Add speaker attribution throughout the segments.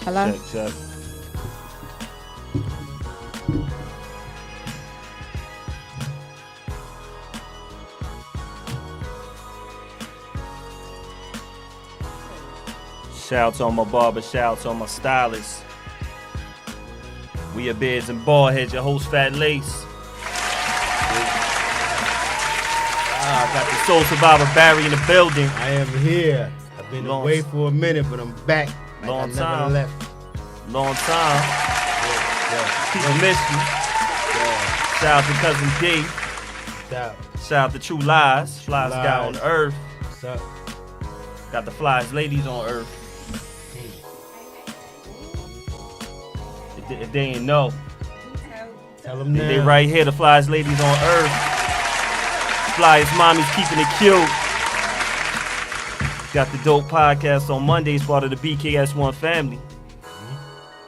Speaker 1: Hello?
Speaker 2: Check. Shouts on my barber, shouts on my stylist. We are Beards N Baldheads, your host Fat Lace. Got the Soul Survivor Barry in the building.
Speaker 3: I am here. I've been away for a minute, but I'm back. Like
Speaker 2: Long
Speaker 3: I
Speaker 2: time.
Speaker 3: never left.
Speaker 2: Long time. People miss you.
Speaker 3: Yeah.
Speaker 2: Shout out to Cousin D. Shout out to True Lies. Flies guy on Earth.
Speaker 3: What's up?
Speaker 2: Got the flies ladies on Earth. If they ain't know,
Speaker 3: Tell them now.
Speaker 2: they right here, the flies ladies on Earth. Flyest mommies keeping it cute. Got the dope podcast on Mondays, part of the BKS1 family.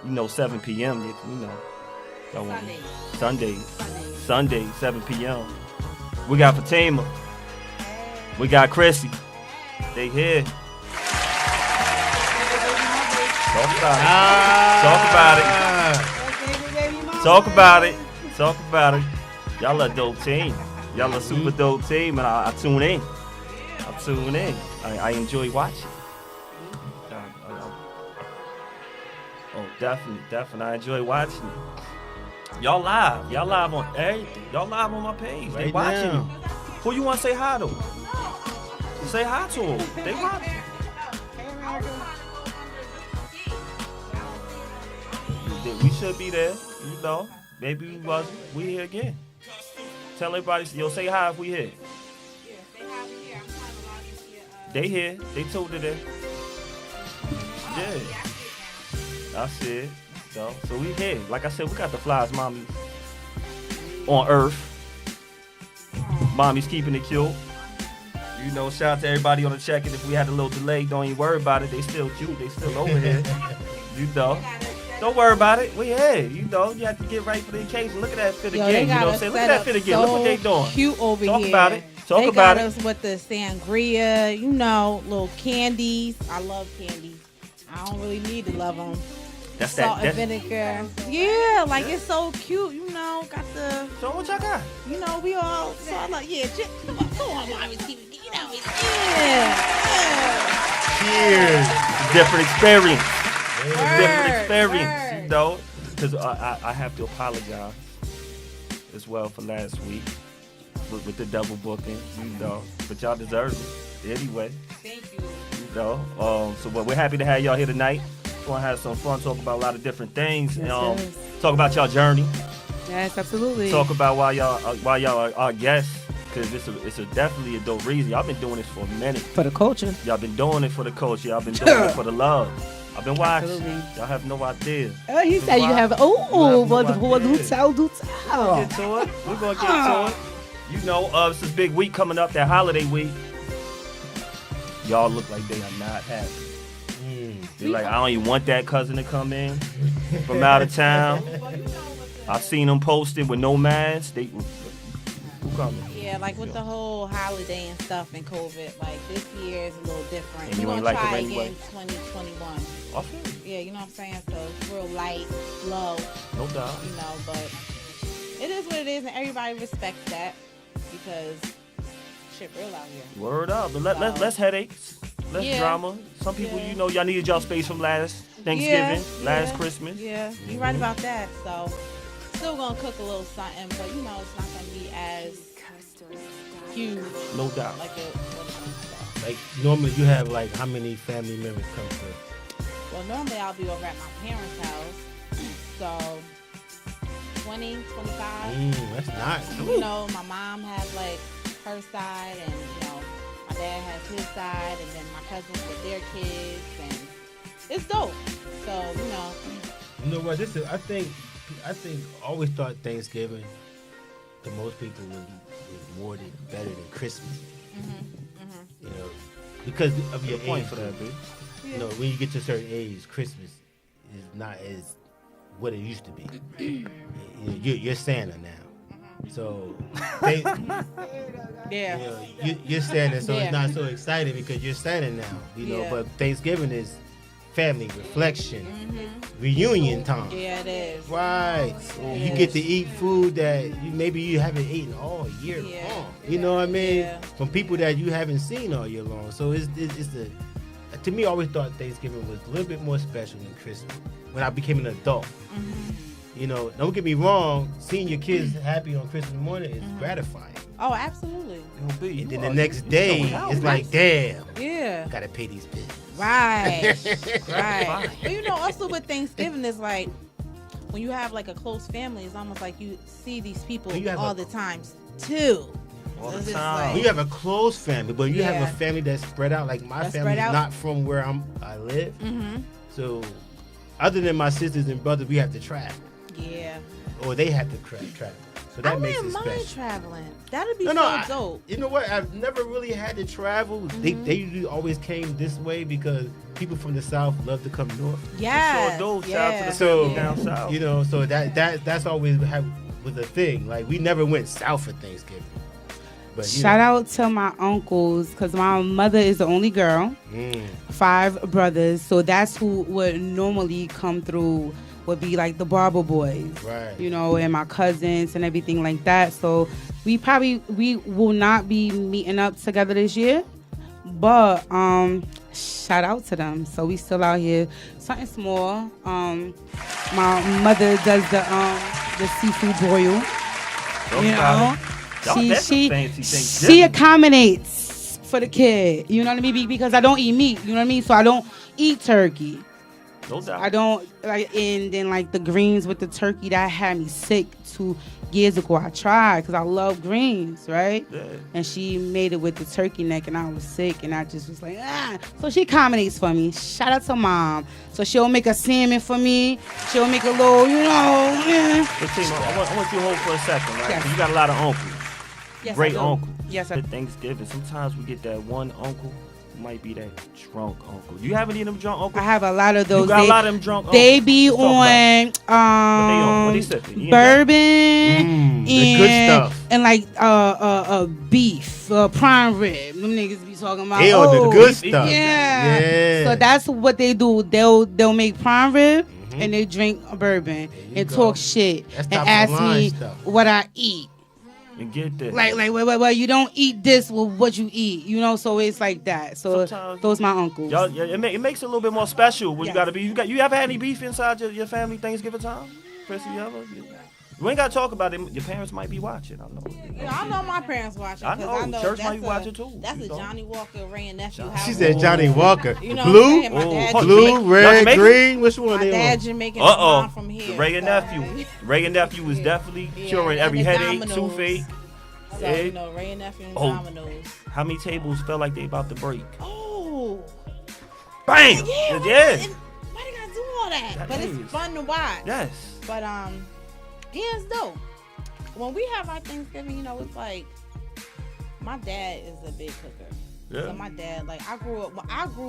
Speaker 2: You know, 7 p.m. You know. Sundays, 7 p.m. We got Fatima. We got Chrissy. They here. Talk about it. Talk about it. Y'all a dope team. Y'all a super dope team, and I tune in. I enjoy watching. Oh, definitely. I enjoy watching it. Y'all live on everything. Y'all live on my page. They watching you. Who you want to say hi to? Say hi to them. They watching. We should be there, you know. Maybe we wasn't. We here again. Tell everybody, say hi if we here. They here. They told it there. Yeah. I said. So we here. Like I said, we got the flies mommies on Earth. Mommy's keeping it cute. You know, shout out to everybody on the check-in. If we had a little delay, don't even worry about it. They still cute. They still over here. You know. Don't worry about it. We here. You know, you have to get right for the occasion. Look at that fit again. You know what I'm saying? Look at that fit again. Look what they doing.
Speaker 1: Cute over
Speaker 2: Talk
Speaker 1: here.
Speaker 2: about it. Talk
Speaker 1: they
Speaker 2: about
Speaker 1: got
Speaker 2: it.
Speaker 1: us with the sangria, you know, little candies. I love candies. I don't really need to love them.
Speaker 2: That's
Speaker 1: Salt
Speaker 2: that.
Speaker 1: and vinegar. Yeah, like it's so cute. You know, got the.
Speaker 2: So what y'all got?
Speaker 1: You know, we all. So I like, come on, mommy, you know,
Speaker 3: Cheers.
Speaker 2: Different experience.
Speaker 1: Word.
Speaker 2: You know, because I have to apologize as well for last week with the double booking. You know, but y'all deserve it anyway.
Speaker 1: Thank you.
Speaker 2: You know, so we're happy to have y'all here tonight. Want to have some fun, talk about a lot of different things.
Speaker 1: Yes.
Speaker 2: Talk about y'all journey.
Speaker 1: Yes, absolutely.
Speaker 2: Talk about why y'all are our guests, because it's definitely a dope reason. Y'all been doing this for a minute.
Speaker 1: For the culture.
Speaker 2: Y'all been doing it for the culture. Y'all been doing it for the love. I've been watching.
Speaker 1: Absolutely.
Speaker 2: Y'all have no idea.
Speaker 1: He said you have. Do tell.
Speaker 2: We're gonna get to it. You know, it's this big week coming up, that holiday week. Y'all look like they are not happy. They're like, I don't even want that cousin to come in from out of town. I've seen them posted with no mask. Who coming?
Speaker 1: Yeah, like with the whole holiday and stuff and COVID, like this year is a little different.
Speaker 2: And you
Speaker 1: We're
Speaker 2: ain't
Speaker 1: gonna
Speaker 2: like
Speaker 1: try
Speaker 2: it anyway?
Speaker 1: again 2021.
Speaker 2: Okay.
Speaker 1: Yeah, you know what I'm saying? So it's real light, slow,
Speaker 2: No doubt.
Speaker 1: you know, but it is what it is, and everybody respects that because shit real out here.
Speaker 2: Word up. But less headaches. Less drama. Some people, you know, y'all needed y'all space from last Thanksgiving, last Christmas.
Speaker 1: Yeah, you're right about that. So still gonna cook a little something, but you know, it's not gonna be as huge.
Speaker 2: No doubt.
Speaker 1: Like it was.
Speaker 3: Like normally you have like how many family members come through?
Speaker 1: Well, normally I'll be over at my parents' house. So 20, 25.
Speaker 3: That's nice.
Speaker 1: You know, my mom has like her side, and you know, my dad has his side, and then my cousins with their kids, and it's dope. So
Speaker 3: You know what? I think I always thought Thanksgiving to most people was more better than Christmas. You know, because of your
Speaker 2: point
Speaker 3: age
Speaker 2: for that, dude.
Speaker 1: Yeah.
Speaker 3: You know, when you get to a certain age, Christmas is not as what it used to be. You're Santa now, so you're Santa, so it's not so exciting because you're Santa now. You know, but Thanksgiving is family reflection, reunion time.
Speaker 1: Yeah, it is.
Speaker 3: Right. You get to eat food that maybe you haven't eaten all year long. You know what I mean?
Speaker 1: Yeah.
Speaker 3: From people that you haven't seen all year long. So it's to me, I always thought Thanksgiving was a little bit more special than Christmas when I became an adult. You know, don't get me wrong, seeing your kids happy on Christmas morning is gratifying.
Speaker 1: Oh, absolutely.
Speaker 3: And then the next day, it's like, damn,
Speaker 1: Yeah.
Speaker 3: gotta pay these bills.
Speaker 1: Right. Right. But you know, also with Thanksgiving, it's like when you have like a close family, it's almost like you see these people all the time too.
Speaker 2: All
Speaker 1: So it's
Speaker 2: the
Speaker 1: just
Speaker 2: time.
Speaker 3: When you have a close family, but you have
Speaker 1: Yeah.
Speaker 3: a family that's spread out. Like my
Speaker 1: That's
Speaker 3: family is
Speaker 1: spread out.
Speaker 3: not from where I live.
Speaker 1: Mm-hmm.
Speaker 3: So other than my sisters and brothers, we have to travel.
Speaker 1: Yeah.
Speaker 3: Or they have to travel. So that
Speaker 1: I
Speaker 3: makes it
Speaker 1: wouldn't mind
Speaker 3: special.
Speaker 1: traveling. That'd be
Speaker 3: No,
Speaker 1: dope.
Speaker 3: You know what? I've never really had to travel. They usually always came this way because people from the South love to come north.
Speaker 1: Yeah.
Speaker 2: Sure do. Shout out to the
Speaker 3: So
Speaker 2: family down south.
Speaker 3: you know, so that's always was a thing. Like we never went south for Thanksgiving. But
Speaker 4: Shout out to my uncles, because my mother is the only girl. 5 brothers, so that's who would normally come through. Would be like the Barber boys,
Speaker 3: Right.
Speaker 4: you know, and my cousins and everything like that. So we will not be meeting up together this year, but shout out to them. So we still out here, something small. My mother does the seafood broil. You know, she accommodates for the kid. You know what I mean? Because I don't eat meat. You know what I mean? So I don't eat turkey.
Speaker 2: No doubt.
Speaker 4: I don't like, and then like the greens with the turkey that had me sick 2 years ago. I tried because I love greens, right?
Speaker 2: Yeah.
Speaker 4: And she made it with the turkey neck, and I was sick, and I just was like, ah. So she accommodates for me. Shout out to mom. So she'll make a salmon for me. She'll make a little, you know.
Speaker 2: But Tima, I want you to hold for a second, right?
Speaker 4: Yes.
Speaker 2: 'Cause you got a lot of uncles.
Speaker 4: Yes,
Speaker 2: Great
Speaker 4: I do.
Speaker 2: uncle.
Speaker 4: Yes, I
Speaker 2: At Thanksgiving, sometimes we get that one uncle who might be that drunk uncle. Do you have any of them drunk uncles?
Speaker 4: I have a lot of those.
Speaker 2: You got a lot of them drunk
Speaker 4: They
Speaker 2: uncles.
Speaker 4: be
Speaker 2: Let's talk about it.
Speaker 4: on
Speaker 2: What they on? What they sipping? You ain't
Speaker 4: bourbon
Speaker 3: the good stuff.
Speaker 4: and like beef, prime rib. Them niggas be talking about.
Speaker 3: They on the good stuff.
Speaker 4: Yeah.
Speaker 3: Yeah.
Speaker 4: So that's what they do. They'll make prime rib and they drink bourbon and
Speaker 3: go.
Speaker 4: talk shit
Speaker 3: That's
Speaker 4: and
Speaker 3: top of
Speaker 4: ask
Speaker 3: the line
Speaker 4: me
Speaker 3: stuff.
Speaker 4: what I eat.
Speaker 2: And get this.
Speaker 4: Like, wait, you don't eat this with what you eat, you know. So it's like that. So
Speaker 2: Sometimes-
Speaker 4: those my uncles.
Speaker 2: Y'all, it makes it a little bit more special when
Speaker 4: Yes.
Speaker 2: you gotta be. You ever had any beef inside your family Thanksgiving time? Chris, you ever? You ain't gotta talk about it. Your parents might be watching. I know.
Speaker 1: Yeah, I know my parents watching.
Speaker 2: I
Speaker 1: 'cause
Speaker 2: know. Church
Speaker 1: that's
Speaker 2: might be watching too.
Speaker 1: That's
Speaker 2: You
Speaker 1: a
Speaker 2: know?
Speaker 1: Johnny Walker, Ray and nephew house.
Speaker 3: She said Johnny Walker.
Speaker 1: You know
Speaker 3: Blue,
Speaker 1: what I'm saying? My dad
Speaker 2: Oh,
Speaker 3: blue,
Speaker 1: Jamaican.
Speaker 3: red,
Speaker 2: Jamaican?
Speaker 3: green. Which one
Speaker 1: My
Speaker 3: they
Speaker 1: dad
Speaker 3: on?
Speaker 1: Jamaican. My mom from here.
Speaker 2: Ray and
Speaker 1: so-
Speaker 2: nephew. Ray and nephew was definitely curing
Speaker 1: and
Speaker 2: every
Speaker 1: the
Speaker 2: headache,
Speaker 1: Dominoes.
Speaker 2: toothache.
Speaker 1: So,
Speaker 2: Yeah.
Speaker 1: you know, Ray and nephew and
Speaker 2: Oh.
Speaker 1: Dominoes.
Speaker 2: How many tables felt like they about to break?
Speaker 1: Oh.
Speaker 2: Bang!
Speaker 1: Yeah.
Speaker 2: Yeah.
Speaker 1: Why they gotta do all that?
Speaker 2: That
Speaker 1: But
Speaker 2: is.
Speaker 1: it's fun to watch.
Speaker 2: Yes.
Speaker 1: But yeah, it's dope. When we have our Thanksgiving, you know, it's like my dad is a big cooker.
Speaker 2: Yeah.
Speaker 1: So my dad, like, I grew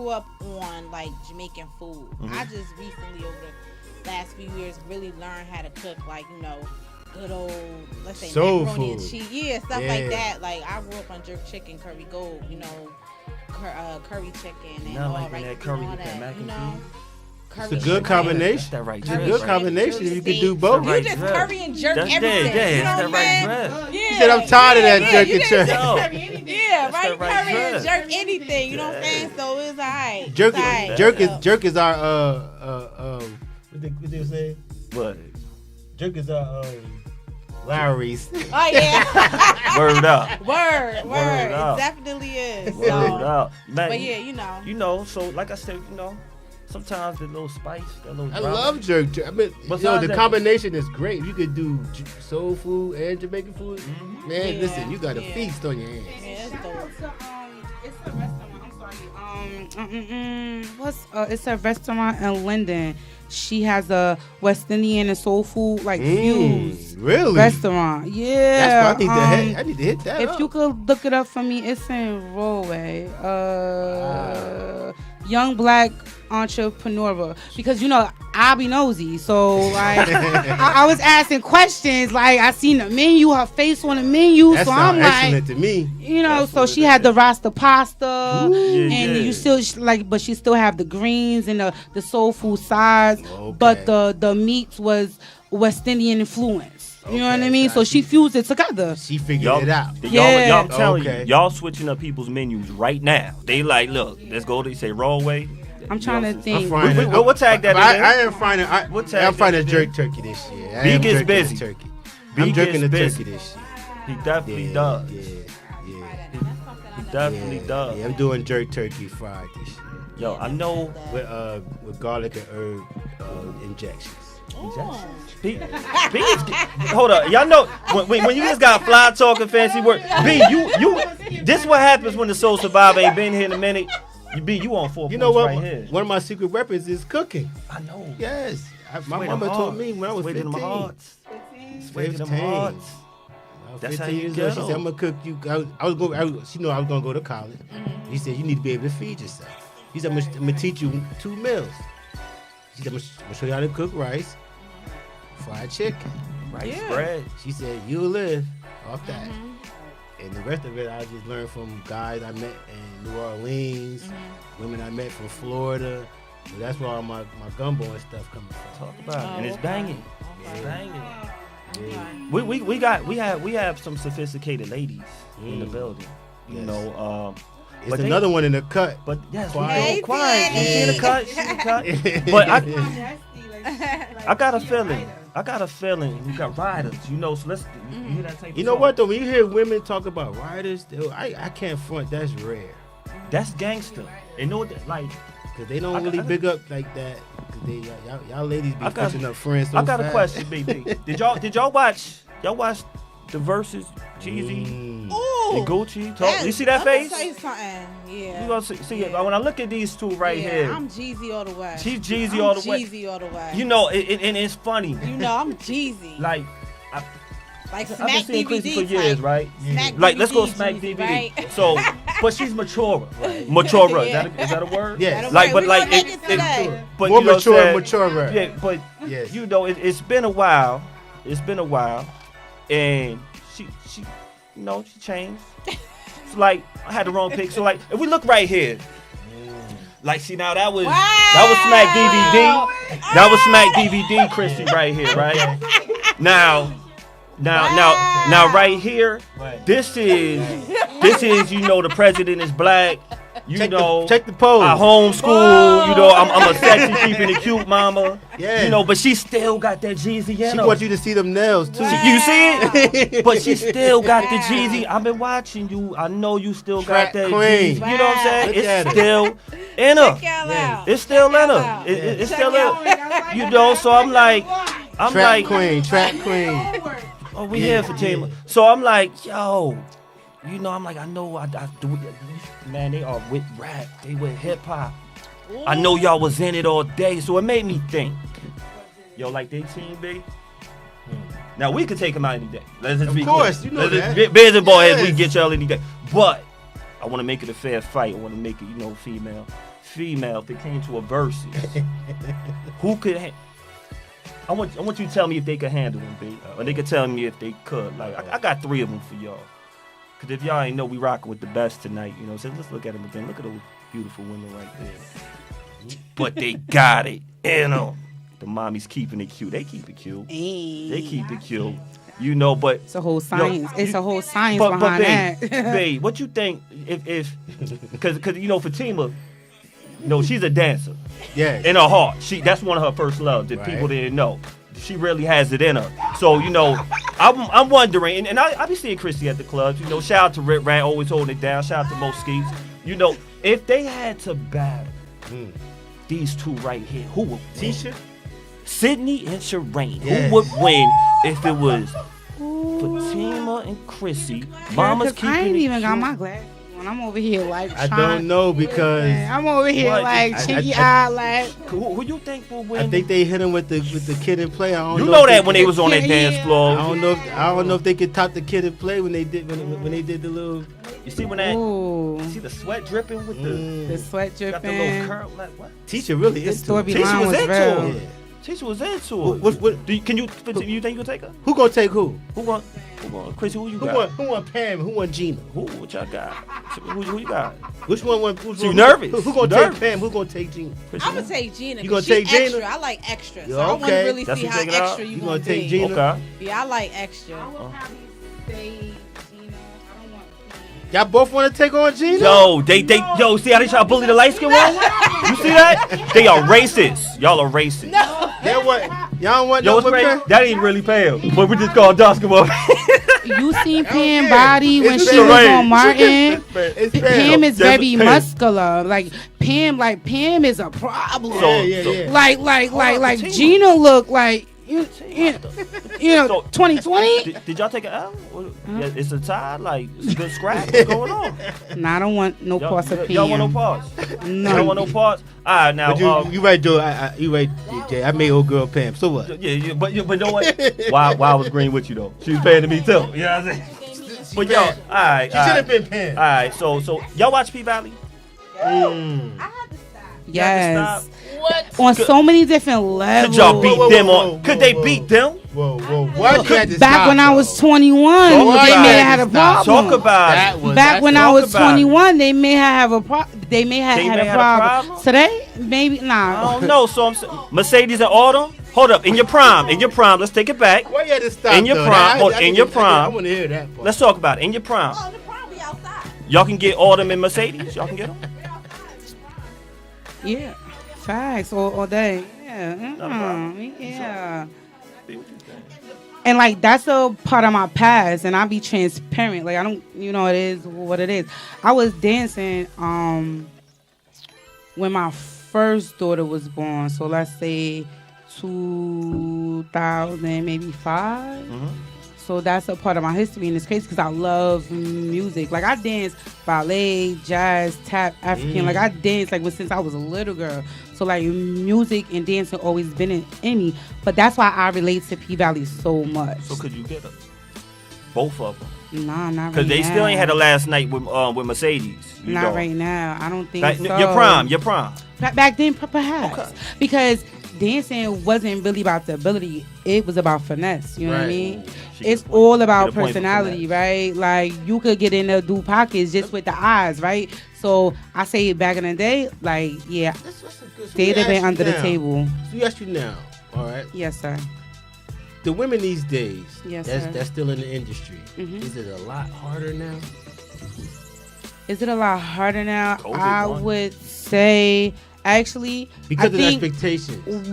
Speaker 1: up on like Jamaican food. I just recently over the last few years really learned how to cook, like, you know, good old, let's say,
Speaker 3: Soul
Speaker 1: macaroni and
Speaker 3: food.
Speaker 1: cheese, yeah, stuff
Speaker 3: Yeah.
Speaker 1: like that. Like, I grew up on jerk chicken, curry gold, you know, curry chicken and
Speaker 2: Not
Speaker 1: all
Speaker 2: like
Speaker 1: right,
Speaker 2: that curry
Speaker 1: all
Speaker 2: with that mac
Speaker 1: you
Speaker 2: and
Speaker 1: know.
Speaker 2: cheese.
Speaker 3: It's
Speaker 1: Curry
Speaker 3: a good
Speaker 1: shrimp.
Speaker 3: combination.
Speaker 2: That's that right
Speaker 3: It's a
Speaker 2: dress.
Speaker 3: good
Speaker 1: Curry
Speaker 3: combination.
Speaker 1: shrimp,
Speaker 3: You can
Speaker 1: steak.
Speaker 3: do both.
Speaker 1: You
Speaker 2: Right
Speaker 1: just
Speaker 2: dress.
Speaker 1: curry and jerk
Speaker 2: That's
Speaker 1: everything.
Speaker 2: yeah,
Speaker 1: you know
Speaker 2: that's
Speaker 1: what
Speaker 2: that
Speaker 1: I'm
Speaker 2: right
Speaker 1: saying?
Speaker 2: dress.
Speaker 1: Yeah,
Speaker 3: said, "I'm tired of that
Speaker 1: yeah,
Speaker 3: jerk
Speaker 1: you
Speaker 3: and
Speaker 1: just
Speaker 3: jerk."
Speaker 1: jerk. Yeah, right.
Speaker 2: the right
Speaker 1: Curry and
Speaker 2: dress.
Speaker 1: jerk anything. You know what I'm saying? So it's alright.
Speaker 3: Jerk,
Speaker 1: It's alright.
Speaker 3: jerk is our what they say?
Speaker 2: What?
Speaker 3: Jerk is our Lowry's.
Speaker 1: Oh yeah.
Speaker 2: Word up.
Speaker 1: Word.
Speaker 2: Word up.
Speaker 1: It definitely is.
Speaker 2: Word
Speaker 1: So,
Speaker 2: up. Man,
Speaker 1: but yeah, you know.
Speaker 2: You know, so like I said, you know, sometimes the little spice, that little
Speaker 3: I
Speaker 2: drama.
Speaker 3: love jerk. I mean,
Speaker 2: Besides
Speaker 3: the
Speaker 2: that-
Speaker 3: combination is great. You could do soul food and Jamaican food. Man,
Speaker 1: Yeah,
Speaker 3: listen, you got a
Speaker 1: yeah.
Speaker 3: feast on your hands.
Speaker 1: Yeah, it's
Speaker 4: Shout
Speaker 1: dope.
Speaker 4: out to, it's a restaurant. I'm sorry. It's a restaurant in Linden. She has a West Indian and soul food like fused
Speaker 3: Really?
Speaker 4: restaurant. Yeah.
Speaker 3: That's what I need to hit that
Speaker 4: If
Speaker 3: up.
Speaker 4: you could look it up for me, it's in Rollway. Young black entrepreneur? Because I be nosy, so like I was asking questions. Like I seen the menu, her face on the menu,
Speaker 3: That
Speaker 4: so I'm
Speaker 3: excellent
Speaker 4: like,
Speaker 3: to me.
Speaker 4: so she had the Rasta pasta,
Speaker 2: Yeah,
Speaker 4: and
Speaker 2: yeah.
Speaker 4: you still but she still have the greens and the soul food sides,
Speaker 3: Okay.
Speaker 4: but the meats was West Indian influence. You know what I
Speaker 3: Okay,
Speaker 4: mean?
Speaker 3: so
Speaker 4: So she fused it together.
Speaker 3: She figured it out.
Speaker 4: Yeah.
Speaker 2: I'm telling
Speaker 3: Okay.
Speaker 2: you, y'all switching up people's menus right now. They like, look, let's go. They say raw way.
Speaker 4: I'm trying to think.
Speaker 3: I'm frying it.
Speaker 2: What tag that
Speaker 3: I,
Speaker 2: is?
Speaker 3: I am frying it.
Speaker 2: What tag
Speaker 3: I'm frying a
Speaker 2: that
Speaker 3: jerk
Speaker 2: is?
Speaker 3: turkey this year. I
Speaker 2: B
Speaker 3: am
Speaker 2: gets
Speaker 3: jerking
Speaker 2: busy.
Speaker 3: the turkey.
Speaker 2: B
Speaker 3: I'm jerking
Speaker 2: gets
Speaker 3: the
Speaker 2: busy.
Speaker 3: turkey this year.
Speaker 2: He definitely does.
Speaker 3: Yeah.
Speaker 2: He definitely does.
Speaker 3: Yeah, I'm doing jerk turkey fried this year
Speaker 2: Yo, I know.
Speaker 3: with garlic and herb injections.
Speaker 2: B is, hold up, y'all know when you just got fly talking fancy word. B, you. This what happens when the Soul Survivor ain't been here in a minute. You on 4
Speaker 3: You know
Speaker 2: points
Speaker 3: what?
Speaker 2: right here.
Speaker 3: One of my secret weapons is cooking.
Speaker 2: I know.
Speaker 3: Yes. My
Speaker 2: Sway
Speaker 3: mama
Speaker 2: them
Speaker 3: told
Speaker 2: hearts.
Speaker 3: me when I was
Speaker 2: Sway
Speaker 3: 15.
Speaker 2: them hearts. Sway them
Speaker 3: 15.
Speaker 2: hearts. That's how you
Speaker 3: years
Speaker 2: get
Speaker 3: old. She said,
Speaker 2: them.
Speaker 3: I'm going to cook you. She know I was going to go to college. He said, you need to be able to feed yourself. He said, I'm going to teach you 2 meals. She said, I'm going to show you how to cook rice, fried chicken.
Speaker 2: Rice bread.
Speaker 3: She said, you'll live off that. And the rest of it, I just learned from guys I met in New Orleans, women I met from Florida. So that's where all my gumbo and stuff coming from.
Speaker 2: Talk about it. And it's banging. It's banging.
Speaker 3: Yeah.
Speaker 2: We have some sophisticated ladies in the building. You
Speaker 3: Yes.
Speaker 2: know,
Speaker 3: It's
Speaker 2: but
Speaker 3: another one in the cut.
Speaker 2: But yes,
Speaker 3: Quiet.
Speaker 2: we go quiet.
Speaker 1: Hey,
Speaker 2: She in the cut. She in the cut. But I got a feeling. You got riders. You know, so let's. You hear that type of
Speaker 3: You know
Speaker 2: song?
Speaker 3: what though? When you hear women talk about riders, I can't front. That's rare.
Speaker 2: That's gangster. They know that. Like,
Speaker 3: Cause they don't really big up like that. Cause they y'all ladies be
Speaker 2: I got-
Speaker 3: pushing up friends so
Speaker 2: I got a
Speaker 3: fast.
Speaker 2: question, BB. Did y'all watch the verses Jeezy
Speaker 1: Ooh.
Speaker 2: and Gucci? You see that face?
Speaker 1: Let me tell you something. Yeah.
Speaker 2: You gonna see it. When I look at these two right
Speaker 1: yeah,
Speaker 2: here,
Speaker 1: I'm Jeezy all the way.
Speaker 2: she's Jeezy
Speaker 1: I'm
Speaker 2: all the way.
Speaker 1: Jeezy all the way.
Speaker 2: You know, and it's funny.
Speaker 1: You know, I'm Jeezy.
Speaker 2: Like,
Speaker 1: Like
Speaker 2: I've
Speaker 1: Smack
Speaker 2: been seeing
Speaker 1: DVD
Speaker 2: Chrissy for years,
Speaker 1: type.
Speaker 2: right?
Speaker 1: Smack
Speaker 2: Like, let's go
Speaker 1: DVD,
Speaker 2: Smack
Speaker 1: Jeezy,
Speaker 2: DVD.
Speaker 1: right?
Speaker 2: So, but she's mature. Mature. Is that a word?
Speaker 3: Yes.
Speaker 1: That'll
Speaker 2: Like,
Speaker 1: work.
Speaker 2: but
Speaker 1: We
Speaker 2: like,
Speaker 1: gonna make it today.
Speaker 2: but
Speaker 3: More
Speaker 2: you know what I'm saying?
Speaker 3: mature.
Speaker 2: Yeah, but
Speaker 3: Yes.
Speaker 2: you know, it's been a while. It's been a while, and she changed. It's like I had the wrong pick. So like, if we look right here, like, see now that was Smack DVD. That was Smack DVD, Chrissy, right here, right? Now right here, this is the president is black.
Speaker 3: Check the pose.
Speaker 2: I homeschool, I'm a sexy, keeping it cute mama.
Speaker 3: Yeah.
Speaker 2: But she still got that Jeezy in
Speaker 3: She
Speaker 2: her.
Speaker 3: wants you to see them nails too.
Speaker 2: You see it? But she still got the Jeezy. I've been watching you. I know you still
Speaker 3: Track
Speaker 2: got that
Speaker 3: queen.
Speaker 2: Jeezy. You know what I'm saying?
Speaker 3: Look at
Speaker 2: It's
Speaker 3: her.
Speaker 2: still in her.
Speaker 1: Check y'all out.
Speaker 2: It's still in her.
Speaker 1: out.
Speaker 2: It's still in her. You know, so I'm like,
Speaker 3: Track queen.
Speaker 2: oh, we here for Jama. So I'm like, yo, I'm like, I know I do. Man, they are with rap. They with hip hop. I know y'all was in it all day, so it made me think. Yo, like they team B. Now we could take them out any day. Let's just
Speaker 3: Of
Speaker 2: be
Speaker 3: course,
Speaker 2: clear.
Speaker 3: you know that.
Speaker 2: Beards and Baldheads, we
Speaker 3: Yes.
Speaker 2: get y'all any day. But I want to make it a fair fight. I want to make it, female. If it came to a versus, who could? I want you to tell me if they could handle them, B, or they could tell me if they could. Like I got 3 of them for y'all. Cause if y'all ain't know, we rocking with the best tonight. So let's look at them again. Look at those beautiful women right there. But they got it in them. The mommies keeping it cute. They keep it cute. They keep it cute. But
Speaker 4: It's a whole science. It's a whole science
Speaker 2: but
Speaker 4: behind
Speaker 2: babe,
Speaker 4: that.
Speaker 2: babe, what you think if because Fatima, she's a dancer.
Speaker 3: Yeah.
Speaker 2: In her heart, that's one of her first loves that
Speaker 3: Right.
Speaker 2: people didn't know. She really has it in her. So I'm wondering, and I be seeing Chrissy at the clubs. Shout out to Rip Rant, always holding it down. Shout out to Mo Skeets. If they had to battle these two right here, who would win?
Speaker 3: Tisha.
Speaker 2: Sydney and Shireen.
Speaker 3: Yes.
Speaker 2: Who would win if it was Fatima and Chrissy? Mama's keeping
Speaker 4: I ain't
Speaker 2: it
Speaker 4: even got
Speaker 2: cute.
Speaker 4: my glasses on. I'm over here like
Speaker 3: I
Speaker 4: trying.
Speaker 3: don't know because
Speaker 4: I'm over here
Speaker 2: What?
Speaker 4: like
Speaker 3: I-
Speaker 4: chinky
Speaker 3: I-
Speaker 4: eye like.
Speaker 2: Who you think will win?
Speaker 3: I think they hit him with the Kid and Play. I don't
Speaker 2: you
Speaker 3: know
Speaker 2: know
Speaker 3: if
Speaker 2: that when they was on that
Speaker 4: Yeah.
Speaker 2: dance floor.
Speaker 3: I don't know if they could top the Kid and Play when they did the little
Speaker 2: You see when that?
Speaker 4: Ooh.
Speaker 2: You see the sweat dripping with
Speaker 4: The sweat
Speaker 2: got the little
Speaker 4: dripping.
Speaker 2: curl. Like what?
Speaker 3: Teacher really
Speaker 4: The
Speaker 3: into it.
Speaker 4: storyline
Speaker 2: Teacher was
Speaker 4: was
Speaker 2: into
Speaker 4: real.
Speaker 2: it.
Speaker 3: Yeah.
Speaker 2: Teacher was into it.
Speaker 3: What?
Speaker 2: You think you can take her?
Speaker 3: Who gonna take who?
Speaker 2: Who want? Chris, who you
Speaker 3: Who
Speaker 2: got?
Speaker 3: want Pam? Who want Gina?
Speaker 2: What y'all got? Who you got?
Speaker 3: Which one want?
Speaker 2: You nervous?
Speaker 3: Who gonna
Speaker 2: You
Speaker 3: take
Speaker 2: nervous?
Speaker 3: Pam? Who gonna take Gina?
Speaker 2: Chris,
Speaker 1: I'm gonna take Gina.
Speaker 3: You gonna
Speaker 1: 'cause she
Speaker 3: take Gina?
Speaker 1: extra. I like extra.
Speaker 3: Yeah,
Speaker 1: So I want to
Speaker 3: okay.
Speaker 1: really
Speaker 2: That's
Speaker 1: see
Speaker 2: who
Speaker 1: how
Speaker 2: taking it out?
Speaker 1: extra you
Speaker 3: You
Speaker 1: gonna
Speaker 3: gonna take
Speaker 1: be.
Speaker 3: Gina?
Speaker 2: Okay.
Speaker 1: Yeah, I like extra.
Speaker 4: I would probably say Gina. I don't want.
Speaker 3: Y'all both want to take on Gina?
Speaker 2: Yo, yo, see how they try to bully the light skin one? You see that? They are racist. Y'all are racist.
Speaker 3: They want. Y'all don't want
Speaker 2: Yo,
Speaker 3: no
Speaker 2: what's
Speaker 3: women?
Speaker 2: crazy? That ain't really Pam, but we just call basketball.
Speaker 4: You seen
Speaker 3: don't
Speaker 4: Pam
Speaker 3: care.
Speaker 4: body when
Speaker 3: It's
Speaker 4: she was
Speaker 2: Parade.
Speaker 4: on Martin?
Speaker 3: It's
Speaker 4: Pam is
Speaker 2: That's
Speaker 4: very
Speaker 2: Pam.
Speaker 4: muscular. Like Pam is a problem.
Speaker 3: Yeah.
Speaker 4: Like
Speaker 2: Tina.
Speaker 4: Gina look like you know
Speaker 2: So-
Speaker 4: 2020.
Speaker 2: Did y'all take an L? Yeah, it's a tie? Like, it's a good scrap? What's going on?
Speaker 4: Nah, I don't want no parts of Pam.
Speaker 2: Y'all want no pause?
Speaker 4: No.
Speaker 2: Y'all want no pause? All right, now.
Speaker 3: But you right, Joe. You right, Jay. I made old girl Pam. So what?
Speaker 2: But you know what? Why I was green with you, though? She was paying to me, too. You know what I'm saying? But yo, all right.
Speaker 3: She should have been Pam.
Speaker 2: All right, so y'all watch P-Valley?
Speaker 4: Yes.
Speaker 1: What?
Speaker 4: On so many different levels.
Speaker 2: Could y'all beat
Speaker 3: Whoa,
Speaker 2: them
Speaker 3: whoa,
Speaker 2: on? Could they
Speaker 3: whoa.
Speaker 2: beat them?
Speaker 3: Whoa. Why you had to
Speaker 4: Back
Speaker 3: stop,
Speaker 4: when I
Speaker 3: though?
Speaker 4: was 21,
Speaker 2: Talk
Speaker 4: they
Speaker 2: about
Speaker 4: may
Speaker 2: it.
Speaker 4: have had a
Speaker 3: Stop.
Speaker 4: problem.
Speaker 2: Talk about
Speaker 3: That
Speaker 2: it.
Speaker 3: was
Speaker 4: Back when I
Speaker 2: talk
Speaker 4: was
Speaker 2: about it.
Speaker 4: 21, they may have a They may have
Speaker 2: They
Speaker 4: had
Speaker 2: may
Speaker 4: a
Speaker 2: have a
Speaker 4: problem.
Speaker 2: problem?
Speaker 4: Today, maybe
Speaker 2: I
Speaker 4: nah.
Speaker 2: don't know. So I'm saying, Mercedes and Autumn. Hold up. In your prime. Let's take it back.
Speaker 3: Why you had to stop?
Speaker 2: In your
Speaker 3: though?
Speaker 2: prime.
Speaker 3: I
Speaker 2: In your prime.
Speaker 3: I want to hear that part.
Speaker 2: Let's talk about it. In your prime.
Speaker 1: Oh, the problem be outside.
Speaker 2: Y'all can get Autumn and Mercedes. Y'all can get them.
Speaker 4: Yeah, facts all day. Yeah,
Speaker 2: Not a problem.
Speaker 4: yeah.
Speaker 2: See what you think.
Speaker 4: And like that's a part of my past, and I be transparent. Like I don't, it is what it is. I was dancing when my first daughter was born. So let's say 2000, maybe 5.
Speaker 2: Mhm.
Speaker 4: So that's a part of my history, and it's crazy because I love music. Like I dance ballet, jazz, tap, African. Like I dance since I was a little girl. So like music and dancing always been in me. But that's why I relate to P-Valley so much.
Speaker 2: So could you get them? Both of them.
Speaker 4: Nah, not right
Speaker 2: Because they
Speaker 4: now.
Speaker 2: still ain't had a last night with Mercedes. You
Speaker 4: Not
Speaker 2: know.
Speaker 4: right now. I don't think
Speaker 2: Like,
Speaker 4: so.
Speaker 2: Your prime.
Speaker 4: Back then, perhaps.
Speaker 2: Okay.
Speaker 4: Because dancing wasn't really about the ability. It was about finesse. You know what I
Speaker 3: Right.
Speaker 4: mean?
Speaker 2: She
Speaker 4: It's
Speaker 2: get a point.
Speaker 4: all
Speaker 2: Get
Speaker 4: about
Speaker 2: a point for
Speaker 4: personality,
Speaker 2: finesse.
Speaker 4: right? Like you could get in there do pockets just with the eyes, right? So I say back in the day, like yeah,
Speaker 3: That's a good.
Speaker 4: they'd have been under the table.
Speaker 3: So you ask you now, all right?
Speaker 4: Yes, sir.
Speaker 3: The women these days,
Speaker 4: Yes, sir.
Speaker 3: that's still in the industry.
Speaker 4: Mhm.
Speaker 3: Is it a lot harder now?
Speaker 4: Is it a lot harder now?
Speaker 2: COVID
Speaker 4: I
Speaker 2: won.
Speaker 4: would say actually
Speaker 3: Because
Speaker 4: I
Speaker 3: of the
Speaker 4: think
Speaker 3: expectations.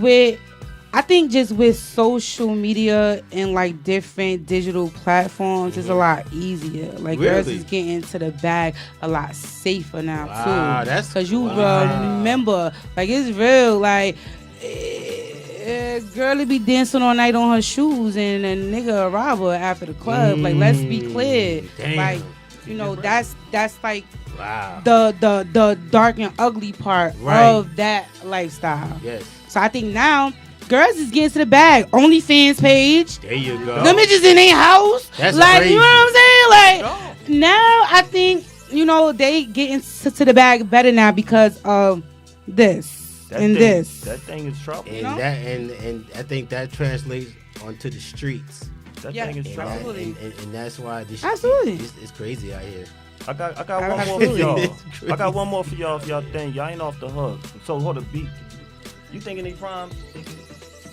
Speaker 4: I think just with social media and like different digital platforms, it's a lot easier. Like girls
Speaker 3: Really?
Speaker 4: is getting to the bag a lot safer now
Speaker 3: Wow,
Speaker 4: too.
Speaker 3: that's
Speaker 4: Because you
Speaker 3: wow.
Speaker 4: remember, like it's real. Like girl be dancing all night on her shoes and a nigga a robber after the club. Like let's be clear.
Speaker 3: Damn.
Speaker 4: Like that's like
Speaker 3: Wow.
Speaker 4: the dark and ugly part
Speaker 3: Right.
Speaker 4: of that lifestyle.
Speaker 3: Yes.
Speaker 4: So I think now girls is getting to the bag. OnlyFans page.
Speaker 3: There you go.
Speaker 4: Them bitches in their house.
Speaker 3: That's
Speaker 4: like
Speaker 3: crazy.
Speaker 4: you know what I'm saying? Like now I think they getting to the bag better now because of this and this.
Speaker 2: That thing is trouble.
Speaker 3: And
Speaker 4: know?
Speaker 3: that and I think that translates onto the streets.
Speaker 2: That
Speaker 4: Yeah.
Speaker 2: thing is
Speaker 3: And,
Speaker 2: trouble.
Speaker 4: Absolutely.
Speaker 3: and that's why this
Speaker 4: Absolutely.
Speaker 3: it's crazy out here.
Speaker 2: I got one more for
Speaker 4: Absolutely.
Speaker 2: y'all. I got one more for y'all if y'all think y'all ain't off the hook. So hold up, beat. You thinking they prime?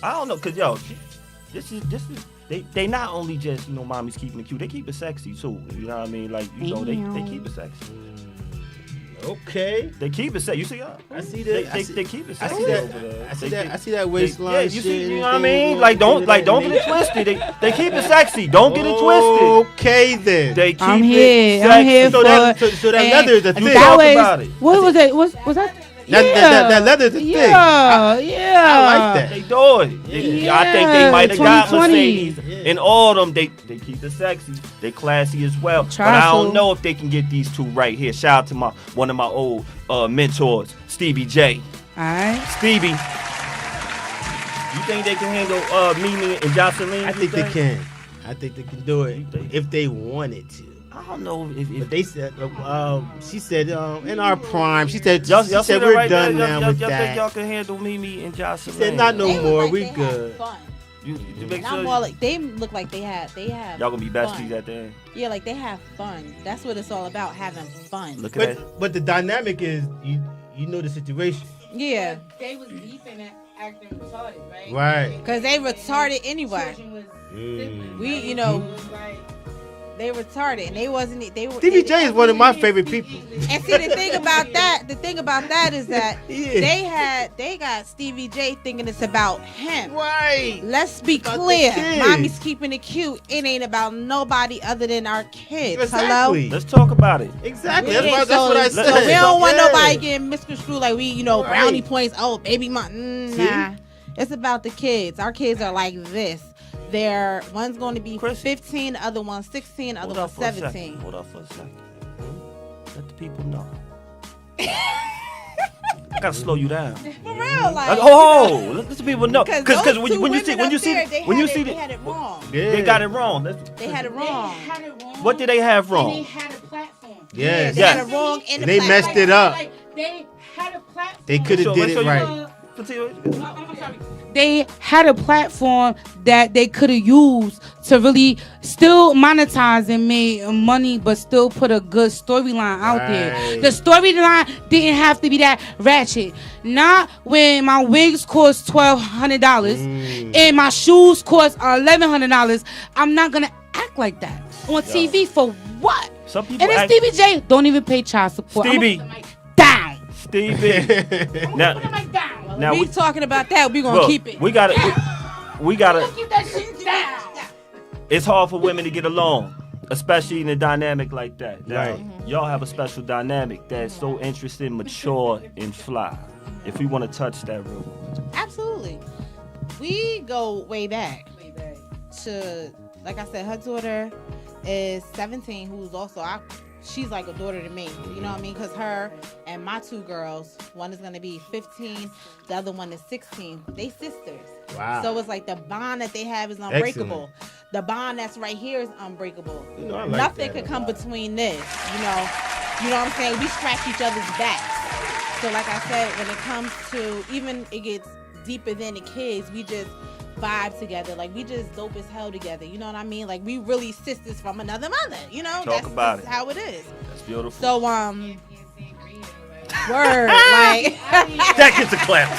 Speaker 2: I don't know, cause yo, this is they not only just mommy's keeping it cute, they keep it sexy too. You know what I mean? Like they keep it sexy.
Speaker 3: Okay.
Speaker 2: They keep it sexy. You see y'all?
Speaker 3: I see that.
Speaker 2: They keep it
Speaker 3: I
Speaker 2: sexy.
Speaker 3: see that.
Speaker 2: over there.
Speaker 3: I see
Speaker 2: They
Speaker 3: that.
Speaker 2: keep-
Speaker 3: I see that waistline.
Speaker 2: you see,
Speaker 3: shit
Speaker 2: you
Speaker 3: and
Speaker 2: know what I
Speaker 3: things
Speaker 2: mean?
Speaker 3: going
Speaker 2: Like don't
Speaker 3: on.
Speaker 2: get it twisted. They keep it sexy. Don't get it twisted.
Speaker 3: Okay then.
Speaker 2: They keep
Speaker 4: I'm
Speaker 2: it
Speaker 4: here.
Speaker 2: sexy.
Speaker 4: I'm here
Speaker 3: so
Speaker 4: for
Speaker 3: that so that
Speaker 4: and
Speaker 3: leather is the thing.
Speaker 4: that
Speaker 2: Talk
Speaker 4: was
Speaker 2: about it.
Speaker 4: what was it? Was that?
Speaker 3: That leather's the thing.
Speaker 4: Yeah, yeah.
Speaker 3: I like that.
Speaker 2: They do it. I think they
Speaker 4: Yeah,
Speaker 2: might have got
Speaker 4: 2020.
Speaker 2: Mercedes and all them. They keep it sexy. They classy as well.
Speaker 4: Try
Speaker 2: but I don't
Speaker 4: to.
Speaker 2: know if they can get these two right here. Shout out to one of my old mentors, Stevie J.
Speaker 4: Alright.
Speaker 2: Stevie, you think they can handle Mimi and Jocelyn?
Speaker 3: I think they can. I think they can do it
Speaker 2: You think?
Speaker 3: if they wanted to.
Speaker 2: I don't know if
Speaker 3: But they said, she said, in our prime, she said,
Speaker 2: y'all
Speaker 3: she said
Speaker 2: see
Speaker 3: we're
Speaker 2: right
Speaker 3: done
Speaker 2: there?
Speaker 3: now
Speaker 2: Y'all
Speaker 3: with
Speaker 2: think
Speaker 3: that.
Speaker 2: y'all can handle Mimi and Jocelyn?
Speaker 3: She said, not no
Speaker 1: They look
Speaker 3: more.
Speaker 1: like
Speaker 3: We
Speaker 1: they
Speaker 3: good.
Speaker 1: had fun.
Speaker 2: You make
Speaker 1: Not
Speaker 2: sure
Speaker 1: more like they look like they have
Speaker 2: y'all gonna be besties
Speaker 1: fun.
Speaker 2: at the end.
Speaker 1: Yeah, like they have fun. That's what it's all about, having fun.
Speaker 2: Look at that.
Speaker 3: But the dynamic is, you know the situation.
Speaker 1: Yeah,
Speaker 4: They was beefing and acting retarded, right?
Speaker 3: Right.
Speaker 1: because they retarded anyway. We, you know, they retarded, and they wasn't. They were.
Speaker 3: Stevie J is one of my favorite people.
Speaker 1: And see, the thing about that is that
Speaker 3: Yeah.
Speaker 1: they got Stevie J thinking it's about him.
Speaker 3: Right.
Speaker 1: Let's be
Speaker 3: About the
Speaker 1: clear.
Speaker 3: kids.
Speaker 1: Mommy's keeping it cute. It ain't about nobody other than our kids.
Speaker 3: Exactly.
Speaker 2: Let's talk about it.
Speaker 3: Exactly.
Speaker 1: Hello.
Speaker 3: That's what I
Speaker 1: So
Speaker 3: said.
Speaker 1: we don't want
Speaker 3: Yeah.
Speaker 1: nobody getting misconstrued like we,
Speaker 3: Right.
Speaker 1: brownie points. Oh, baby mom.
Speaker 3: See?
Speaker 1: Nah. It's about the kids. Our kids are like this. One's going to be
Speaker 2: Chris.
Speaker 1: 15, the other one's 16, the other
Speaker 2: Hold
Speaker 1: one's
Speaker 2: up for a
Speaker 1: 17.
Speaker 2: second. Hold up for a second. Let the people know. I gotta slow you down.
Speaker 1: For real, like.
Speaker 2: Let the people know.
Speaker 1: Because
Speaker 2: Because
Speaker 1: those two
Speaker 2: when you
Speaker 1: women
Speaker 2: see
Speaker 1: up there,
Speaker 2: when you see
Speaker 1: they
Speaker 2: the,
Speaker 1: had it wrong.
Speaker 3: Yeah.
Speaker 2: they got it wrong.
Speaker 1: They had it wrong.
Speaker 2: What did they have
Speaker 4: And they
Speaker 2: wrong?
Speaker 4: had a platform.
Speaker 3: Yes.
Speaker 1: They had it wrong in the
Speaker 3: They
Speaker 1: platform.
Speaker 3: messed it up.
Speaker 4: Like, they had a platform.
Speaker 3: They could have did it right.
Speaker 4: I'm sorry. They had a platform that they could have used to really still monetize and make money, but still put a good storyline out there.
Speaker 3: Right.
Speaker 4: The storyline didn't have to be that ratchet. Not when my wigs cost $1,200 and my shoes cost $1,100. I'm not gonna act like that on TV for what?
Speaker 2: Some people
Speaker 4: And then
Speaker 2: act-
Speaker 4: Stevie J don't even pay child support.
Speaker 2: Stevie.
Speaker 4: I'm gonna put the mic down.
Speaker 2: Stevie.
Speaker 4: I'm gonna
Speaker 2: Now-
Speaker 4: put the mic down.
Speaker 2: Now
Speaker 1: we talking about that. We gonna
Speaker 2: look,
Speaker 1: keep it.
Speaker 2: we gotta. We gotta.
Speaker 4: Keep that shit down.
Speaker 2: It's hard for women to get along, especially in a dynamic like that. Now,
Speaker 3: Right.
Speaker 2: y'all have a special dynamic that's so interesting, mature, and fly. If we want to touch that real quick.
Speaker 1: Absolutely. We go way back to, like I said, her daughter is 17, who's also she's like a daughter to me. You know what I mean? Because her and my two girls, one is gonna be 15, the other one is 16. They sisters.
Speaker 3: Wow.
Speaker 1: So it's like the bond that they have is unbreakable. The bond that's right here is unbreakable.
Speaker 3: You know, I like
Speaker 1: Nothing
Speaker 3: that
Speaker 1: could
Speaker 3: a
Speaker 1: come
Speaker 3: lot.
Speaker 1: between this. You know what I'm saying? We scratch each other's backs. So like I said, when it comes to, even it gets deeper than the kids, we just vibe together. Like, we just dope as hell together. You know what I mean? Like, we really sisters from another mother. You know?
Speaker 2: Talk about
Speaker 1: that's
Speaker 2: it.
Speaker 1: how it is.
Speaker 2: That's beautiful.
Speaker 1: So, word. Like,
Speaker 2: That gets a clap.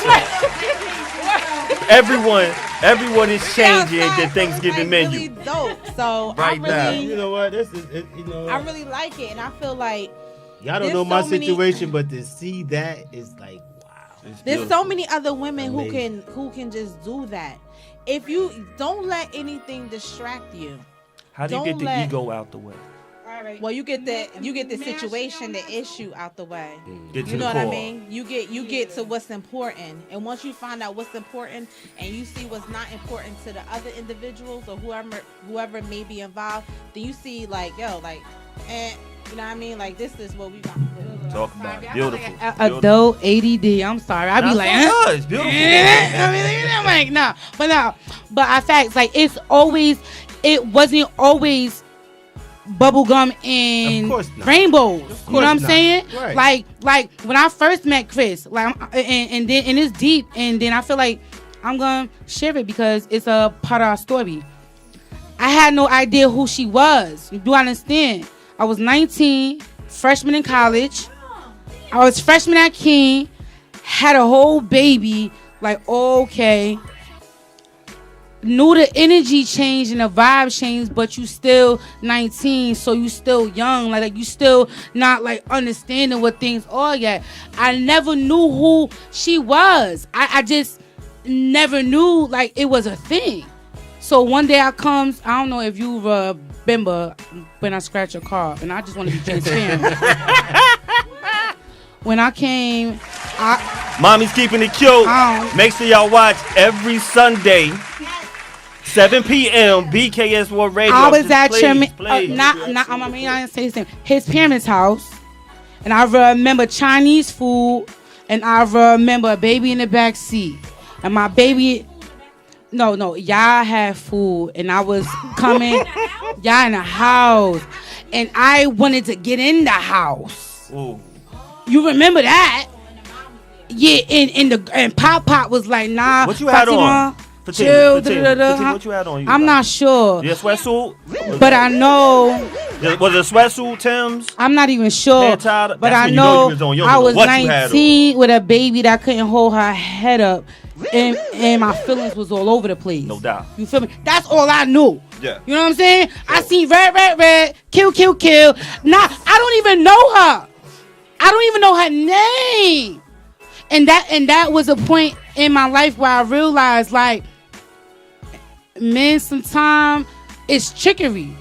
Speaker 2: Everyone is changing
Speaker 1: outside,
Speaker 2: the Thanksgiving
Speaker 1: so
Speaker 2: menu.
Speaker 1: it's like really dope. So,
Speaker 2: Right now.
Speaker 3: You know what? This is it. You know.
Speaker 1: I really like it. And I feel like
Speaker 3: Y'all don't
Speaker 1: there's
Speaker 3: know my
Speaker 1: so many-
Speaker 3: situation, but to see that is like, wow.
Speaker 2: It's
Speaker 1: there's so
Speaker 2: beautiful.
Speaker 1: many other women
Speaker 3: Amazing.
Speaker 1: who can just do that. If you don't let anything distract you.
Speaker 2: How do you
Speaker 1: don't
Speaker 2: get the
Speaker 1: let-
Speaker 2: ego out the way?
Speaker 1: Well, you get the situation, the issue out the way.
Speaker 2: Get to
Speaker 1: You
Speaker 2: the
Speaker 1: know what I
Speaker 2: core.
Speaker 1: mean? You get to what's important, and once you find out what's important, and you see what's not important to the other individuals or whoever may be involved, then you see like, yo, like, and you know what I mean? Like, this is what we got to do.
Speaker 2: Talk about it. Beautiful. Beautiful.
Speaker 4: Adult ADD. I'm sorry. I be
Speaker 2: Nah,
Speaker 4: like,
Speaker 2: it's so good. It's beautiful.
Speaker 4: I'm like, no, but I facts like it wasn't always bubblegum and
Speaker 3: Of course not.
Speaker 4: rainbows. You know what I'm
Speaker 3: not.
Speaker 4: saying?
Speaker 3: Right.
Speaker 4: Like when I first met Chris, like and then and it's deep, and then I feel like I'm gonna share it because it's a part of our story. I had no idea who she was. You do understand? I was 19, freshman in college. I was freshman at King, had a whole baby. Like, okay. Knew the energy changed and the vibe changed, but you still 19, so you still young. Like you still not like understanding what things are yet. I never knew who she was. I just never knew like it was a thing. So one day I comes, I don't know if you remember when I scratched your car, and I just want to be transparent. When I came,
Speaker 2: Mommy's keeping it cute. Make sure y'all watch every Sunday, 7 p.m. BKS World Radio.
Speaker 4: I was
Speaker 2: Just
Speaker 4: at
Speaker 2: please,
Speaker 4: your
Speaker 2: please.
Speaker 4: I mean I didn't say his name. His parents' house, and I remember Chinese food, and I remember a baby in the back seat, and my baby. No, y'all had food, and I was coming. Y'all in the house, and I wanted to get in the house.
Speaker 2: Ooh.
Speaker 4: You remember that? Yeah, and Pop was like, nah.
Speaker 2: What you had on?
Speaker 4: Chill,
Speaker 2: Fatima, what you had on?
Speaker 4: I'm not sure.
Speaker 2: Your sweatsuit?
Speaker 4: But I know.
Speaker 2: Was it a sweatsuit, Tim's?
Speaker 4: I'm not even sure. But I know I was 19 with a baby that couldn't hold her head up. And my feelings was all over the place.
Speaker 2: No doubt.
Speaker 4: You feel me? That's all I knew.
Speaker 2: Yeah.
Speaker 4: You know what I'm saying? I seen red, kill. Nah, I don't even know her. I don't even know her name. And that was a point in my life where I realized, like, men sometimes it's trickery.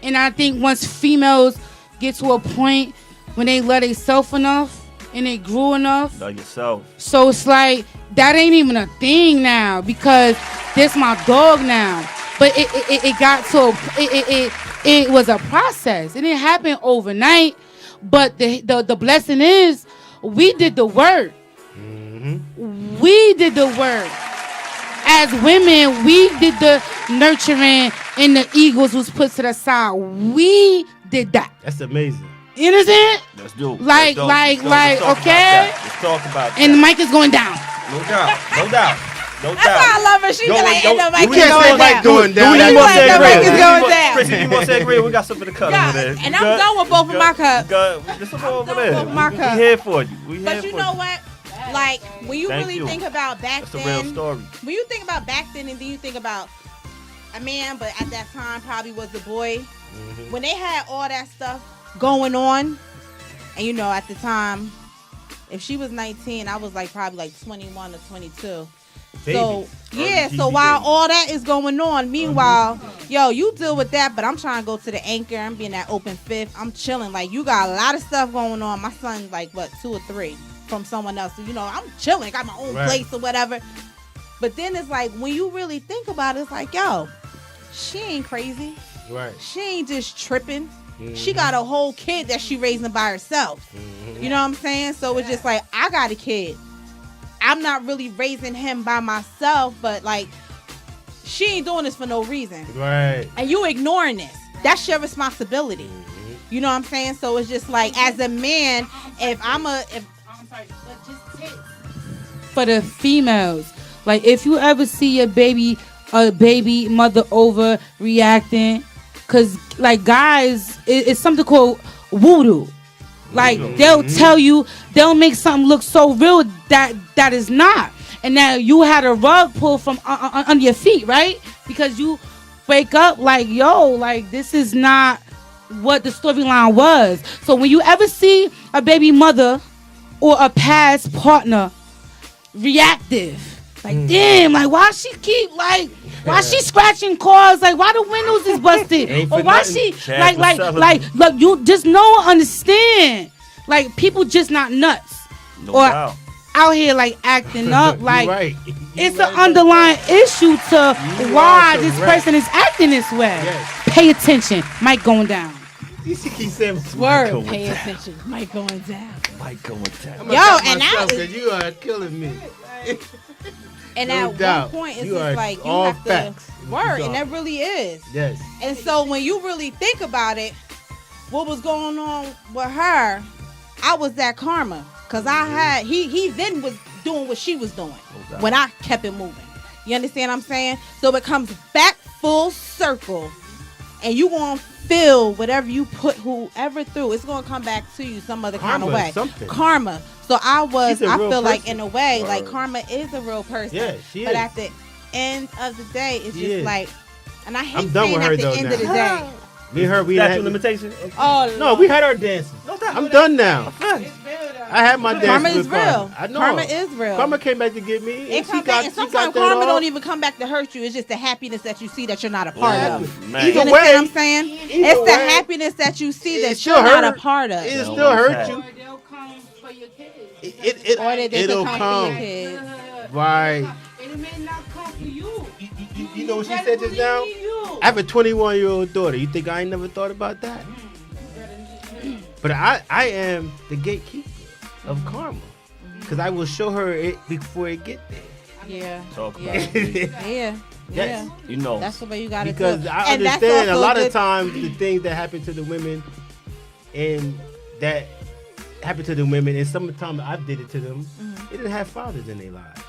Speaker 4: And I think once females get to a point when they love themselves enough and they grew enough.
Speaker 2: Love yourself.
Speaker 4: So it's like, that ain't even a thing now because this my dog now. But it got to, it was a process. It didn't happen overnight. But the blessing is we did the work. Mm-hmm. We did the work. As women, we did the nurturing and the egos was put to the side. We did that.
Speaker 3: That's amazing.
Speaker 4: You understand?
Speaker 2: Let's do it.
Speaker 4: Like, okay?
Speaker 2: Let's talk about that.
Speaker 4: And the mic is going down.
Speaker 2: No doubt.
Speaker 1: That's why I love her. She be like, and the mic
Speaker 3: we
Speaker 1: is
Speaker 3: can't say
Speaker 1: going down.
Speaker 3: mic going down.
Speaker 1: You like the mic is going down.
Speaker 2: Chrissy, you want to say agree? We got something to cut over there.
Speaker 1: And I'm done with both of my cups.
Speaker 2: There's something over there.
Speaker 1: with my
Speaker 2: We
Speaker 1: cups.
Speaker 2: here for you.
Speaker 1: But you know what? Like, when you
Speaker 2: Thank
Speaker 1: really
Speaker 2: you.
Speaker 1: think about back
Speaker 2: That's a
Speaker 1: then.
Speaker 2: real story.
Speaker 1: When you think about back then and then you think about a man, but at that time probably was a boy. Mm-hmm. When they had all that stuff going on, and you know, at the time, if she was 19, I was like probably like 21 or 22.
Speaker 3: Baby.
Speaker 1: So, yeah, so while all that is going on, meanwhile, yo, you deal with that, but I'm trying to go to the anchor. I'm being that open fifth. I'm chilling. Like, you got a lot of stuff going on. My son's like, what, 2 or 3 from someone else. So, you know, I'm chilling. Got my own place or whatever. But then it's like, when you really think about it, it's like, yo, she ain't crazy.
Speaker 3: Right.
Speaker 1: She ain't just tripping. Mm-hmm. She got a whole kid that she raising by herself. Mm-hmm. You know what I'm saying? So it's just like, I got a kid. I'm not really raising him by myself, but like, she ain't doing this for no reason.
Speaker 3: Right.
Speaker 1: And you ignoring this. That's your responsibility. Mm-hmm. You know what I'm saying? So it's just like, as a man,
Speaker 4: for the females, like, if you ever see a baby mother overreacting, because like guys, it's something called voodoo. Like, they'll tell you, they'll make something look so real that is not. And now you had a rug pulled from under your feet, right? Because you wake up like, yo, like, this is not what the storyline was. So when you ever see a baby mother or a past partner reactive, like, damn, like, why she keep, like, why she scratching cars? Like, why the windows is busted? Or why she, like, look, you just know, understand. Like, people just not nuts.
Speaker 2: No
Speaker 4: or
Speaker 2: doubt.
Speaker 4: out here, like, acting up. Like,
Speaker 3: right.
Speaker 4: it's an underlying issue to why this person is acting this way.
Speaker 3: Yes.
Speaker 4: Pay attention. Mic going down.
Speaker 3: You should keep saying
Speaker 1: word. Pay attention. Mic going down.
Speaker 2: Mic going down.
Speaker 1: Yo, and now
Speaker 3: you are killing me.
Speaker 1: And
Speaker 3: no
Speaker 1: at
Speaker 3: doubt.
Speaker 1: one point, it's
Speaker 3: you
Speaker 1: just like, you
Speaker 3: all
Speaker 1: have
Speaker 3: facts.
Speaker 1: to work, and that really is.
Speaker 3: Yes.
Speaker 1: And so when you really think about it, what was going on with her, I was that karma. Because I had, he then was doing what she was doing when I kept it moving. You understand what I'm saying? So it comes back full circle, and you going to feel whatever you put whoever through, it's going to come back to you some other kind of way.
Speaker 3: Something.
Speaker 1: Karma. So I feel
Speaker 3: person.
Speaker 1: like, in a way, like, karma is a real person.
Speaker 3: Yeah, she
Speaker 1: but
Speaker 3: is.
Speaker 1: At the end of the day, it's
Speaker 3: She
Speaker 1: just
Speaker 3: is.
Speaker 1: like, and I hate
Speaker 3: I'm done
Speaker 1: saying
Speaker 3: with her,
Speaker 1: at the
Speaker 3: though,
Speaker 1: end
Speaker 3: now.
Speaker 1: of the day.
Speaker 3: Me and her, we
Speaker 2: Statute
Speaker 3: had
Speaker 2: limitation.
Speaker 1: Oh,
Speaker 3: no, we had our dances. I'm done now. I had my dance.
Speaker 1: Karma is real.
Speaker 3: I know.
Speaker 1: Karma is real.
Speaker 3: Karma came back to get me.
Speaker 1: It come back, and sometimes karma don't even come back to hurt you. It's just the happiness that you see that you're not a part of.
Speaker 2: Man.
Speaker 1: You
Speaker 3: Either
Speaker 1: understand
Speaker 3: way,
Speaker 1: what I'm saying? It's the happiness that you see that you're not a part of.
Speaker 3: It'll still hurt you.
Speaker 4: They'll come for your kids.
Speaker 1: Or they
Speaker 3: It'll
Speaker 1: can come
Speaker 3: come.
Speaker 1: for your kids.
Speaker 3: Right.
Speaker 4: It may not come for you.
Speaker 3: You know what she said just now? I have a 21-year-old daughter. You think I ain't never thought about that? But I am the gatekeeper of karma. Because I will show her it before it get there.
Speaker 1: Yeah.
Speaker 2: Talk about
Speaker 1: Yeah.
Speaker 2: it.
Speaker 1: Yeah.
Speaker 3: Yes.
Speaker 2: You know.
Speaker 1: That's the way you got to do
Speaker 3: Because
Speaker 1: it.
Speaker 3: I
Speaker 1: And that's
Speaker 3: understand a
Speaker 1: also
Speaker 3: lot
Speaker 1: good-
Speaker 3: of times the things that happen to the women and that happened to the women, and sometimes I did it to them, they didn't have fathers in their lives.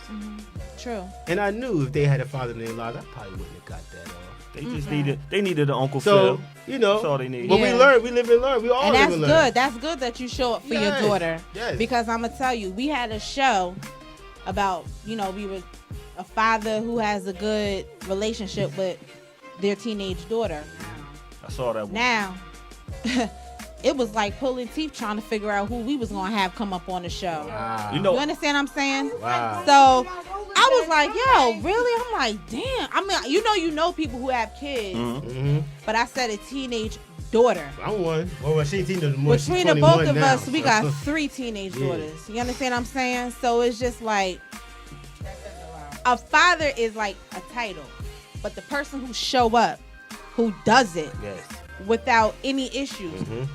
Speaker 1: True.
Speaker 3: And I knew if they had a father in their lives, I probably wouldn't have got that off.
Speaker 2: They just needed an Uncle
Speaker 3: So,
Speaker 2: Phil.
Speaker 3: you know,
Speaker 2: That's all they need.
Speaker 3: but
Speaker 1: Yeah.
Speaker 3: we learn, we live and learn. We all
Speaker 1: And
Speaker 3: live
Speaker 1: that's
Speaker 3: and learn.
Speaker 1: good. That's good that you show up for your
Speaker 3: Yes,
Speaker 1: daughter.
Speaker 3: yes.
Speaker 1: Because I'm gonna tell you, we had a show about, we were a father who has a good relationship with their teenage daughter.
Speaker 2: I saw that one.
Speaker 1: Now, it was like pulling teeth trying to figure out who we was gonna have come up on the show.
Speaker 3: Wow.
Speaker 2: You know,
Speaker 1: You understand what I'm saying?
Speaker 3: Wow.
Speaker 1: So I was like, yo, really? I'm like, damn. I mean, you know people who have kids,
Speaker 3: Mm-hmm.
Speaker 1: but I said a teenage daughter.
Speaker 3: I'm one. Well, she's teenage more. She's
Speaker 1: Between the both
Speaker 3: 21
Speaker 1: of
Speaker 3: now,
Speaker 1: us, we
Speaker 3: so.
Speaker 1: got 3 teenage
Speaker 3: Yeah.
Speaker 1: daughters. You understand what I'm saying? So it's just like a father is like a title, but the person who show up, who does it
Speaker 2: yes.
Speaker 1: without any issues,
Speaker 3: Mhm.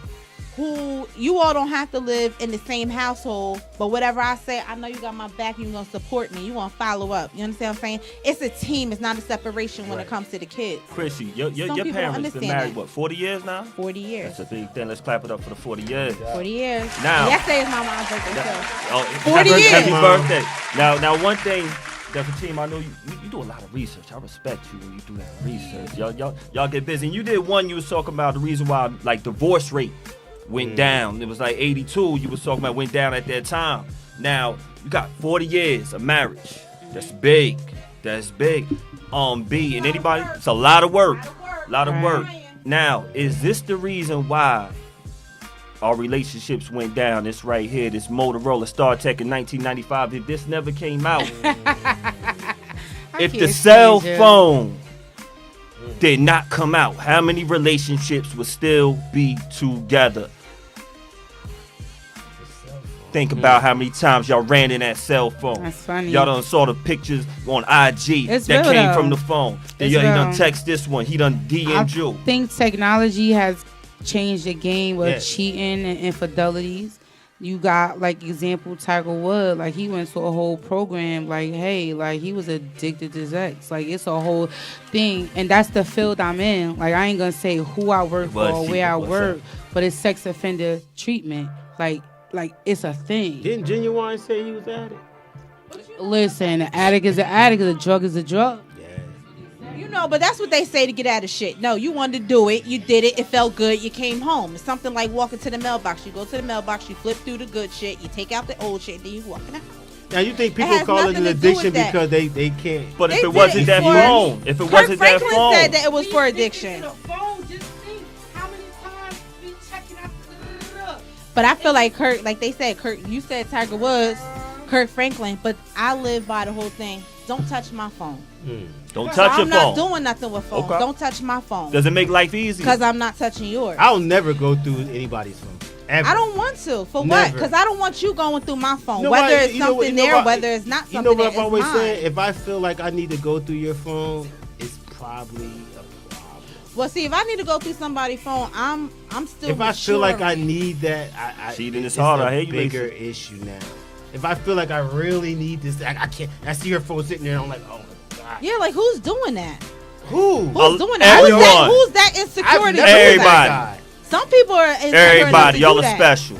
Speaker 1: who you all don't have to live in the same household, but whatever I say, I know you got my back, you're gonna support me, you gonna follow up. You understand what I'm saying? It's a team, it's not a separation when it
Speaker 3: Right.
Speaker 1: comes to the kids.
Speaker 2: Chrissy, your
Speaker 1: Some people
Speaker 2: parents been
Speaker 1: understand
Speaker 2: married,
Speaker 1: that.
Speaker 2: what, 40 years now?
Speaker 1: 40 years.
Speaker 2: That's a big thing. Let's clap it up for the 40 years.
Speaker 1: 40 years.
Speaker 2: Now-
Speaker 1: Yesterday is my mom's birthday, too.
Speaker 2: Oh,
Speaker 1: 40
Speaker 2: happy,
Speaker 1: years.
Speaker 2: Happy
Speaker 3: Mom.
Speaker 2: birthday. Now, one thing that the team, I know you do a lot of research. I respect you when you do that research. Y'all get busy. And you did one, you was talking about the reason why, like, divorce rate went down. It was like 82, you was talking about went down at that time. Now, you got 40 years of marriage. That's big. That's big. B, and anybody, it's a lot of work. A lot of work. Now, is this the reason why our relationships went down? This right here, this Motorola StarTech in 1995. If this never came out, if the
Speaker 4: can't
Speaker 2: cell
Speaker 4: stand you.
Speaker 2: phone did not come out, how many relationships would still be together? Think about how many times y'all ran in that cell phone.
Speaker 4: That's funny.
Speaker 2: Y'all done saw the pictures on IG
Speaker 4: It's
Speaker 2: that
Speaker 4: real,
Speaker 2: came
Speaker 4: though.
Speaker 2: from the phone. Then
Speaker 4: It's
Speaker 2: he done
Speaker 4: real.
Speaker 2: text this one. He done DM'd you.
Speaker 4: I think technology has changed the game with
Speaker 3: Yes.
Speaker 4: cheating and infidelities. You got, like, example, Tiger Woods. Like, he went to a whole program. Like, hey, like, he was addicted to sex. Like, it's a whole thing. And that's the field I'm in. Like, I ain't going to say who I work for or where I work, but it's sex offender treatment. Like it's a thing.
Speaker 3: Didn't Genuine say he was at it?
Speaker 4: Listen, an addict is an addict. A drug is a drug.
Speaker 1: You know, but that's what they say to get out of shit. No, you wanted to do it. You did it. It felt good. You came home. It's something like walking to the mailbox. You go to the mailbox. You flip through the good shit. You take out the old shit. And then you walk in the house.
Speaker 3: Now you think
Speaker 1: It
Speaker 3: people
Speaker 1: has
Speaker 3: call it
Speaker 1: nothing
Speaker 3: an
Speaker 1: to do with
Speaker 3: addiction
Speaker 1: that.
Speaker 3: because they can't?
Speaker 2: But if
Speaker 1: They
Speaker 2: it
Speaker 1: did
Speaker 2: wasn't
Speaker 1: it
Speaker 2: that
Speaker 1: for-
Speaker 2: phone, if it
Speaker 1: Kirk
Speaker 2: wasn't that
Speaker 1: Franklin
Speaker 2: phone,
Speaker 1: said that it was for addiction. But I feel like Kurt, like they said, Kurt, you said Tiger Woods, Kirk Franklin, but I live by the whole thing. Don't touch my phone.
Speaker 2: don't
Speaker 1: So
Speaker 2: touch your
Speaker 1: I'm
Speaker 2: phone.
Speaker 1: not doing nothing with phone.
Speaker 2: Okay.
Speaker 1: Don't touch my phone.
Speaker 2: Does it make life easy?
Speaker 1: Because I'm not touching yours.
Speaker 3: I'll never go through anybody's phone. Ever.
Speaker 1: I don't want to. For what?
Speaker 3: Never.
Speaker 1: Because I don't want you going through my phone.
Speaker 3: You know
Speaker 1: whether
Speaker 3: why-
Speaker 1: it's
Speaker 3: you know what-
Speaker 1: something
Speaker 3: you know
Speaker 1: there,
Speaker 3: why-
Speaker 1: whether it's not
Speaker 3: You
Speaker 1: something
Speaker 3: know what
Speaker 1: that
Speaker 3: I've
Speaker 1: is
Speaker 3: always
Speaker 1: mine.
Speaker 3: said? If I feel like I need to go through your phone, it's probably a problem.
Speaker 1: Well, see, if I need to go through somebody's phone, I'm still.
Speaker 3: If I feel like I
Speaker 1: maturing.
Speaker 3: need that,
Speaker 2: Cheating is
Speaker 3: it's
Speaker 2: hard.
Speaker 3: a
Speaker 2: I hate you,
Speaker 3: bigger
Speaker 2: Lacey.
Speaker 3: issue now. If I feel like I really need this, I can't. I see her phone sitting there, and I'm like, oh my god.
Speaker 1: Yeah, like who's doing that?
Speaker 3: Who?
Speaker 1: Who's doing that?
Speaker 2: everyone.
Speaker 1: Who's that insecure?
Speaker 3: I've
Speaker 1: to
Speaker 3: never
Speaker 1: do
Speaker 3: been
Speaker 2: Everybody.
Speaker 1: that?
Speaker 3: that guy.
Speaker 1: Some people are insecure enough
Speaker 2: Everybody,
Speaker 1: to
Speaker 2: y'all
Speaker 1: do
Speaker 2: are
Speaker 1: that.
Speaker 2: special.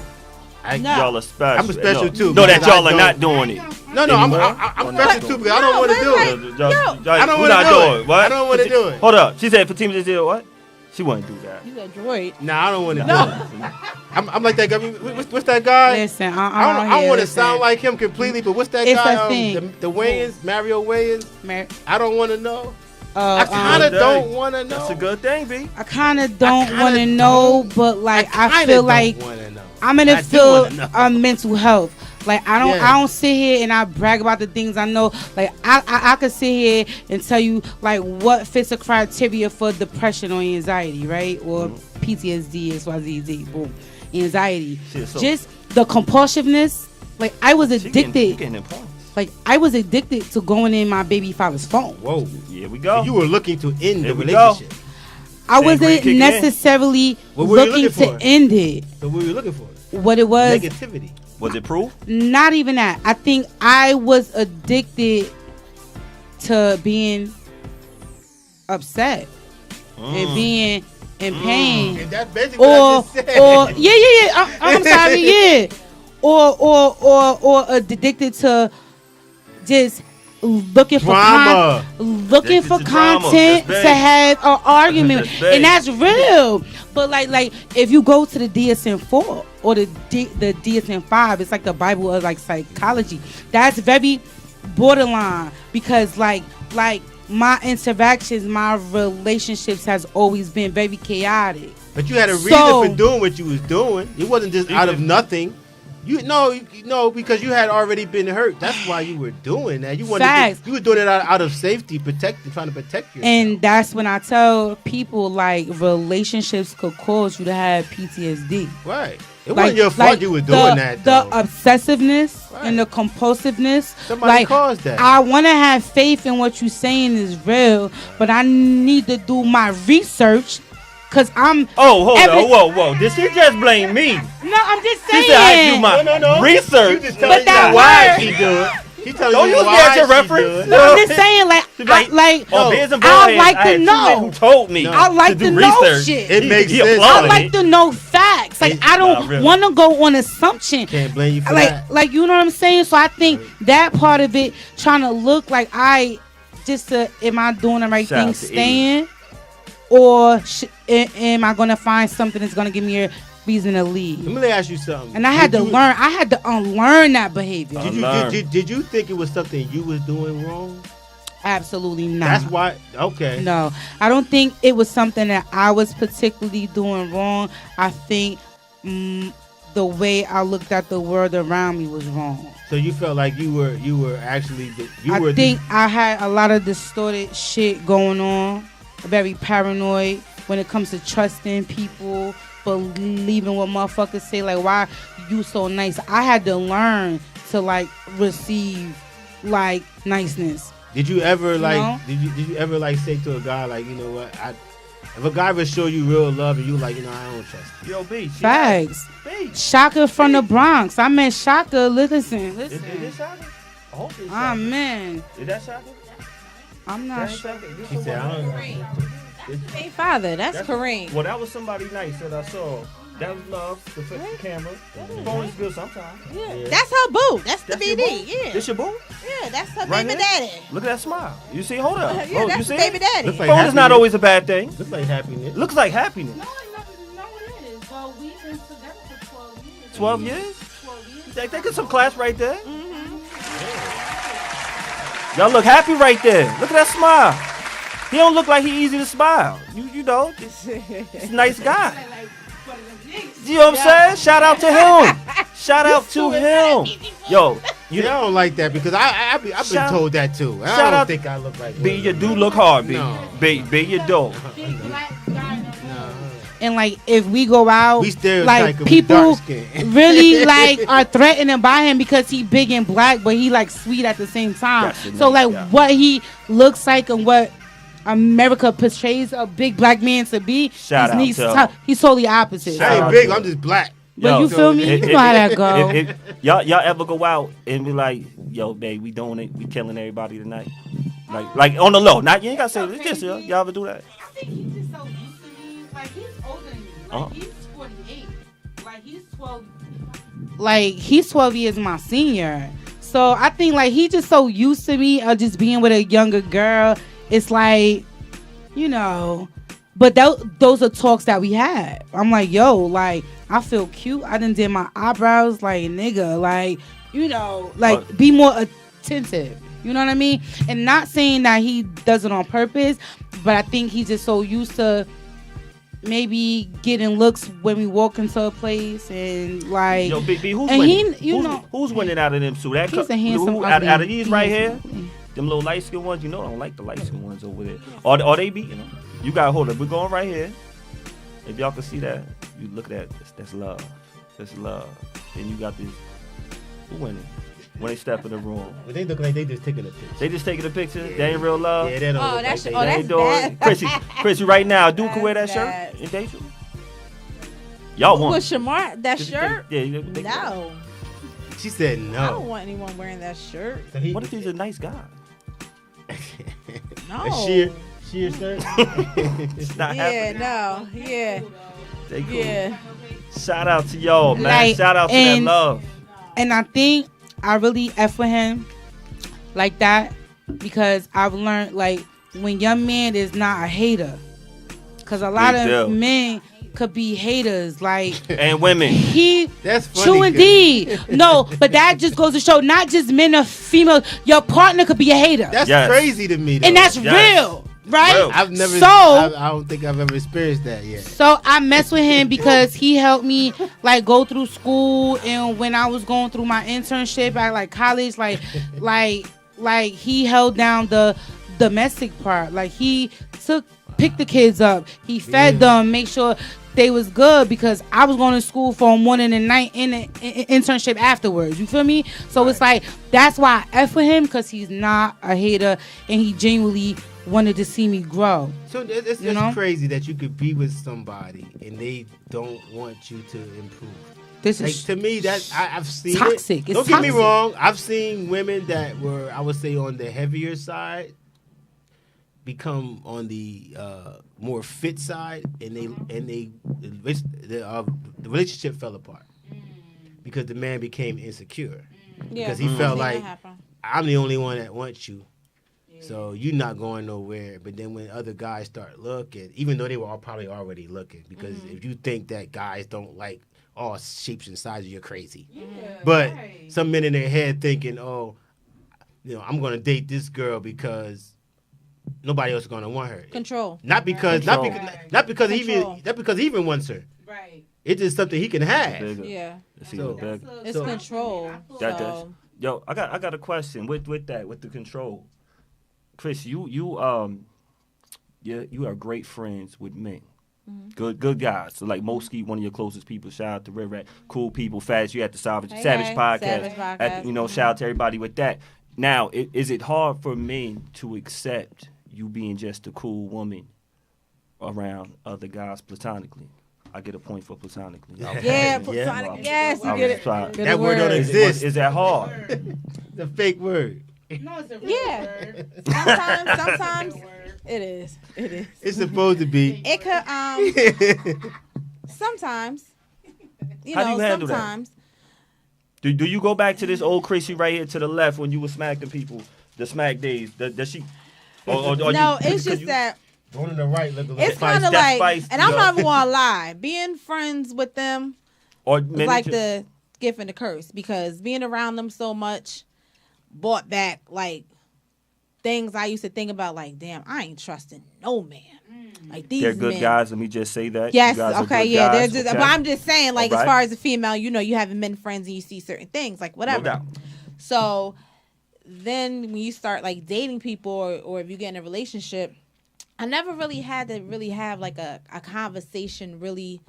Speaker 1: No.
Speaker 2: Y'all are special.
Speaker 3: I'm special too,
Speaker 2: No, that
Speaker 3: because I
Speaker 2: y'all are
Speaker 3: don't-
Speaker 2: not doing it.
Speaker 3: No, I'm
Speaker 2: Anymore?
Speaker 3: special
Speaker 2: But-
Speaker 3: too because I don't want to
Speaker 1: but
Speaker 3: do
Speaker 1: like-
Speaker 3: it.
Speaker 2: Yo,
Speaker 3: I don't
Speaker 2: we
Speaker 3: wanna
Speaker 2: not
Speaker 3: do
Speaker 2: doing
Speaker 3: it.
Speaker 2: What?
Speaker 3: I don't wanna do it.
Speaker 2: Hold up. She said for teams that did what? She wouldn't do that.
Speaker 1: He's a droid.
Speaker 3: Nah, I don't want to
Speaker 1: No.
Speaker 3: do it. I'm like that guy. What's that guy?
Speaker 4: Listen,
Speaker 3: I don't want to sound like him completely, but what's that
Speaker 4: It's
Speaker 3: guy?
Speaker 4: a thing.
Speaker 3: The Wayans, Mario Wayans. I don't want to know. I kind of
Speaker 2: Good
Speaker 3: don't
Speaker 2: day.
Speaker 3: want to know.
Speaker 2: That's a good thing, B.
Speaker 4: I kind of don't
Speaker 3: kinda
Speaker 4: want to know, but like I
Speaker 3: kinda
Speaker 4: feel
Speaker 3: don't
Speaker 4: like
Speaker 3: wanna know.
Speaker 4: I'm in
Speaker 3: I
Speaker 4: a
Speaker 3: do
Speaker 4: field
Speaker 3: wanna know.
Speaker 4: of mental health. Like I don't sit here and I brag about the things I know. Like I could sit here and tell you like what fits a criteria for depression or anxiety, right? Or PTSD, XYZ, boom, anxiety.
Speaker 2: Shit, so-
Speaker 4: Just the compulsiveness. Like I was
Speaker 2: She getting
Speaker 4: addicted.
Speaker 2: them points.
Speaker 4: Like I was addicted to going in my baby father's phone.
Speaker 3: Whoa.
Speaker 2: Here we go.
Speaker 3: You were looking to end
Speaker 2: Here
Speaker 3: the
Speaker 2: we go.
Speaker 3: relationship.
Speaker 4: I
Speaker 2: Angry
Speaker 4: wasn't
Speaker 2: kicking in.
Speaker 4: necessarily
Speaker 3: What were you
Speaker 4: looking
Speaker 3: looking
Speaker 4: to
Speaker 3: for?
Speaker 4: end it.
Speaker 3: So what were you looking for?
Speaker 4: What it was.
Speaker 3: Negativity.
Speaker 2: Was it proof?
Speaker 4: Not even that. I think I was addicted to being upset and being in pain.
Speaker 3: And that's basically what I just said.
Speaker 4: Yeah. I'm sorry, yeah. Or addicted to just looking for
Speaker 3: Drama.
Speaker 4: looking for
Speaker 2: Addicted to drama.
Speaker 4: content
Speaker 2: That's
Speaker 4: to
Speaker 2: big.
Speaker 4: have an argument,
Speaker 2: That's big.
Speaker 4: and that's real. But like if you go to the DSM-4 or the DSM-5, it's like the Bible of like psychology. That's very borderline because like my interactions, my relationships has always been very chaotic.
Speaker 3: But you had a reason for doing what you was doing. It wasn't just out of nothing. You know, because you had already been hurt. That's why you were doing that. You were doing it out of safety, trying to protect yourself.
Speaker 4: And that's when I tell people like relationships could cause you to have PTSD.
Speaker 3: Right. It wasn't your fault you were doing that.
Speaker 4: The
Speaker 3: though.
Speaker 4: obsessiveness and the compulsiveness.
Speaker 3: Somebody caused that.
Speaker 4: I want to have faith in what you're saying is real, but I need to do my research. Cause I'm.
Speaker 2: Oh, hold on, whoa! Did she just blame me?
Speaker 4: No, I'm just saying.
Speaker 2: She said I do my research.
Speaker 3: But
Speaker 4: that
Speaker 3: why
Speaker 4: word-
Speaker 3: she do it? She telling
Speaker 2: Don't
Speaker 3: you
Speaker 2: use
Speaker 3: why
Speaker 2: that as your
Speaker 3: she
Speaker 2: reference.
Speaker 3: do it.
Speaker 4: No, I'm just saying,
Speaker 2: Beards N
Speaker 4: I
Speaker 2: Baldheads,
Speaker 4: like
Speaker 2: I
Speaker 4: to
Speaker 2: had two
Speaker 4: know.
Speaker 2: men who told me.
Speaker 4: I like
Speaker 2: to
Speaker 4: to
Speaker 2: do
Speaker 4: know
Speaker 2: research.
Speaker 4: shit.
Speaker 3: It makes
Speaker 2: He
Speaker 3: sense.
Speaker 2: applauded
Speaker 4: I like
Speaker 2: it.
Speaker 4: to know facts. Like I
Speaker 2: Nah,
Speaker 4: don't
Speaker 2: really.
Speaker 4: want to go on assumption.
Speaker 3: Can't blame you for that.
Speaker 4: Like you know what I'm saying. So I think that part of it, trying to look like am I doing the right
Speaker 2: Shout
Speaker 4: thing,
Speaker 2: out to
Speaker 4: staying, or am I gonna find something that's gonna give me a reason to leave?
Speaker 3: Let me ask you something.
Speaker 4: And I had to learn. I had to unlearn that behavior.
Speaker 3: Did you think it was something you was doing wrong?
Speaker 4: Absolutely not.
Speaker 3: That's why. Okay.
Speaker 4: No, I don't think it was something that I was particularly doing wrong. I think the way I looked at the world around me was wrong.
Speaker 3: So you felt like you were actually
Speaker 4: I think I had a lot of distorted shit going on. Very paranoid when it comes to trusting people, believing what motherfuckers say. Like, why you so nice? I had to learn to like receive like niceness.
Speaker 3: Did you ever
Speaker 4: You know?
Speaker 3: did you ever like say to a guy like, you know what, if a guy would show you real love and you like, you know, I don't trust you.
Speaker 2: Yo, B.
Speaker 4: Facts.
Speaker 2: B.
Speaker 4: Shaka from the Bronx. I met Shaka. Listen.
Speaker 2: Is this Shaka? I hope it's
Speaker 4: Oh
Speaker 2: Shaka.
Speaker 4: man,
Speaker 2: Is that Shaka?
Speaker 4: I'm
Speaker 2: That
Speaker 4: not
Speaker 2: ain't
Speaker 4: sure.
Speaker 2: Shaka? This
Speaker 3: He
Speaker 2: the
Speaker 3: said,
Speaker 2: one?
Speaker 3: I don't know.
Speaker 1: Hey, father, that's Kareem.
Speaker 2: Well, that was somebody nice that I saw. That was love to fix the camera. Phone is good sometimes.
Speaker 1: Yeah. That's her boo. That's the
Speaker 2: That's your
Speaker 1: BD.
Speaker 2: boo?
Speaker 1: Yeah.
Speaker 2: This your boo?
Speaker 1: Yeah, that's her
Speaker 2: Right
Speaker 1: baby
Speaker 2: here?
Speaker 1: daddy.
Speaker 2: Look at that smile. You see? Hold up.
Speaker 1: Yeah,
Speaker 2: You
Speaker 1: that's
Speaker 2: see?
Speaker 1: the baby daddy.
Speaker 3: Looks like
Speaker 2: Phone is not
Speaker 3: happiness.
Speaker 2: always a bad thing.
Speaker 3: Looks like happiness.
Speaker 2: Looks like happiness.
Speaker 4: No, it is. Well, we've been together for 12 years.
Speaker 2: 12 years?
Speaker 4: 12 years.
Speaker 2: They get some class right there. Y'all look happy right there. Look at that smile. He don't look like he easy to smile. You know, he's a nice guy. You know what I'm saying? Shout out to him. Shout out to him. Yo,
Speaker 3: You don't like that because I've been
Speaker 2: Shout-
Speaker 3: told that too. I
Speaker 2: shout
Speaker 3: don't
Speaker 2: out-
Speaker 3: think I look like
Speaker 2: B,
Speaker 3: one.
Speaker 2: you do look hard, B.
Speaker 3: No.
Speaker 2: B, you do.
Speaker 4: And like if we go out,
Speaker 3: We stereotype
Speaker 4: like
Speaker 3: him with
Speaker 4: people
Speaker 3: dark skin.
Speaker 4: really like are threatened by him because he big and black, but he like sweet at the same time.
Speaker 2: That's the
Speaker 4: So
Speaker 2: nice
Speaker 4: like
Speaker 2: guy.
Speaker 4: what he looks like and what America portrays a big black man to be,
Speaker 2: Shout out to him.
Speaker 4: he's totally opposite.
Speaker 2: Shout
Speaker 3: I ain't
Speaker 2: out
Speaker 3: big.
Speaker 2: to
Speaker 3: I'm just black.
Speaker 4: But you feel me? You know how that go.
Speaker 2: If y'all ever go out and be like, yo, babe, we doing it, we killing everybody tonight. Like on the low. Not you ain't gotta say it's just y'all ever do that.
Speaker 4: I think he's just so used to me. Like he's older than me. Like he's 48. Like he's 12. Like he's 12 years my senior. So I think like he just so used to me of just being with a younger girl. It's like, you know. But those are talks that we had. I'm like, yo, like I feel cute. I done did my eyebrows, like nigga, like you know, like be more attentive. You know what I mean? And not saying that he does it on purpose, but I think he's just so used to maybe getting looks when we walk into a place and like.
Speaker 2: Yo, B, who's
Speaker 4: and
Speaker 2: winning?
Speaker 4: he,
Speaker 2: who's winning out of them two? That
Speaker 4: he's a handsome.
Speaker 2: out of these right
Speaker 4: He's
Speaker 2: here,
Speaker 4: ugly.
Speaker 2: them little light skinned ones. You know, I don't like the light skinned ones over there. Are they beating them? You gotta hold up. We're going right here. If y'all can see that, you look at that. That's love. That's love. And you got this. Who winning? When they step in the room,
Speaker 3: But they look like they just taking a picture.
Speaker 2: they just taking a picture. They ain't real love.
Speaker 3: Yeah, they don't
Speaker 1: Oh,
Speaker 3: look
Speaker 1: that's-
Speaker 3: like
Speaker 1: oh,
Speaker 3: they
Speaker 2: They
Speaker 1: that's
Speaker 2: ain't doing.
Speaker 1: bad.
Speaker 2: Chrissy, right now, Duke can wear that
Speaker 1: That's
Speaker 2: shirt
Speaker 1: bad.
Speaker 2: and date you. Y'all want?
Speaker 1: With Shamar, that shirt?
Speaker 2: Yeah.
Speaker 1: No.
Speaker 3: She said
Speaker 1: I
Speaker 3: no.
Speaker 1: don't want anyone wearing that shirt.
Speaker 3: So he-
Speaker 2: What if he's a nice guy?
Speaker 1: No.
Speaker 3: And She your son?
Speaker 2: It's not
Speaker 5: Yeah,
Speaker 2: happening.
Speaker 5: no, yeah,
Speaker 2: They cool.
Speaker 5: yeah.
Speaker 2: Shout out to y'all, man.
Speaker 4: Like,
Speaker 2: Shout out to that
Speaker 4: and-
Speaker 2: love.
Speaker 4: And I think I really F with him like that because I've learned, like, when your man is not a hater. Because a lot
Speaker 2: Big
Speaker 4: of
Speaker 2: deal.
Speaker 4: men could be haters. Like,
Speaker 2: And women.
Speaker 4: he...
Speaker 3: That's funny.
Speaker 4: True
Speaker 3: 'cause-
Speaker 4: indeed. No, but that just goes to show not just men or females. Your partner could be a hater.
Speaker 3: That's
Speaker 2: Yes.
Speaker 3: crazy to me, though.
Speaker 4: And that's
Speaker 2: Yes.
Speaker 4: real, right?
Speaker 2: Real.
Speaker 3: I've never.
Speaker 4: So...
Speaker 3: I don't think I've ever experienced that yet.
Speaker 4: So I mess with him because he helped me like go through school, and when I was going through my internship at like college, like he held down the domestic part. Like he picked the kids up, he fed them, make sure they was good because I was going to school for morning and night in an internship afterwards. You feel me? So it's like that's why I F with him because he's not a hater and he genuinely wanted to see me grow.
Speaker 3: So it's
Speaker 4: You know?
Speaker 3: crazy that you could be with somebody and they don't want you to improve.
Speaker 4: This
Speaker 3: Like,
Speaker 4: is
Speaker 3: to me, that I've seen
Speaker 4: toxic.
Speaker 3: It.
Speaker 4: It's
Speaker 3: Don't get me
Speaker 4: toxic.
Speaker 3: wrong. I've seen women that were, I would say, on the heavier side become on the more fit side, and the relationship fell apart because the man became insecure
Speaker 5: Yeah,
Speaker 3: because he
Speaker 5: I've
Speaker 3: felt
Speaker 5: seen that
Speaker 3: like
Speaker 5: happen.
Speaker 3: I'm the only one that wants you. So you're not going nowhere. But then when other guys start looking, even though they were all probably already looking, because if you think that guys don't like all shapes and sizes, you're crazy. But some men in their head thinking, oh, I'm going to date this girl because nobody else is going to want her.
Speaker 5: Control.
Speaker 3: Not because
Speaker 5: Control.
Speaker 3: he even wants her.
Speaker 4: right.
Speaker 3: It's just something he can have.
Speaker 2: Bigger.
Speaker 5: Yeah,
Speaker 2: It's even
Speaker 3: So-
Speaker 2: bigger.
Speaker 5: it's
Speaker 3: So-
Speaker 5: control.
Speaker 2: That
Speaker 5: so,
Speaker 2: does. Yo, I got a question with the control. Chris, you are great friends with men. Good guys. So like Moski, one of your closest people. Shout out to Red Rat. Cool people. Fast. You at the Savage
Speaker 5: Hey,
Speaker 2: Podcast.
Speaker 5: Savage Podcast.
Speaker 2: Shout out to everybody with that. Now, is it hard for men to accept you being just a cool woman around other guys platonically? I get a point for platonically.
Speaker 5: Yeah, platonic. Yes, you get it.
Speaker 2: Try.
Speaker 5: Good
Speaker 3: That word don't
Speaker 5: word.
Speaker 3: exist.
Speaker 2: Is that hard?
Speaker 3: The fake word.
Speaker 4: No, it's a real
Speaker 5: Yeah.
Speaker 4: word.
Speaker 5: Sometimes it is.
Speaker 3: It's supposed to be.
Speaker 5: It could sometimes.
Speaker 2: How do you handle that?
Speaker 5: sometimes.
Speaker 2: Do you go back to this old Chrissy right here to the left when you would smack the people, the smack days? Does she? Or
Speaker 5: No,
Speaker 2: you,
Speaker 5: it's just that
Speaker 3: Going to the right, look a little
Speaker 5: it's kind of
Speaker 2: that's
Speaker 5: like,
Speaker 2: feisty,
Speaker 5: and I'm
Speaker 2: yo.
Speaker 5: not even gonna lie, being friends with them
Speaker 2: or
Speaker 5: is
Speaker 2: men
Speaker 5: like
Speaker 2: ju-
Speaker 5: the gift and the curse because being around them so much brought back like things I used to think about. Like, damn, I ain't trusting no man. Like these
Speaker 2: they're good
Speaker 5: men.
Speaker 2: guys. Let me just say that.
Speaker 5: Yes,
Speaker 2: You guys are
Speaker 5: okay,
Speaker 2: good
Speaker 5: yeah.
Speaker 2: guys,
Speaker 5: They're just,
Speaker 2: okay?
Speaker 5: but I'm just saying, like, as
Speaker 2: Alright.
Speaker 5: far as a female, you having men friends and you see certain things, like whatever.
Speaker 2: No doubt.
Speaker 5: So then when you start like dating people or if you get in a relationship, I never really had to really have like a conversation really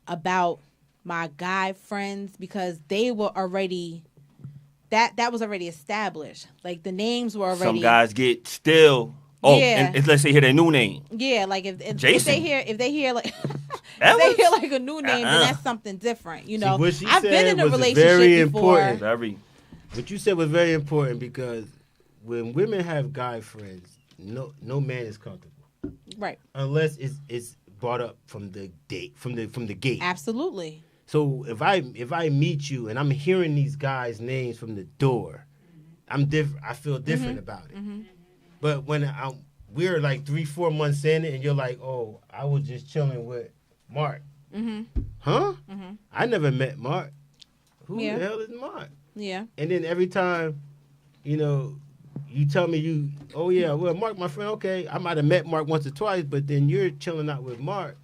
Speaker 5: about my guy friends because they were already that was already established. Like the names were already
Speaker 2: Some guys get still. Oh,
Speaker 5: Yeah.
Speaker 2: and let's say hear their new name.
Speaker 5: yeah, like if
Speaker 2: Jason.
Speaker 5: they hear like
Speaker 2: That
Speaker 5: if they
Speaker 2: was-
Speaker 5: hear like a new name,
Speaker 2: Uh-uh.
Speaker 5: then that's something different. You know,
Speaker 3: what she
Speaker 5: I've been
Speaker 3: said
Speaker 5: in a
Speaker 3: was
Speaker 5: relationship
Speaker 3: very
Speaker 5: before.
Speaker 3: important.
Speaker 2: Very.
Speaker 3: What you said was very important because when women have guy friends, no man is comfortable
Speaker 5: Right.
Speaker 3: unless it's brought up from the date from the gate.
Speaker 5: Absolutely.
Speaker 3: So if I meet you and I'm hearing these guys' names from the door, I'm different. I feel different about it. But when we're like 3-4 months in and you're like, oh, I was just chilling with Mark. Huh? I never met Mark. Who
Speaker 5: Yeah.
Speaker 3: the hell is Mark?
Speaker 5: Yeah.
Speaker 3: And then every time, you tell me oh yeah, well, Mark, my friend, okay, I might have met Mark once or twice, but then you're chilling out with Mark,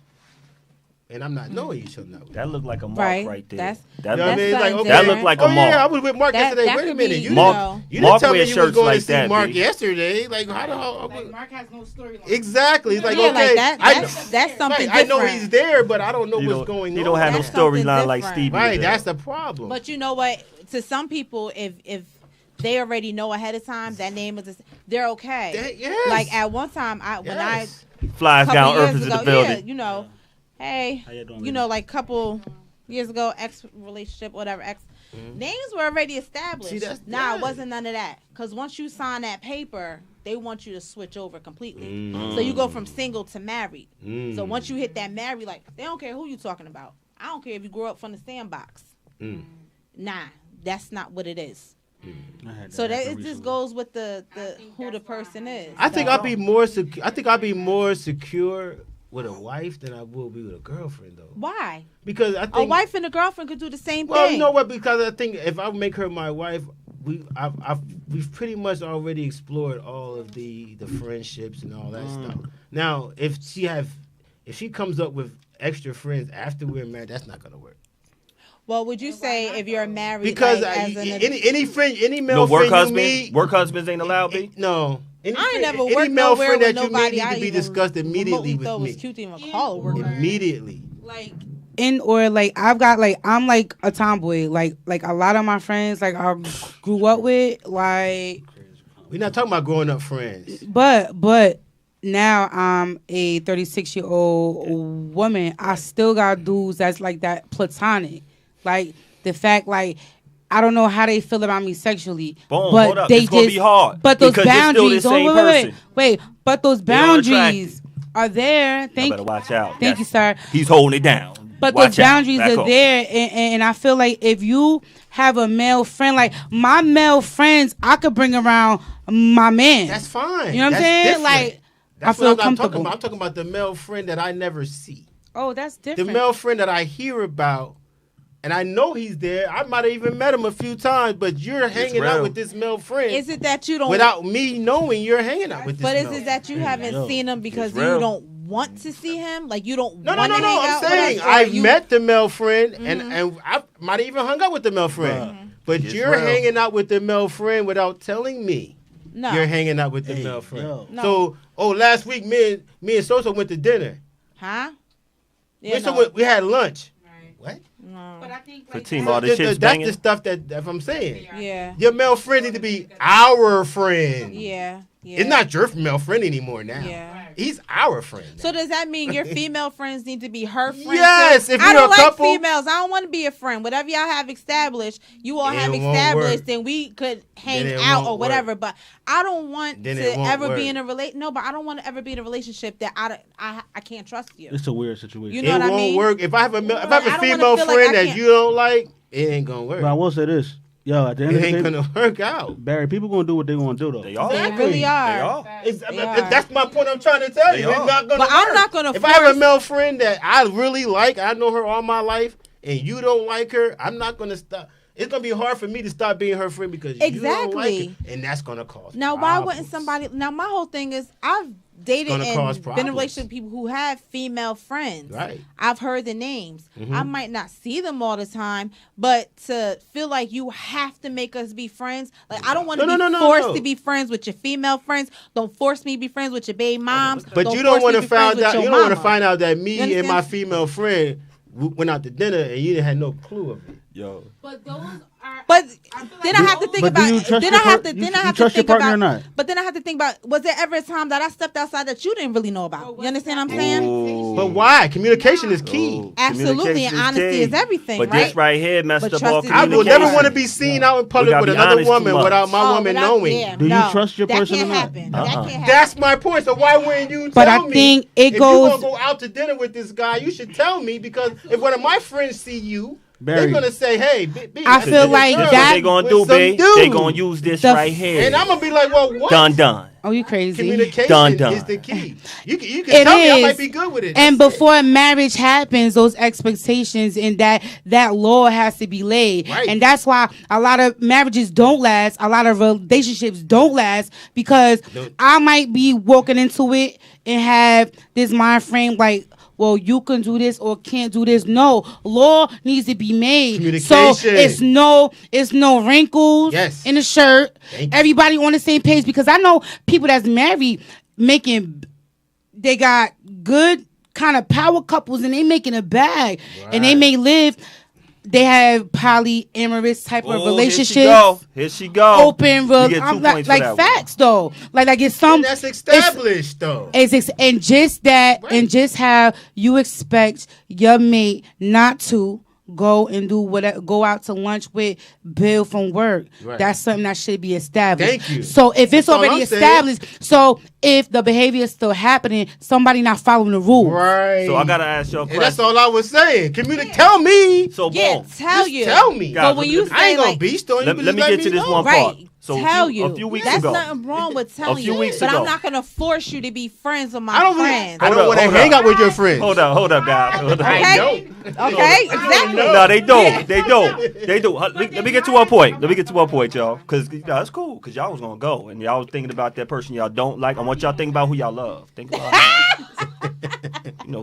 Speaker 3: and I'm not knowing you chilling out with
Speaker 2: That looked like a mark
Speaker 5: Right.
Speaker 2: right there.
Speaker 5: That's-
Speaker 2: that
Speaker 3: You know what I
Speaker 2: looked-
Speaker 3: mean? It's like,
Speaker 5: something
Speaker 3: okay,
Speaker 2: That looked like a
Speaker 3: oh
Speaker 2: mark.
Speaker 3: yeah, I was with Mark
Speaker 5: That-
Speaker 3: yesterday.
Speaker 5: that
Speaker 3: Wait a
Speaker 5: could
Speaker 3: minute,
Speaker 5: be,
Speaker 3: you
Speaker 2: Mark-
Speaker 3: didn't
Speaker 2: Mark
Speaker 3: tell me
Speaker 2: wears
Speaker 3: you was
Speaker 2: shirts
Speaker 3: going
Speaker 2: like
Speaker 3: to see
Speaker 2: that,
Speaker 3: Mark
Speaker 2: B.
Speaker 3: yesterday. Like how the hell?
Speaker 4: Like Mark has no storyline.
Speaker 3: Exactly. It's like
Speaker 5: Yeah,
Speaker 3: okay,
Speaker 5: like that's something
Speaker 3: I know
Speaker 5: different.
Speaker 3: he's there, but I don't know
Speaker 2: You
Speaker 3: what's
Speaker 2: don't-
Speaker 3: going on.
Speaker 2: You don't have no
Speaker 5: That's something
Speaker 2: storyline like
Speaker 5: different.
Speaker 2: Stevie.
Speaker 3: Right,
Speaker 2: did.
Speaker 3: that's the problem.
Speaker 5: But you know what? To some people, if they already know ahead of time that name is, they're okay.
Speaker 3: Yes.
Speaker 5: Like at one time,
Speaker 3: Yes.
Speaker 2: Flies
Speaker 5: couple
Speaker 2: down earth
Speaker 5: years
Speaker 2: into
Speaker 5: ago,
Speaker 2: the building.
Speaker 5: yeah, hey,
Speaker 6: How you doing,
Speaker 5: you know, like couple years ago, ex relationship, whatever, names were already established.
Speaker 3: See, that's-
Speaker 5: Nah,
Speaker 3: yeah.
Speaker 5: it wasn't none of that. Because once you sign that paper, they want you to switch over completely. So you go from single to married. So once you hit that married, like, they don't care who you talking about. I don't care if you grew up from the sandbox. Nah, that's not what it is. So that it just goes with the who the person is.
Speaker 3: I think I'll be more secure with a wife than I will be with a girlfriend, though.
Speaker 5: Why?
Speaker 3: Because I think
Speaker 5: a wife and a girlfriend could do the same
Speaker 3: well,
Speaker 5: thing.
Speaker 3: you know what? Because I think if I make her my wife, we've pretty much already explored all of the friendships and all that stuff. Now, if she comes up with extra friends after we're married, that's not gonna work.
Speaker 5: Well, would you say if you're married,
Speaker 3: because
Speaker 5: like,
Speaker 3: any male
Speaker 2: work
Speaker 3: friend
Speaker 2: husband,
Speaker 3: you meet,
Speaker 2: work husbands ain't allowed, B?
Speaker 3: No.
Speaker 5: I ain't never
Speaker 3: any
Speaker 5: worked
Speaker 3: male
Speaker 5: nowhere
Speaker 3: friend
Speaker 5: with
Speaker 3: that you
Speaker 5: nobody
Speaker 3: meet
Speaker 5: I
Speaker 3: need to be
Speaker 5: even
Speaker 3: discussed immediately
Speaker 5: remotely thought
Speaker 3: with
Speaker 5: was
Speaker 3: me.
Speaker 5: cute to even call a work.
Speaker 3: Immediately.
Speaker 4: Like I'm like a tomboy. Like a lot of my friends like I grew up with. Like
Speaker 3: we're not talking about growing up friends.
Speaker 4: But now I'm a 36-year-old woman. I still got dudes that's like that platonic. Like the fact like I don't know how they feel about me sexually.
Speaker 2: Boom,
Speaker 4: but
Speaker 2: hold up.
Speaker 4: they
Speaker 2: It's gonna be hard.
Speaker 4: But those
Speaker 2: Because you're still the
Speaker 4: boundaries.
Speaker 2: same
Speaker 4: Wait. But those boundaries are there.
Speaker 2: You better watch out.
Speaker 4: Thank you, sir.
Speaker 2: He's holding it down.
Speaker 4: But
Speaker 2: Watch
Speaker 4: those boundaries
Speaker 2: out. Back
Speaker 4: are
Speaker 2: off.
Speaker 4: there, and I feel like if you have a male friend, like my male friends, I could bring around my man.
Speaker 3: That's fine.
Speaker 4: You know what I'm saying?
Speaker 3: Different.
Speaker 4: Like
Speaker 3: that's
Speaker 4: I feel
Speaker 3: what I'm
Speaker 4: comfortable.
Speaker 3: talking about. I'm talking about the male friend that I never see.
Speaker 4: Oh, that's
Speaker 3: The
Speaker 4: different.
Speaker 3: male friend that I hear about, and I know he's there. I might have even met him a few times, but you're hanging out with this male friend.
Speaker 5: Is it that you don't
Speaker 3: without me knowing you're hanging out with this?
Speaker 5: But
Speaker 3: male
Speaker 5: is it that you haven't seen him because
Speaker 2: It's
Speaker 5: you
Speaker 2: real.
Speaker 5: don't want to see him? Like you don't
Speaker 3: No.
Speaker 5: want to hang
Speaker 3: I'm
Speaker 5: out with
Speaker 3: saying
Speaker 5: us, or
Speaker 3: I've
Speaker 5: you-
Speaker 3: met the male friend, and I might have even hung out with the male friend. But
Speaker 2: It's
Speaker 3: you're
Speaker 2: real.
Speaker 3: hanging out with the male friend without telling me.
Speaker 5: No.
Speaker 3: You're hanging out with the male friend.
Speaker 6: yo.
Speaker 5: No.
Speaker 3: So, last week me and Sosa went to dinner.
Speaker 5: Huh?
Speaker 3: We had lunch. What?
Speaker 5: No.
Speaker 4: But I think
Speaker 2: For team, all this shit's
Speaker 3: That's
Speaker 2: banging.
Speaker 3: the stuff that I'm saying.
Speaker 5: Yeah.
Speaker 3: Your male friend need to be our friend.
Speaker 5: Yeah. Yeah.
Speaker 3: It's not your male friend anymore now.
Speaker 5: Yeah.
Speaker 3: He's our friend.
Speaker 5: So does that mean your female friends need to be her friends?
Speaker 3: Yes,
Speaker 5: too?
Speaker 3: if
Speaker 5: I
Speaker 3: you're
Speaker 5: don't
Speaker 3: a
Speaker 5: like
Speaker 3: couple-
Speaker 5: females. I don't want to be a friend. Whatever y'all have established, you all
Speaker 3: It
Speaker 5: have
Speaker 3: won't
Speaker 5: established,
Speaker 3: work.
Speaker 5: then we could hang
Speaker 3: it
Speaker 5: out
Speaker 3: won't
Speaker 5: or whatever.
Speaker 3: work.
Speaker 5: But I don't want
Speaker 3: Then
Speaker 5: to
Speaker 3: it won't
Speaker 5: ever
Speaker 3: work.
Speaker 5: be in a No, but I don't want to ever be in a relationship that I can't trust you.
Speaker 6: It's a weird situation.
Speaker 5: You know
Speaker 3: It
Speaker 5: what I
Speaker 3: won't
Speaker 5: mean?
Speaker 3: work. If I have a
Speaker 5: I don't
Speaker 3: female
Speaker 5: wanna feel like
Speaker 3: friend
Speaker 5: I
Speaker 3: that
Speaker 5: can't-
Speaker 3: you don't like, it ain't gonna work.
Speaker 6: But I will say this. Yo, at the end
Speaker 3: It
Speaker 6: of the
Speaker 3: ain't
Speaker 6: day,
Speaker 3: gonna work out.
Speaker 6: Barry, people gonna do what they gonna do though.
Speaker 2: They are.
Speaker 5: They really are.
Speaker 2: They are.
Speaker 5: They are.
Speaker 3: That's my point I'm trying to tell
Speaker 2: They
Speaker 3: you. It's
Speaker 2: are.
Speaker 3: not gonna
Speaker 5: But
Speaker 3: work.
Speaker 5: I'm not gonna
Speaker 3: If I have a
Speaker 5: force-
Speaker 3: male friend that I really like, I know her all my life, and you don't like her, I'm not gonna stop. It's gonna be hard for me to stop being her friend because you don't like
Speaker 5: Exactly.
Speaker 3: her, and that's gonna cause
Speaker 5: Now, why
Speaker 3: problems.
Speaker 5: wouldn't somebody? Now, my whole thing is I've dated
Speaker 3: gonna cause
Speaker 5: and been in
Speaker 3: problems.
Speaker 5: a relationship with people who have female friends.
Speaker 3: Right.
Speaker 5: I've heard the names. I might not see them all the time, but to feel like you have to make us be friends, like I don't want to be forced to be friends with your female friends. Don't force me to be friends with your baby moms.
Speaker 3: But you don't want to find out. You don't want to
Speaker 5: out.
Speaker 3: find out that
Speaker 5: You
Speaker 3: me
Speaker 5: understand?
Speaker 3: and my female friend went out to dinner and you had no clue of it.
Speaker 2: Yo.
Speaker 4: But those are.
Speaker 5: But then I have to think
Speaker 6: But do
Speaker 5: about.
Speaker 6: you trust
Speaker 5: Then
Speaker 6: your
Speaker 5: I have
Speaker 6: par-
Speaker 5: to.
Speaker 6: you-
Speaker 5: Then I
Speaker 6: you
Speaker 5: have to
Speaker 6: trust your
Speaker 5: think
Speaker 6: partner
Speaker 5: about.
Speaker 6: or not?
Speaker 5: But then I have to think about. Was there ever a time that I stepped outside that you didn't really know about? You understand what I'm saying?
Speaker 2: Ooh.
Speaker 3: But why? Communication is key.
Speaker 2: Ooh.
Speaker 5: Absolutely,
Speaker 2: Communication
Speaker 5: and honesty
Speaker 2: key.
Speaker 5: is everything,
Speaker 2: But
Speaker 5: right?
Speaker 2: this right here messed
Speaker 5: But
Speaker 2: up
Speaker 5: trust
Speaker 2: all
Speaker 5: is
Speaker 3: I will
Speaker 2: communication.
Speaker 3: never want to be seen out in
Speaker 2: We
Speaker 3: public
Speaker 2: gotta
Speaker 3: with
Speaker 2: be
Speaker 3: another
Speaker 2: honest too
Speaker 3: woman
Speaker 2: much.
Speaker 3: without my woman
Speaker 5: without-
Speaker 3: knowing.
Speaker 5: yeah,
Speaker 6: Do you
Speaker 5: no,
Speaker 6: trust your person
Speaker 5: That
Speaker 6: or
Speaker 5: can't
Speaker 6: not?
Speaker 5: happen. That can't happen.
Speaker 3: That's my point. So why wouldn't you tell
Speaker 4: But I
Speaker 3: me?
Speaker 4: think it
Speaker 3: if
Speaker 4: goes-
Speaker 3: you're gonna go out to dinner with this guy, you should tell me because if one of my friends see you,
Speaker 6: Barry.
Speaker 3: they're gonna say, "Hey, B,
Speaker 4: I feel like
Speaker 2: That's
Speaker 4: that-
Speaker 2: what they gonna
Speaker 3: with
Speaker 2: do,
Speaker 3: some
Speaker 2: B.
Speaker 3: dude."
Speaker 2: They gonna use this
Speaker 4: The-
Speaker 2: right here.
Speaker 3: And I'm gonna be like, "Well, what?"
Speaker 2: Done.
Speaker 4: Oh, you crazy?
Speaker 3: Communication
Speaker 2: Done.
Speaker 3: is the key. You can
Speaker 4: It
Speaker 3: tell me I
Speaker 4: is.
Speaker 3: might be good with it.
Speaker 4: And
Speaker 3: That's it.
Speaker 4: before marriage happens, those expectations and that law has to be laid.
Speaker 3: Right.
Speaker 4: And that's why a lot of marriages don't last. A lot of relationships don't last because I might be walking into it and have this mind frame like, well, you can do this or can't do this. No, law needs to be made. So
Speaker 3: Communication.
Speaker 4: it's no wrinkles
Speaker 3: Yes.
Speaker 4: in the shirt.
Speaker 3: Thank you.
Speaker 4: Everybody on the same page because I know people that's married they got good kind of power couples and they making a bag and they may live. They have polyamorous type of relationships.
Speaker 2: Here she go.
Speaker 4: Open,
Speaker 2: You get 2
Speaker 4: I'm
Speaker 2: points for
Speaker 4: like
Speaker 2: that
Speaker 4: facts though. Like it's some
Speaker 3: And that's established though.
Speaker 4: and just that
Speaker 3: Right.
Speaker 4: and just how you expect your mate not to go and do whatever, go out to lunch with Bill from work.
Speaker 3: Right.
Speaker 4: That's something that should be established.
Speaker 3: Thank you.
Speaker 4: So if it's
Speaker 3: That's all
Speaker 4: already
Speaker 3: I'm saying.
Speaker 4: established, so if the behavior is still happening, somebody not following the rules.
Speaker 3: Right.
Speaker 2: So I gotta ask y'all a
Speaker 3: And that's
Speaker 2: question.
Speaker 3: all I was saying. Tell me.
Speaker 2: So
Speaker 5: Yeah,
Speaker 2: boom.
Speaker 5: tell you.
Speaker 3: Tell me.
Speaker 2: Guys,
Speaker 5: But when you
Speaker 2: let me-
Speaker 3: I ain't
Speaker 5: say
Speaker 3: gonna
Speaker 5: like,
Speaker 3: beast on you.
Speaker 2: Let
Speaker 3: but
Speaker 2: me
Speaker 3: just
Speaker 2: get to this
Speaker 3: know.
Speaker 2: one
Speaker 5: right,
Speaker 2: part. So
Speaker 5: tell
Speaker 2: a
Speaker 5: you.
Speaker 2: few weeks
Speaker 5: That's
Speaker 2: ago.
Speaker 5: nothing wrong with telling
Speaker 2: few
Speaker 5: you.
Speaker 2: weeks
Speaker 5: but
Speaker 2: ago.
Speaker 5: I'm not gonna force you to be friends with my
Speaker 3: I don't
Speaker 5: friends.
Speaker 3: I
Speaker 2: Hold
Speaker 3: don't
Speaker 2: up,
Speaker 3: want to
Speaker 2: hold
Speaker 3: hang
Speaker 2: up.
Speaker 3: out with your friends.
Speaker 2: Hold up, guys. Hold up.
Speaker 3: I
Speaker 5: Okay.
Speaker 3: know.
Speaker 5: Okay, exactly.
Speaker 2: No, they don't. They don't. They do. Let me get to one point. Y'all. Because it's cool. Because y'all was going to go. And y'all was thinking about that person y'all don't like. I want y'all to think about who y'all love. Think about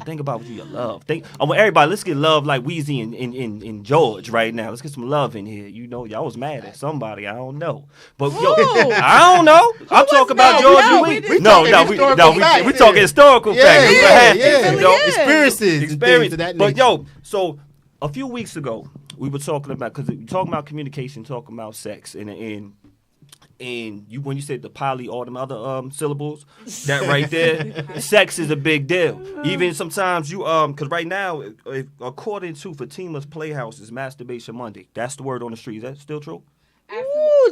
Speaker 2: think about who you love. I want everybody, let's get love like Weezy and George right now. Let's get some love in here. Y'all was mad at somebody. I don't know. But I don't know. I'm talking about
Speaker 5: mad?
Speaker 2: George
Speaker 5: No,
Speaker 2: and
Speaker 5: we
Speaker 2: Weezy.
Speaker 3: just-
Speaker 2: We talking historical facts.
Speaker 3: Yeah,
Speaker 2: What happened,
Speaker 3: yeah.
Speaker 2: you know?
Speaker 3: Experiences. and things of that
Speaker 2: But
Speaker 3: nature.
Speaker 2: so a few weeks ago, we were talking about, because we're talking about communication, talking about sex, and you when you said the poly, all them other syllables, that right there, sex is a big deal. Even sometimes you because right now, according to Fatima's Playhouse, is Masturbation Monday. That's the word on the street. Is that still true?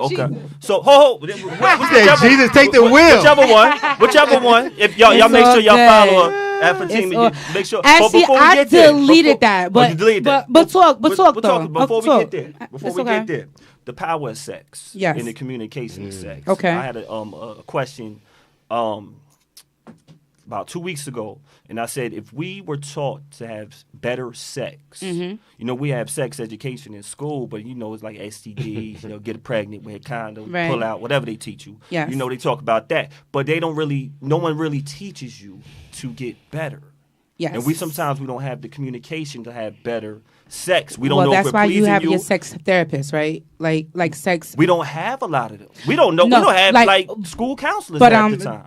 Speaker 2: Okay. So
Speaker 3: Jesus, take the wheel.
Speaker 2: Whichever one. If y'all
Speaker 4: It's
Speaker 2: make
Speaker 4: all
Speaker 2: sure y'all
Speaker 4: good.
Speaker 2: follow her at Fatima. Make sure.
Speaker 4: Actually,
Speaker 2: before we
Speaker 4: I
Speaker 2: get there,
Speaker 4: deleted that, but
Speaker 2: you deleted that.
Speaker 4: but talk
Speaker 2: We'll
Speaker 4: though.
Speaker 2: before we
Speaker 4: Talk.
Speaker 2: get there. Before
Speaker 4: It's
Speaker 2: we
Speaker 4: okay.
Speaker 2: get there, the power of sex.
Speaker 4: Yes.
Speaker 2: And the communication of sex.
Speaker 4: Okay.
Speaker 2: I had a question about 2 weeks ago, and I said if we were taught to have better sex, we have sex education in school, but it's like STDs, get pregnant, wear condom,
Speaker 4: Right.
Speaker 2: pull out, whatever they teach you.
Speaker 4: Yes.
Speaker 2: They talk about that, but no one really teaches you to get better.
Speaker 4: Yes.
Speaker 2: And we don't have the communication to have better sex. We don't
Speaker 4: Well,
Speaker 2: know if
Speaker 4: that's
Speaker 2: we're
Speaker 4: why
Speaker 2: pleasing
Speaker 4: you have your sex therapist, right? Like sex.
Speaker 2: We don't have a lot of them. We don't know.
Speaker 4: No,
Speaker 2: we don't have
Speaker 4: like-
Speaker 2: school counselors
Speaker 4: but,
Speaker 2: at the time.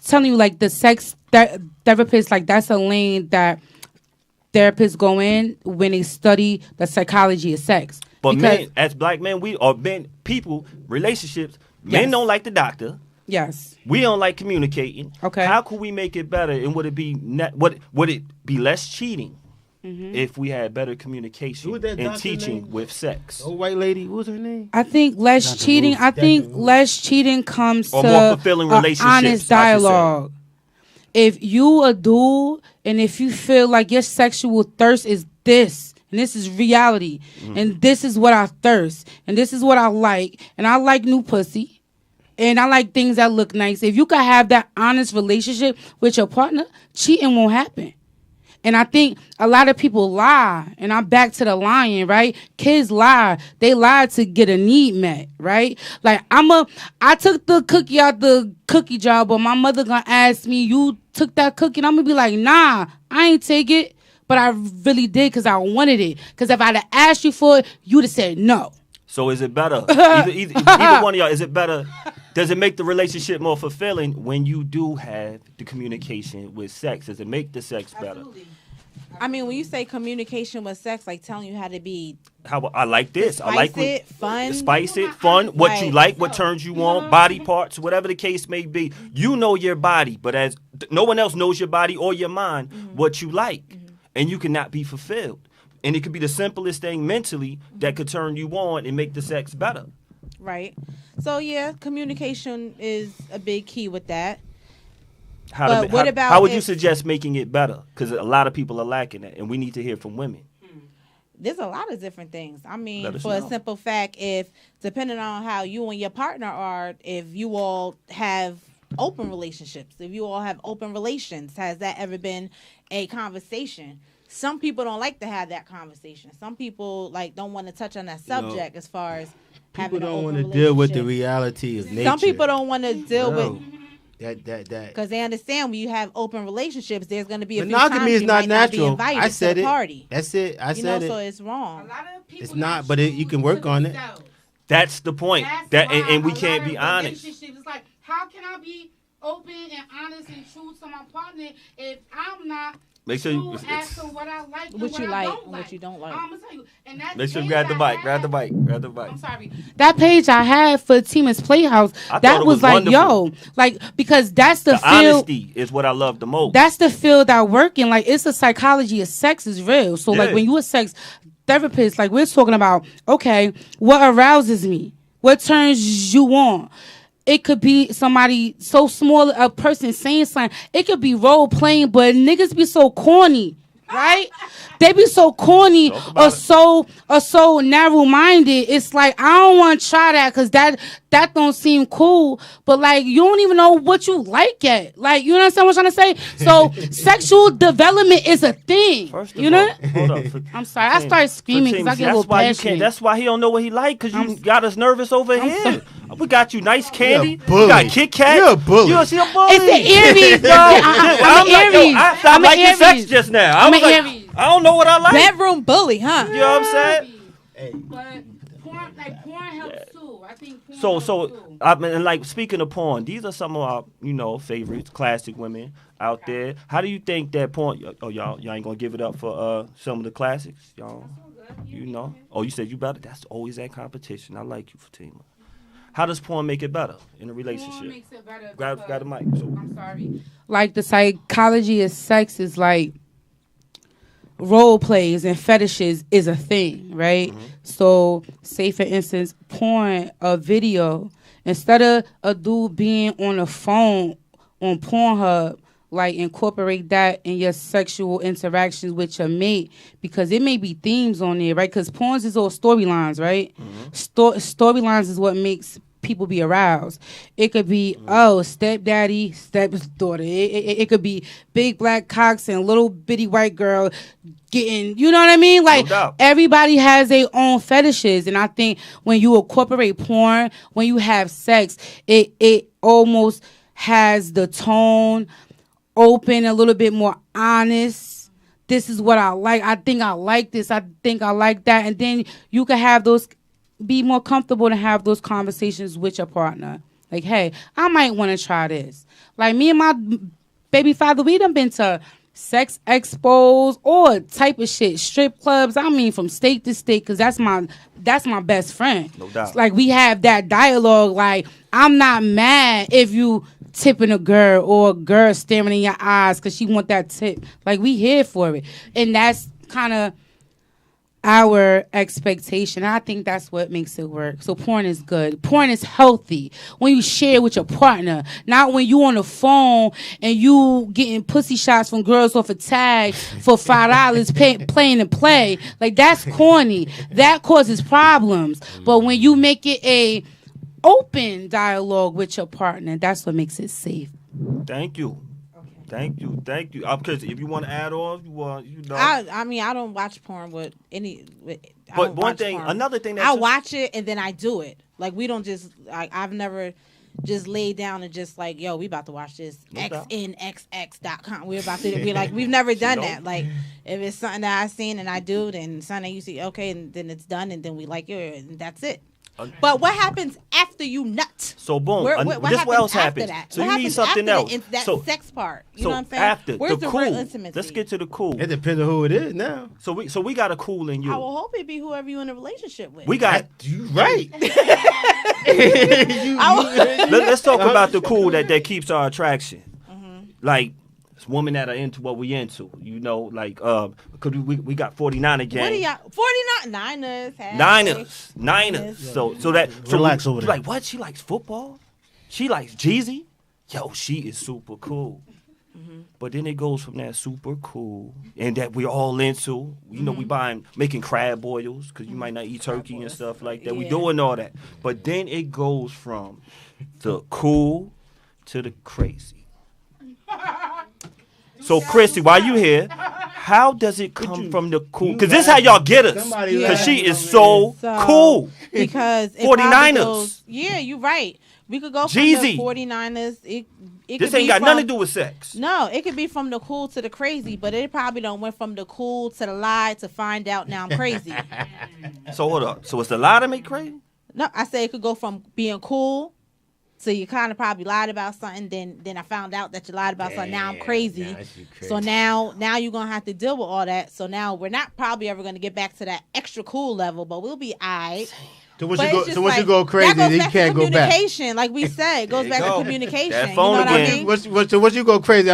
Speaker 4: Telling you, like the sex therapist, like that's a lane that therapists go in when they study the psychology of sex.
Speaker 2: But
Speaker 4: Because-
Speaker 2: men, as black men, relationships, men
Speaker 4: Yes.
Speaker 2: don't like the doctor.
Speaker 4: Yes.
Speaker 2: We don't like communicating.
Speaker 4: Okay.
Speaker 2: How could we make it better? And would it be less cheating if we had better communication
Speaker 3: Who was that
Speaker 2: and
Speaker 3: doctor
Speaker 2: teaching
Speaker 3: name?
Speaker 2: with sex?
Speaker 3: Old white lady, what was her name?
Speaker 4: I think less
Speaker 3: Dr.
Speaker 4: cheating.
Speaker 3: Ruth,
Speaker 4: I think
Speaker 3: Dr. Ruth.
Speaker 4: less cheating comes
Speaker 2: Or
Speaker 4: to
Speaker 2: more fulfilling
Speaker 4: a
Speaker 2: relationships, I
Speaker 4: honest
Speaker 2: should say.
Speaker 4: dialogue. If you a dude and if you feel like your sexual thirst is this, and this is reality, and this is what I thirst, and this is what I like, and I like new pussy, and I like things that look nice. If you could have that honest relationship with your partner, cheating won't happen. And I think a lot of people lie, and I'm back to the lying, right? Kids lie. They lie to get a need met, right? Like I took the cookie out the cookie jar, but my mother gonna ask me, you took that cookie? And I'm gonna be like, nah, I ain't take it, but I really did because I wanted it. Because if I'd have asked you for it, you'd have said no.
Speaker 2: So is it better? Either one of y'all, is it better? Does it make the relationship more fulfilling when you do have the communication with sex? Does it make the sex better?
Speaker 5: I mean, when you say communication with sex, like telling you how to be
Speaker 2: How I like this. I like
Speaker 5: spice it, fun.
Speaker 2: Spice it, fun. What you
Speaker 5: Right.
Speaker 2: like, what turns you on, body parts, whatever the case may be. You know your body, but as no one else knows your body or your mind, what you like, and you cannot be fulfilled. And it could be the simplest thing mentally that could turn you on and make the sex better.
Speaker 5: Right. So yeah, communication is a big key with that.
Speaker 2: How
Speaker 5: What about
Speaker 2: how would you
Speaker 5: if-
Speaker 2: suggest making it better? Because a lot of people are lacking it, and we need to hear from women.
Speaker 5: There's a lot of different things. I
Speaker 2: Let
Speaker 5: mean,
Speaker 2: us
Speaker 5: for
Speaker 2: know.
Speaker 5: a simple fact, if depending on how you and your partner are, if you all have open relationships, if you all have open relations, has that ever been a conversation? Some people don't like to have that conversation. Some people don't want to touch on that subject as far as
Speaker 3: People
Speaker 5: having
Speaker 3: don't
Speaker 5: want
Speaker 3: want to deal with the reality of nature.
Speaker 5: Some people don't want to deal
Speaker 3: Bro,
Speaker 5: with
Speaker 3: that.
Speaker 5: because they understand when you have open relationships, there's going to be a few
Speaker 3: Monogamy
Speaker 5: times
Speaker 3: is
Speaker 5: you
Speaker 3: not
Speaker 5: might not be
Speaker 3: natural.
Speaker 5: invited
Speaker 3: I
Speaker 5: to
Speaker 3: said
Speaker 5: the
Speaker 3: it.
Speaker 5: party.
Speaker 3: That's it. I said
Speaker 5: So
Speaker 3: it.
Speaker 5: it's wrong.
Speaker 3: It's not, but you can work on it.
Speaker 2: That's the point. And we can't be honest.
Speaker 4: It's like, how can I be open and honest and true to my partner if I'm not
Speaker 2: Make sure you
Speaker 4: as to what I like and
Speaker 5: What you
Speaker 4: I
Speaker 5: like
Speaker 4: don't
Speaker 5: and what you don't like.
Speaker 4: I'm gonna tell you, and that
Speaker 2: make sure you
Speaker 4: page
Speaker 2: grab the
Speaker 4: I
Speaker 2: mic. Grab the
Speaker 4: had-
Speaker 2: mic. Grab the mic.
Speaker 4: I'm sorry. That page I had for Tima's Playhouse,
Speaker 2: I thought
Speaker 4: that
Speaker 2: it
Speaker 4: was
Speaker 2: was
Speaker 4: like,
Speaker 2: wonderful.
Speaker 4: because that's the
Speaker 2: The
Speaker 4: field.
Speaker 2: honesty is what I love the most.
Speaker 4: That's the field I work in. Like, it's the psychology of sex is real. So,
Speaker 2: Yeah.
Speaker 4: like, when you a sex therapist. Like we're talking about, okay, what arouses me? What turns you on? It could be somebody so small, a person saying something. It could be role playing, but niggas be so corny, right? They be so corny or so narrow minded. It's like I don't want to try that because that don't seem cool. But like you don't even know what you like yet. Like you understand what I'm trying to say? So sexual development is a thing.
Speaker 2: First of
Speaker 4: you know?
Speaker 2: all, hold up.
Speaker 4: I'm sorry. I started screaming because I get a little passionate.
Speaker 2: That's why he don't know what he like because you got us nervous over here. We got you nice candy.
Speaker 3: Bully.
Speaker 2: We got Kit Kat.
Speaker 3: You're a bully.
Speaker 2: You see a bully.
Speaker 4: It's the Aries, bro. I'm an Aries.
Speaker 2: I stopped liking sex just now.
Speaker 4: I'm an Aries.
Speaker 2: I don't know what I like.
Speaker 5: Bedroom bully, huh?
Speaker 2: You know what I'm saying?
Speaker 3: Hey.
Speaker 4: But porn helps too. I think porn
Speaker 2: So,
Speaker 4: helps
Speaker 2: so
Speaker 4: too.
Speaker 2: I mean, like speaking of porn, these are some of our, favorites, classic women out there. How do you think that porn? Oh, y'all ain't gonna give it up for some of the classics, y'all. Oh, you said you better. That's always that competition. I like you, Fatima. How does porn make it better in a relationship?
Speaker 4: Porn makes it better.
Speaker 2: Grab the mic. So.
Speaker 4: I'm sorry. Like the psychology of sex is like role plays and fetishes is a thing, right?
Speaker 2: Mm-hmm.
Speaker 4: So, say for instance, porn, a video, instead of a dude being on a phone on Pornhub, like incorporate that in your sexual interactions with your mate because it may be themes on there, right? Because porns is all storylines, right?
Speaker 2: Mm-hmm.
Speaker 4: Storylines is what makes people be aroused. It could be stepdaddy, stepdaughter. It could be big black cocks and little bitty white girl getting, you know what I mean? Like
Speaker 2: No doubt.
Speaker 4: everybody has their own fetishes, and I think when you incorporate porn, when you have sex, it almost has the tone open, a little bit more honest. This is what I like. I think I like this. I think I like that, and then you can have those. Be more comfortable to have those conversations with your partner. Like, hey, I might want to try this. Like me and my baby father, we done been to sex expos, all type of shit, strip clubs. I mean, from state to state, because that's my best friend.
Speaker 2: No doubt.
Speaker 4: Like we have that dialogue. Like I'm not mad if you tipping a girl or a girl staring in your eyes because she want that tip. Like we here for it, and that's kind of our expectation. I think that's what makes it work. So porn is good. Porn is healthy when you share with your partner, not when you on the phone and you getting pussy shots from girls off a tag for $5 playing and play. Like that's corny. That causes problems. But when you make it a open dialogue with your partner, that's what makes it safe.
Speaker 2: Thank you. Thank you. Because if you want to add on,
Speaker 5: I mean, I don't watch porn with any.
Speaker 2: But one thing, another thing
Speaker 5: I watch it and then I do it. Like we don't just. I've never just laid down and just like, yo, we about to watch this xnxx.com. We're about to be like, we've never done that. Like if it's something that I seen and I do, then something you see, okay, and then it's done, and then we like it, and that's it. But what happens after you nut?
Speaker 2: So boom, what else happens?
Speaker 5: That?
Speaker 2: So
Speaker 5: what
Speaker 2: you need something else.
Speaker 5: That sex part. You know what I'm saying?
Speaker 2: After
Speaker 5: where's
Speaker 2: the
Speaker 5: the
Speaker 2: cool,
Speaker 5: real intimacy?
Speaker 2: let's get to the cool.
Speaker 3: It depends on who it is now.
Speaker 2: So we got a cool in you.
Speaker 5: I will hope it be whoever you in a relationship with.
Speaker 2: We got
Speaker 3: you right.
Speaker 2: Let's talk about the cool that keeps our attraction. Mm-hmm. Like women that are into what we into, like cause we got 49 again.
Speaker 5: What are y'all? 49 Niners.
Speaker 2: Niners. So that
Speaker 6: Relax over there.
Speaker 2: Like what? She likes football. She likes Jeezy. Yo, she is super cool. Mm-hmm. But then it goes from that super cool and that we're all into. We making crab boils because you might not eat turkey and stuff like that. We doing all that. But then it goes from the cool to the crazy. So, Chrissy, while you here, how does it come from the cool? Because this is how y'all get us. Because she is so cool.
Speaker 5: Because
Speaker 2: 49ers.
Speaker 5: Yeah, you're right. We could go from
Speaker 2: Jeezy.
Speaker 5: the 49ers.
Speaker 2: This ain't got nothing to do with sex.
Speaker 5: No, it could be from the cool to the crazy, but it probably don't went from the cool to the lie to find out now I'm crazy.
Speaker 2: So, hold up. So, it's the lie that make crazy?
Speaker 5: No, I say it could go from being cool. So you kind of probably lied about something. Then I found out that you lied about something. Now I'm crazy. So now you're gonna have to deal with all that. So now we're not probably ever gonna get back to that extra cool level, but we'll be alright.
Speaker 3: So once you go crazy, then you can't go back.
Speaker 5: Communication, like we said, it goes back to communication.
Speaker 2: That
Speaker 5: you
Speaker 2: phone
Speaker 5: know what I
Speaker 2: again.
Speaker 5: mean?
Speaker 3: So once you go crazy,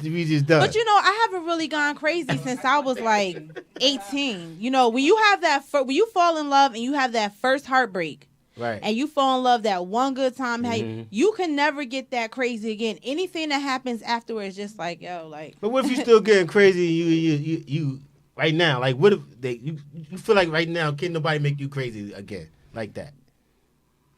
Speaker 3: we just done.
Speaker 5: But I haven't really gone crazy since I was like 18. You know, when you have that, when you fall in love and you have that first heartbreak,
Speaker 3: Right.
Speaker 5: and you fall in love that one good time, you can never get that crazy again. Anything that happens afterwards, just like yo, like.
Speaker 3: But what if you still getting crazy? You right now, like what if you feel like right now can't nobody make you crazy again like that?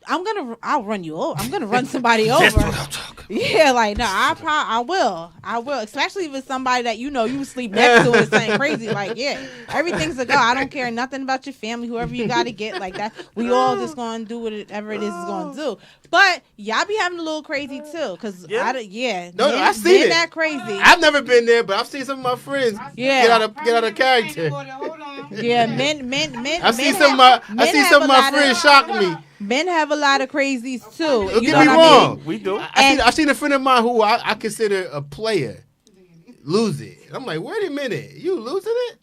Speaker 5: I'll run you over. I'm gonna run somebody over.
Speaker 2: That's what I'm talking.
Speaker 5: Yeah, like no, I will, especially if it's somebody that you know you sleep next to or something crazy. Like yeah, everything's a go. I don't care nothing about your family, whoever you got to get like that. We all just gonna do whatever it is gonna do. But y'all be having a little crazy too, cause
Speaker 3: No,
Speaker 5: I
Speaker 3: seen it.
Speaker 5: That crazy.
Speaker 3: I've never been there, but I've seen some of my friends get out of character.
Speaker 5: Yeah, men.
Speaker 3: I see some of my friends shock me.
Speaker 5: Men have a lot of crazies too.
Speaker 3: Don't
Speaker 5: You
Speaker 3: get
Speaker 5: know
Speaker 3: me
Speaker 5: what
Speaker 3: wrong.
Speaker 5: I mean?
Speaker 2: We do.
Speaker 3: I seen a friend of mine who I consider a player lose it. I'm like, wait a minute, you losing it?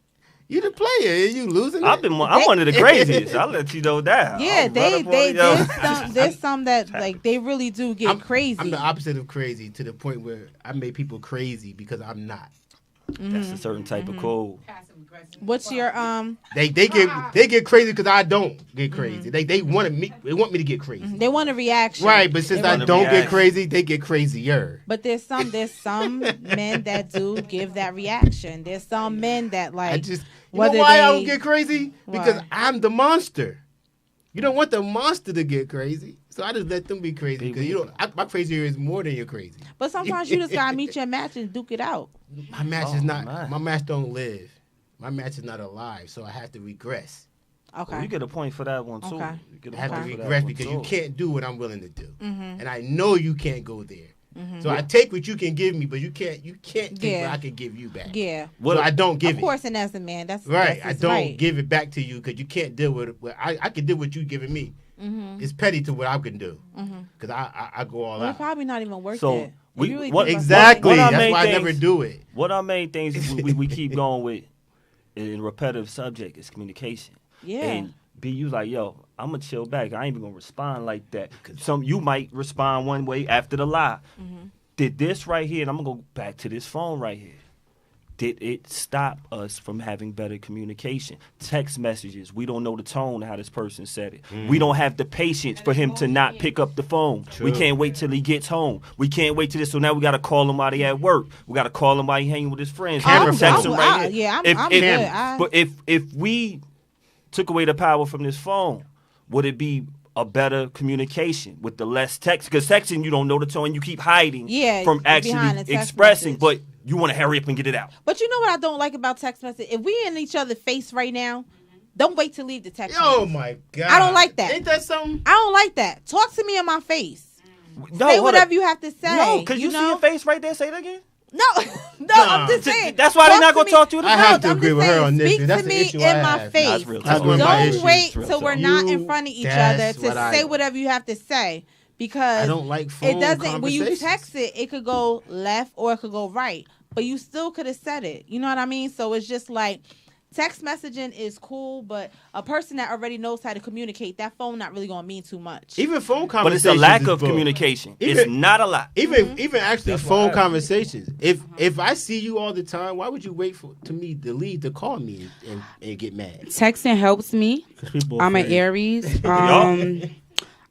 Speaker 3: You the player, and you losing it?
Speaker 2: I'm one of the craziest. I'll let you know that.
Speaker 5: Yeah,
Speaker 2: I'll
Speaker 5: there's some that like they really do get crazy.
Speaker 3: I'm the opposite of crazy to the point where I make people crazy because I'm not.
Speaker 2: That's a certain type of code.
Speaker 5: What's your
Speaker 3: They get crazy because I don't get crazy. They want me to get crazy.
Speaker 5: They want a reaction.
Speaker 3: Right, but since I don't get crazy, they get crazier.
Speaker 5: But there's some men that do give that reaction. There's some men that like
Speaker 3: You know why I don't get crazy? Because
Speaker 5: Why?
Speaker 3: I'm the monster. You don't want the monster to get crazy. So I just let them be crazy because my crazy is more than your crazy.
Speaker 5: But sometimes you just gotta meet your match and duke it out.
Speaker 3: My match is not. My match don't live. My match is not alive, so I have to regress.
Speaker 5: Okay.
Speaker 2: Well, you get a point for that one too.
Speaker 5: Okay.
Speaker 3: I have to regress because you can't do what I'm willing to do, and I know you can't go there. So I take what you can give me, but you can't take what I can give you back.
Speaker 5: Yeah.
Speaker 3: So I don't give it.
Speaker 5: Of course, and as a man, that's
Speaker 3: right.
Speaker 5: That's
Speaker 3: I don't
Speaker 5: right.
Speaker 3: give it back to you because you can't deal with it. I can deal with what you giving me. It's petty to what I can do because I go all
Speaker 5: Well,
Speaker 3: out.
Speaker 5: it's probably not even worth
Speaker 2: So,
Speaker 5: it.
Speaker 2: we-
Speaker 5: You really
Speaker 2: what-
Speaker 5: think about
Speaker 3: Exactly.
Speaker 2: What our
Speaker 3: That's
Speaker 2: main
Speaker 3: why I
Speaker 2: things-
Speaker 3: never do it.
Speaker 2: What our main things we keep going with in repetitive subject is communication.
Speaker 5: Yeah.
Speaker 2: And B, you like, yo, I'm gonna chill back. I ain't even gonna respond like that. You might respond one way after the lie. Did this right here, and I'm gonna go back to this phone right here. Did it stop us from having better communication? Text messages, we don't know the tone of how this person said it. We don't have the patience for him to not pick up the phone.
Speaker 3: True.
Speaker 2: We can't wait till he gets home. We can't wait till this. So now we got to call him while he at work. We got to call him while he hanging with his friends.
Speaker 3: Camera
Speaker 2: Text
Speaker 3: phone.
Speaker 2: him right here.
Speaker 5: Yeah,
Speaker 2: If-
Speaker 5: I'm
Speaker 2: if-
Speaker 5: good.
Speaker 2: But if we took away the power from this phone, would it be a better communication with the less text? Because texting, you don't know the tone. You keep hiding from
Speaker 5: behind
Speaker 2: actually
Speaker 5: the text
Speaker 2: expressing,
Speaker 5: message.
Speaker 2: but you want to hurry up and get it out.
Speaker 5: But you know what I don't like about text message? If we in each other's face right now, don't wait to leave the text.
Speaker 3: Oh
Speaker 5: message.
Speaker 3: my God.
Speaker 5: I don't like that.
Speaker 3: Ain't that something?
Speaker 5: I don't like that. Talk to me in my face.
Speaker 2: No,
Speaker 5: Say
Speaker 2: hold
Speaker 5: whatever
Speaker 2: up.
Speaker 5: you have to say.
Speaker 2: No, because you see
Speaker 5: know?
Speaker 2: your face right there. Say it again.
Speaker 5: No, I'm just saying.
Speaker 2: That's why they're not
Speaker 5: Talk
Speaker 2: going to talk to you.
Speaker 3: I have to
Speaker 5: I'm
Speaker 3: agree
Speaker 5: just
Speaker 3: with her
Speaker 5: saying,
Speaker 3: on this.
Speaker 5: Speak
Speaker 3: That's
Speaker 5: to
Speaker 3: the
Speaker 5: me
Speaker 3: issue
Speaker 5: in
Speaker 3: I
Speaker 5: my
Speaker 3: have.
Speaker 5: face.
Speaker 2: That's real
Speaker 3: That's
Speaker 2: talk.
Speaker 3: one of my issues.
Speaker 5: Don't wait
Speaker 2: Real
Speaker 5: till
Speaker 2: talk.
Speaker 5: we're not
Speaker 3: You-
Speaker 5: in front of each
Speaker 3: that's
Speaker 5: other to
Speaker 3: what I-
Speaker 5: say whatever you have to say. Because
Speaker 3: I don't like phone
Speaker 5: it doesn't. When you
Speaker 3: conversations.
Speaker 5: text it, it could go left or it could go right, but you still could have said it. You know what I mean? So it's just like text messaging is cool, but a person that already knows how to communicate, that phone not really gonna mean too much.
Speaker 3: Even phone
Speaker 2: But
Speaker 3: conversations.
Speaker 2: it's a lack
Speaker 3: is
Speaker 2: of
Speaker 3: bull.
Speaker 2: communication.
Speaker 3: Even-
Speaker 2: It's not a lot.
Speaker 3: Even actually
Speaker 2: That's
Speaker 3: phone
Speaker 2: why I-
Speaker 3: conversations. If I see you all the time, why would you wait to me to leave to call me and get mad?
Speaker 4: Texting helps me.
Speaker 6: 'Cause people are
Speaker 4: I'm an
Speaker 6: afraid.
Speaker 4: Aries.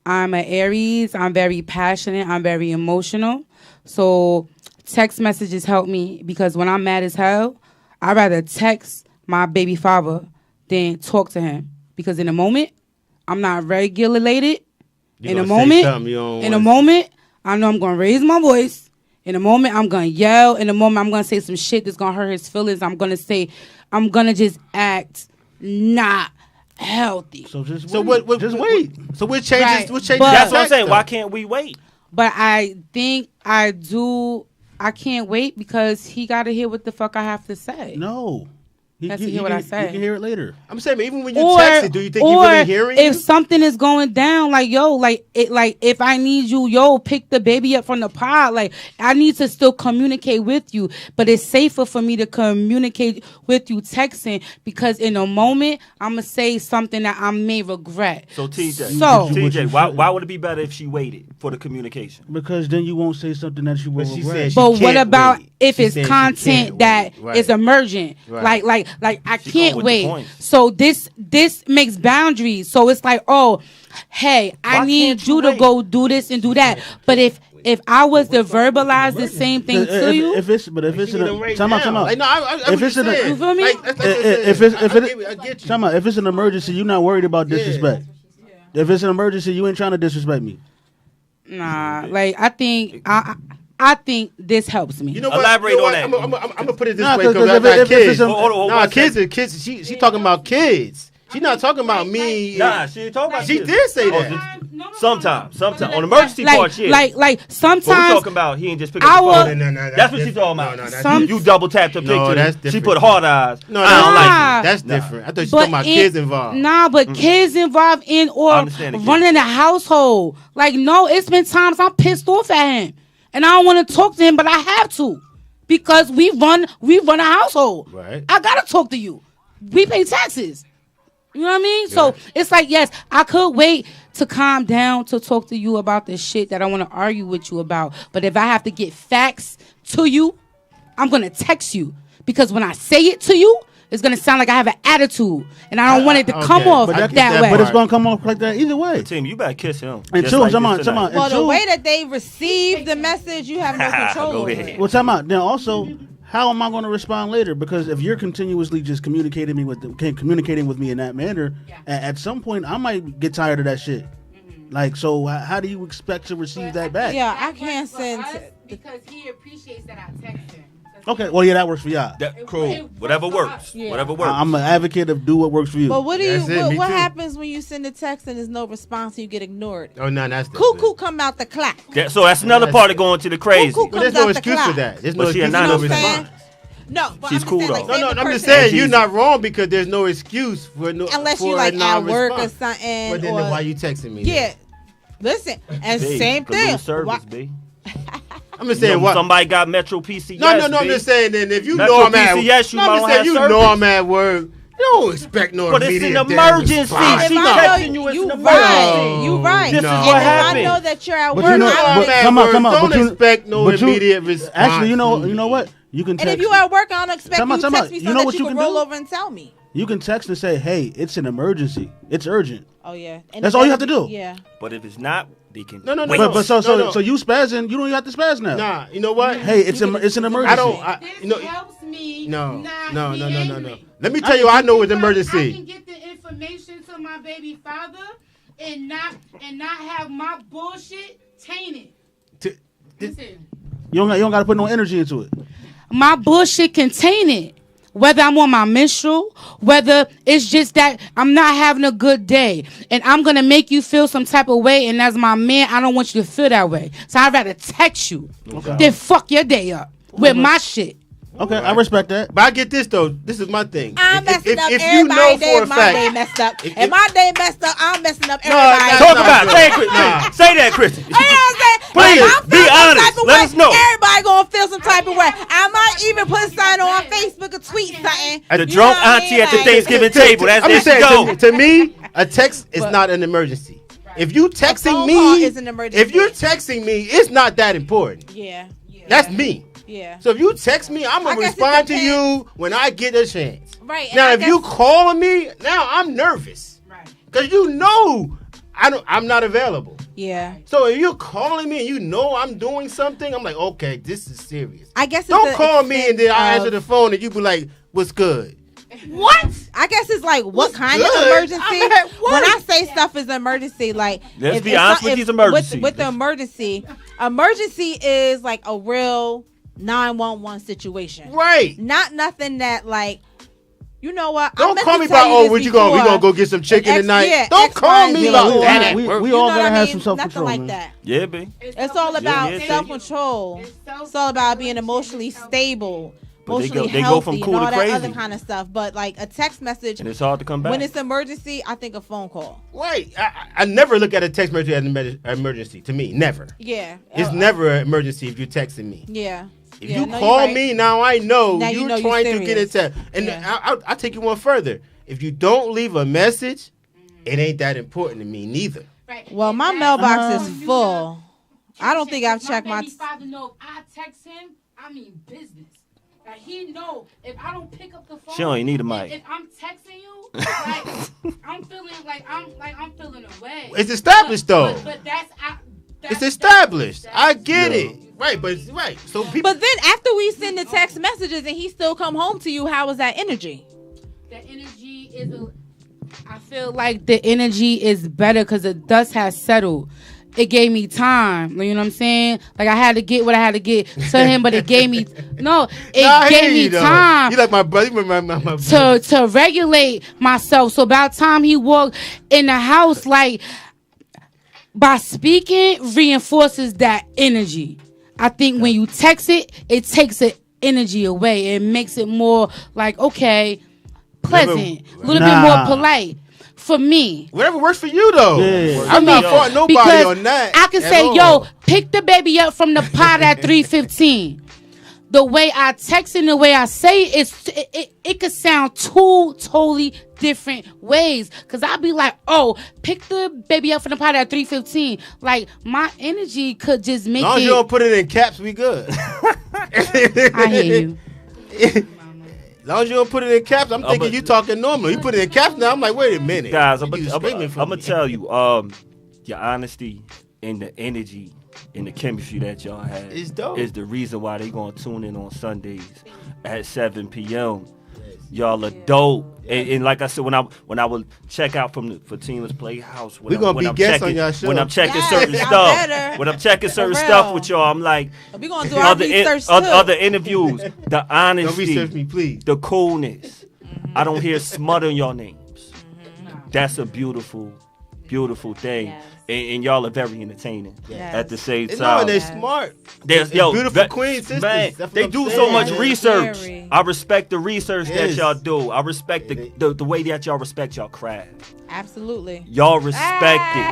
Speaker 4: I'm an Aries. I'm very passionate. I'm very emotional. So text messages help me because when I'm mad as hell, I'd rather text my baby father than talk to him because in a moment, I'm not regulated.
Speaker 3: You
Speaker 4: In a
Speaker 3: gonna say
Speaker 4: moment,
Speaker 3: something you don't
Speaker 4: in a
Speaker 3: wanna
Speaker 4: moment, I know I'm going to raise my voice. In a moment, I'm going to yell. In a moment, I'm going to say some shit that's going to hurt his feelings. I'm going to just act not healthy.
Speaker 6: So just
Speaker 3: So
Speaker 6: wait.
Speaker 3: what?
Speaker 6: Just wait.
Speaker 3: So what changes?
Speaker 4: Right.
Speaker 3: What changes?
Speaker 4: But-
Speaker 2: That's what I'm saying.
Speaker 3: though?
Speaker 2: Why can't we wait?
Speaker 4: But I think I can't wait because he got to hear what the fuck I have to say.
Speaker 6: No. He
Speaker 4: Has to hear what I say.
Speaker 6: You can hear it later.
Speaker 3: I'm saying, but even when you text it, do you think you're really hearing
Speaker 4: if
Speaker 3: you?
Speaker 4: something is going down, like if I need you, pick the baby up from the pod. Like I need to still communicate with you, but it's safer for me to communicate with you texting because in a moment I'm gonna say something that I may regret.
Speaker 2: So TJ,
Speaker 4: So-
Speaker 2: TJ, why would it be better if she waited for the communication?
Speaker 6: Because then you won't say something that you will
Speaker 3: But she
Speaker 6: regret.
Speaker 3: said she
Speaker 4: But what
Speaker 3: can't
Speaker 4: about
Speaker 3: wait.
Speaker 4: if
Speaker 3: She's
Speaker 4: it's
Speaker 3: saying she
Speaker 4: content
Speaker 3: can't
Speaker 4: that
Speaker 3: wait. Right.
Speaker 4: is emergent.
Speaker 3: Right.
Speaker 4: Like I
Speaker 2: She
Speaker 4: can't
Speaker 2: going with the
Speaker 4: wait.
Speaker 2: points.
Speaker 4: So this makes boundaries. So it's like, oh, hey, I
Speaker 2: Why
Speaker 4: need
Speaker 2: can't you
Speaker 4: you to
Speaker 2: wait?
Speaker 4: go do this and do that. But if I was to verbalize the same thing to you,
Speaker 6: If it's in a time out.
Speaker 3: Like, no, I
Speaker 6: If it's in a-
Speaker 4: You feel me?
Speaker 6: If it's an emergency, you're not worried about disrespect. If it's an emergency, you ain't trying to disrespect me.
Speaker 4: nah, like I think this helps me.
Speaker 3: You know what?
Speaker 2: Elaborate on that.
Speaker 3: I'm gonna put it this
Speaker 6: Nah,
Speaker 3: way
Speaker 6: 'cause
Speaker 3: because I
Speaker 6: if
Speaker 3: got
Speaker 6: it's
Speaker 3: kids.
Speaker 6: a-
Speaker 2: Hold on,
Speaker 3: Nah,
Speaker 2: one
Speaker 3: kids
Speaker 2: second.
Speaker 3: are kids. She talking about kids. She not talking about me.
Speaker 2: Nah, she ain't talking about
Speaker 3: She
Speaker 2: this.
Speaker 3: did say
Speaker 2: Oh,
Speaker 3: that.
Speaker 2: Sometimes. On emergency part, shit.
Speaker 4: like
Speaker 2: But we
Speaker 4: sometimes
Speaker 2: talking about he ain't just pick
Speaker 4: I
Speaker 2: up the
Speaker 4: will-
Speaker 2: phone.
Speaker 3: No,
Speaker 2: That's what she's talking about.
Speaker 3: No, that's
Speaker 4: Some-
Speaker 2: You double tapped her
Speaker 3: No,
Speaker 2: picture.
Speaker 3: that's
Speaker 2: She
Speaker 3: different.
Speaker 2: put hard eyes.
Speaker 3: No,
Speaker 2: I don't like
Speaker 4: Nah.
Speaker 2: it.
Speaker 3: That's
Speaker 2: Nah.
Speaker 3: different. I thought she
Speaker 4: But
Speaker 3: talking about kids involved.
Speaker 4: Nah, but kids involved in
Speaker 2: I
Speaker 4: or
Speaker 2: understand the kids.
Speaker 4: running the household. Like, no, it's been times I'm pissed off at him, and I don't want to talk to him, but I have to because we run a household.
Speaker 3: Right.
Speaker 4: I gotta talk to you. We pay taxes. You know what I mean? So it's like, yes, I could wait to calm down to talk to you about the shit that I want to argue with you about. But if I have to get facts to you, I'm gonna text you because when I say it to you, it's gonna sound like I have an attitude, and I don't want it to come
Speaker 3: okay.
Speaker 4: off
Speaker 3: But
Speaker 4: that,
Speaker 3: that
Speaker 4: way.
Speaker 6: But it's gonna come off like that either way.
Speaker 2: Tim, you better kiss him.
Speaker 6: And
Speaker 2: Just
Speaker 6: two,
Speaker 2: like
Speaker 6: come
Speaker 2: this
Speaker 6: on.
Speaker 2: tonight.
Speaker 1: Well, the
Speaker 6: two-
Speaker 1: way that they receive the message, you have no control
Speaker 2: Go
Speaker 1: over
Speaker 2: ahead.
Speaker 1: it.
Speaker 6: Well, time out. Then also, how am I going to respond later? Because if you're continuously just communicating with me in that manner, at some point I might get tired of that shit. Like, so how do you expect to receive that back?
Speaker 1: Yeah, I can't send.
Speaker 4: because he appreciates that I text him.
Speaker 6: Okay, well, yeah, that works for y'all.
Speaker 2: That cool. Whatever works.
Speaker 1: Yeah.
Speaker 2: Whatever works.
Speaker 6: I'm an advocate of do what works for you.
Speaker 1: But what do you?
Speaker 3: That's it, me
Speaker 1: What
Speaker 3: too.
Speaker 1: happens when you send a text and there's no response and you get ignored?
Speaker 3: Oh no, that's
Speaker 1: Cuckoo come out the clock.
Speaker 2: So that's another
Speaker 3: That's-
Speaker 2: part of going to the crazy.
Speaker 1: Cuckoo
Speaker 3: But there's
Speaker 1: comes
Speaker 3: no
Speaker 1: out the
Speaker 3: excuse for
Speaker 1: clock.
Speaker 3: that. There's no
Speaker 2: But she
Speaker 3: excuse
Speaker 2: a
Speaker 3: for no
Speaker 1: You know what I'm saying?
Speaker 3: response.
Speaker 1: No, but
Speaker 2: She's
Speaker 1: I'm
Speaker 2: cool,
Speaker 1: just saying,
Speaker 2: though.
Speaker 1: like,
Speaker 3: No,
Speaker 1: say
Speaker 3: no,
Speaker 1: the
Speaker 3: I'm just
Speaker 1: person-
Speaker 3: saying you're not wrong because there's no excuse for no.
Speaker 1: unless
Speaker 3: for
Speaker 1: you
Speaker 3: a
Speaker 1: like at work or
Speaker 3: non-response.
Speaker 1: something.
Speaker 3: But then
Speaker 1: or,
Speaker 3: why you texting me?
Speaker 1: Yeah, listen, and
Speaker 2: B,
Speaker 1: same
Speaker 2: 'cause
Speaker 1: thing.
Speaker 2: lose service,
Speaker 1: Why-
Speaker 2: B.
Speaker 3: I'm just
Speaker 2: You
Speaker 3: saying
Speaker 2: know,
Speaker 3: what.
Speaker 2: somebody got Metro PCS.
Speaker 3: No, I'm
Speaker 2: B.
Speaker 3: just saying. Then if you
Speaker 2: Metro
Speaker 3: know I'm at,
Speaker 2: PCS, you
Speaker 3: no,
Speaker 2: might
Speaker 3: I'm
Speaker 2: don't
Speaker 3: just saying
Speaker 2: have
Speaker 3: you
Speaker 2: service.
Speaker 3: know I'm at work. You don't expect no
Speaker 2: But it's
Speaker 3: immediate
Speaker 2: an
Speaker 3: damn
Speaker 2: emergency.
Speaker 3: response.
Speaker 2: She
Speaker 1: If
Speaker 3: No.
Speaker 1: I know
Speaker 2: texting you, it's
Speaker 1: you
Speaker 2: an
Speaker 1: right,
Speaker 2: emergency.
Speaker 1: you right.
Speaker 2: This is
Speaker 3: No.
Speaker 2: what
Speaker 1: And if I
Speaker 2: happened.
Speaker 1: know that you're at
Speaker 6: But
Speaker 1: work,
Speaker 6: you know-
Speaker 3: I'm
Speaker 1: I-
Speaker 6: but-
Speaker 3: at
Speaker 6: come on,
Speaker 3: work.
Speaker 6: come on,
Speaker 3: Don't
Speaker 6: but you-
Speaker 3: expect no
Speaker 6: but you-
Speaker 3: immediate response.
Speaker 6: Actually, you know what? You can
Speaker 1: and
Speaker 6: text.
Speaker 1: if you at work, I don't expect
Speaker 6: Time
Speaker 1: you
Speaker 6: out,
Speaker 1: to
Speaker 6: time
Speaker 1: text
Speaker 6: out.
Speaker 1: me
Speaker 6: You
Speaker 1: so
Speaker 6: know
Speaker 1: that
Speaker 6: what
Speaker 1: you
Speaker 6: you
Speaker 1: can
Speaker 6: can
Speaker 1: roll
Speaker 6: do?
Speaker 1: over and tell me.
Speaker 6: You can text and say, "Hey, it's an emergency. It's urgent."
Speaker 1: Oh yeah, and
Speaker 6: That's
Speaker 1: it
Speaker 6: all you
Speaker 1: better
Speaker 6: have to do.
Speaker 1: be- Yeah.
Speaker 2: But if it's not, they can.
Speaker 3: No, no, no,
Speaker 2: wait.
Speaker 3: no.
Speaker 6: But so
Speaker 3: no.
Speaker 6: you spazzing. You don't even have to spaz now.
Speaker 3: Nah, you know what?
Speaker 6: Hey, it's an emergency.
Speaker 3: I don't. You know,
Speaker 4: helps me.
Speaker 3: no,
Speaker 4: not
Speaker 3: no,
Speaker 4: be
Speaker 3: no, no, no, no.
Speaker 4: angry.
Speaker 3: Let me tell you, I know it's
Speaker 4: I can
Speaker 3: emergency.
Speaker 4: get the information to my baby father and not have my bullshit tainted.
Speaker 3: T-
Speaker 4: Listen.
Speaker 6: You don't got to put no energy into it.
Speaker 4: My bullshit can taint it. Whether I'm on my menstrual, whether it's just that I'm not having a good day and I'm going to make you feel some type of way, and as my man, I don't want you to feel that way. So I'd rather text you than fuck your day up with my shit.
Speaker 6: Okay, I respect that.
Speaker 3: But I get this though. This is my thing.
Speaker 1: I'm messing up
Speaker 3: if you know
Speaker 1: everybody's day.
Speaker 3: for a
Speaker 1: My day
Speaker 3: fact,
Speaker 1: messed up.
Speaker 3: If-
Speaker 1: If my day messed up, I'm messing up
Speaker 3: No,
Speaker 1: everybody's
Speaker 3: that's
Speaker 1: day.
Speaker 2: Talk
Speaker 3: not
Speaker 2: about it.
Speaker 3: good.
Speaker 2: Say it, Chris.
Speaker 3: Nah.
Speaker 2: Say that, Christian.
Speaker 1: You know what I'm saying?
Speaker 2: Please,
Speaker 1: If I
Speaker 2: be
Speaker 1: feel some
Speaker 2: honest.
Speaker 1: type of
Speaker 2: Let
Speaker 1: way,
Speaker 2: us know.
Speaker 1: Everybody gonna feel some type of way. I might even put something on Facebook or tweet something.
Speaker 2: The
Speaker 1: You
Speaker 2: drunk
Speaker 1: know what I
Speaker 2: auntie
Speaker 1: mean?
Speaker 2: at the
Speaker 1: Like,
Speaker 2: Thanksgiving table. That's
Speaker 3: I'm
Speaker 2: there
Speaker 3: just
Speaker 2: she
Speaker 3: saying.
Speaker 2: go.
Speaker 3: To me, a text is not an emergency. If you texting
Speaker 1: phone call
Speaker 3: me,
Speaker 1: is an emergency.
Speaker 3: if you're texting me, it's not that important.
Speaker 1: Yeah.
Speaker 3: That's me.
Speaker 1: Yeah.
Speaker 3: So if you text me, I'm
Speaker 1: I
Speaker 3: gonna
Speaker 1: guess it
Speaker 3: respond to
Speaker 1: depends.
Speaker 3: you when I get a chance.
Speaker 1: Right. and
Speaker 3: Now,
Speaker 1: I
Speaker 3: if you
Speaker 1: guess-
Speaker 3: calling me, now I'm nervous.
Speaker 4: Right.
Speaker 3: Cause you know I'm not available.
Speaker 1: Yeah.
Speaker 3: So if you're calling me and you know I'm doing something, I'm like, okay, this is serious.
Speaker 1: I guess it's
Speaker 3: Don't
Speaker 1: the
Speaker 3: call me and then I
Speaker 1: extent
Speaker 3: answer
Speaker 1: of-
Speaker 3: the phone and you be like, what's good?
Speaker 1: What? I guess it's like what
Speaker 3: What's
Speaker 1: kind of
Speaker 3: good?
Speaker 1: emergency?
Speaker 3: I'm at work.
Speaker 1: When I say stuff is emergency, like
Speaker 2: Let's
Speaker 1: if
Speaker 2: be
Speaker 1: it's
Speaker 2: honest
Speaker 1: not-
Speaker 2: with
Speaker 1: if-
Speaker 2: these emergencies.
Speaker 1: With the emergency is like a real 911 situation,
Speaker 3: Right.
Speaker 1: not nothing that like. You know what? I
Speaker 3: Don't
Speaker 1: meant
Speaker 3: call
Speaker 1: to
Speaker 3: me
Speaker 1: tell
Speaker 3: about, oh,
Speaker 1: this
Speaker 3: what you going? We
Speaker 1: before.
Speaker 3: gonna go get some chicken
Speaker 1: X-
Speaker 3: tonight.
Speaker 1: yeah,
Speaker 3: Don't
Speaker 1: X,
Speaker 3: call
Speaker 1: Y,
Speaker 3: me
Speaker 1: Z.
Speaker 3: about
Speaker 1: Yeah.
Speaker 3: that at
Speaker 6: We
Speaker 3: work.
Speaker 6: all
Speaker 1: You know
Speaker 6: gotta
Speaker 1: what I
Speaker 6: have
Speaker 1: mean?
Speaker 6: some self-control,
Speaker 1: Nothing like
Speaker 6: man.
Speaker 1: that.
Speaker 2: Yeah, B.
Speaker 1: It's all about
Speaker 2: yeah,
Speaker 1: self-control. It's all about being emotionally stable,
Speaker 2: But they
Speaker 1: emotionally
Speaker 2: go
Speaker 1: healthy,
Speaker 2: from
Speaker 1: and
Speaker 2: cool
Speaker 1: all
Speaker 2: to
Speaker 1: that
Speaker 2: crazy.
Speaker 1: other kind of stuff. But like a text message,
Speaker 2: And it's hard to come back.
Speaker 1: when it's emergency, I think a phone call.
Speaker 3: Wait, I never look at a text message as an emergency. To me, never.
Speaker 1: Yeah,
Speaker 3: It's never an emergency if you're texting me.
Speaker 1: Yeah.
Speaker 3: If
Speaker 1: Yeah,
Speaker 3: you
Speaker 1: no, you're
Speaker 3: call
Speaker 1: right.
Speaker 3: me, now I know
Speaker 1: Now you
Speaker 3: you're
Speaker 1: know you're
Speaker 3: trying to get
Speaker 1: serious.
Speaker 3: into. And
Speaker 1: Yeah.
Speaker 3: I'll take you one further. If you don't leave a message, it ain't that important to me neither.
Speaker 1: Well, my mailbox is full
Speaker 5: I don't think I've checked my.
Speaker 4: baby father know if I text him, I mean business. Like he know if I don't pick up the phone.
Speaker 2: She don't even need a mic.
Speaker 4: If I'm texting you, like I'm feeling away.
Speaker 3: It's established though.
Speaker 4: But that's
Speaker 3: it's established. I get it. Right, but right. So people.
Speaker 5: But then after we send the text messages and he still come home to you, how was that energy?
Speaker 4: The energy is. I feel like the energy is better because the dust has settled. It gave me time. You know what I'm saying? Like I had to get what I had to get to him, but it gave me gave me time.
Speaker 3: You like my brother? My brother.
Speaker 4: To regulate myself. So by the time he walked in the house, like by speaking reinforces that energy. I think when you text it, it takes the energy away. It makes it more like okay, pleasant, a little bit more polite. For me.
Speaker 3: Whatever works for you, though.
Speaker 6: Yeah.
Speaker 3: I'm not faulting nobody
Speaker 4: because
Speaker 3: on that.
Speaker 4: I can say, yo, pick the baby up from the pot at 3:15. The way I text and the way I say it could sound two totally different ways. Because I'll be like, oh, pick the baby up from the pot at 3:15. Like, my energy could just make it.
Speaker 3: As long as you don't put it in caps, we good.
Speaker 4: I hear you.
Speaker 3: As long as you don't put it in caps, I'm thinking you talking normal. You put it in caps now, I'm like, wait a minute.
Speaker 2: Guys, I'm gonna tell you, your honesty and the energy and the chemistry that y'all have
Speaker 3: is dope.
Speaker 2: Is the reason why they gonna tune in on Sundays at 7 p.m. Y'all are dope. And like I said, when I would check out for Tina's Playhouse,
Speaker 3: we're gonna be guests on y'all show.
Speaker 2: When I'm checking certain
Speaker 5: y'all
Speaker 2: stuff,
Speaker 5: better.
Speaker 2: when I'm checking certain stuff with y'all, I'm like,
Speaker 5: we gonna do our research too.
Speaker 2: Other interviews, the honesty,
Speaker 3: don't research me, please.
Speaker 2: The coolness. I don't hear smut in your names. That's a beautiful thing.
Speaker 5: Yes.
Speaker 2: And y'all are very entertaining at the same time.
Speaker 3: No, and they're smart.
Speaker 2: They're
Speaker 3: beautiful queen sisters.
Speaker 2: Man, they do so much research. I respect the research that y'all do. I respect the way that y'all respect y'all craft.
Speaker 5: Absolutely.
Speaker 2: Y'all respect it.